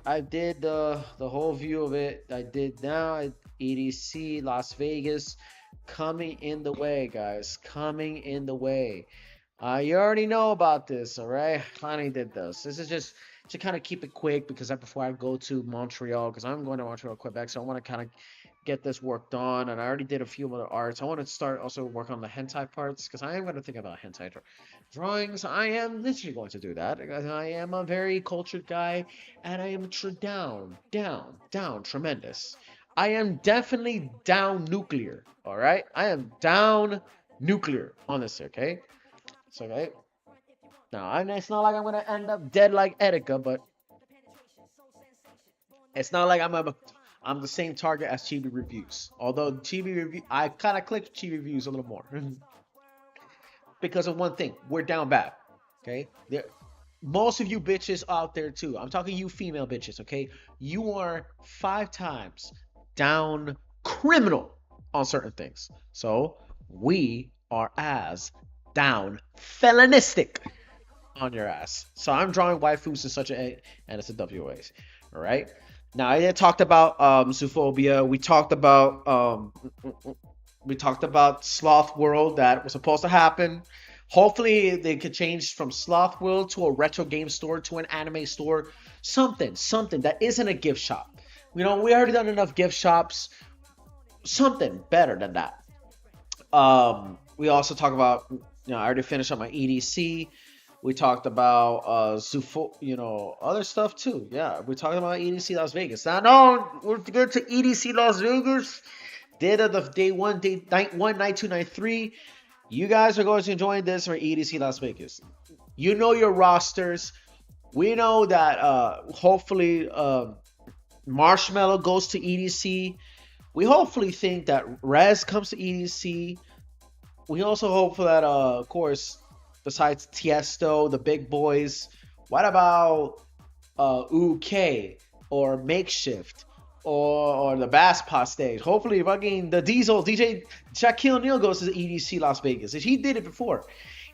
I did the whole view of it. I did now. EDC Las Vegas coming in the way, guys. Coming in the way. You already know about this, all right? Finally did this. This is just to kind of keep it quick because before I go to Montreal, because I'm going to Montreal, Quebec, so I want to kind of get this worked on, and I already did a few other arts. I want to start also work on the hentai parts because I am going to think about hentai drawings. I am literally going to do that because I am a very cultured guy, and I am down tremendous. I am definitely down nuclear. All right, I am down nuclear on this. Okay, so okay. Now, it's not like I'm gonna end up dead like Etika, but it's not like I'm the same target as Chibi Reviews. Although Chibi Review, I kind of click Chibi Reviews a little more because of one thing: we're down bad. Okay, most of you bitches out there too. I'm talking you female bitches. Okay, you are 5 times down criminal on certain things. So we are as down felanistic on your ass. So I'm drawing waifus in such a, and it's a WAs. All right. Now I talked about Zoophobia. We talked about Sloth World that was supposed to happen. Hopefully they could change from Sloth World to a retro game store to an anime store. Something that isn't a gift shop. You know, we already done enough gift shops. Something better than that. We also talk about, I already finished up my EDC. We talked about other stuff too. Yeah, we talked about EDC Las Vegas. Now, we're good to EDC Las Vegas. Night 1, night 2, night 3. You guys are going to join this for EDC Las Vegas. You know your rosters. We know that hopefully Marshmallow goes to EDC. We hopefully think that Rez comes to EDC. We also hope for that, of course, besides Tiesto, the big boys, what about UK or Makeshift or the Bass Pot stage? Hopefully, fucking the Diesel DJ Shaquille O'Neal goes to the EDC Las Vegas. He did it before.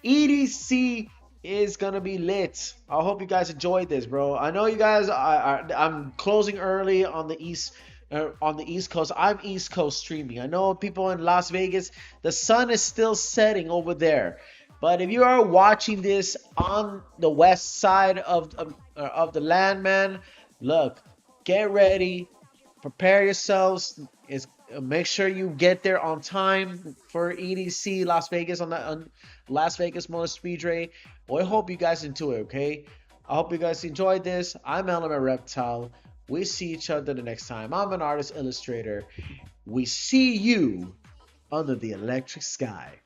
EDC is gonna be lit. I hope you guys enjoyed this, bro. I know you guys I'm closing early on the East Coast. I'm East Coast streaming. I know people in Las Vegas, the sun is still setting over there. But if you are watching this on the west side of the land, man, look, get ready, prepare yourselves. Make sure you get there on time for EDC Las Vegas on Las Vegas Motor Speedway. Well, I hope you guys enjoy it, okay? I hope you guys enjoyed this. I'm Element Reptile. We see each other the next time. I'm an artist illustrator. We see you under the electric sky.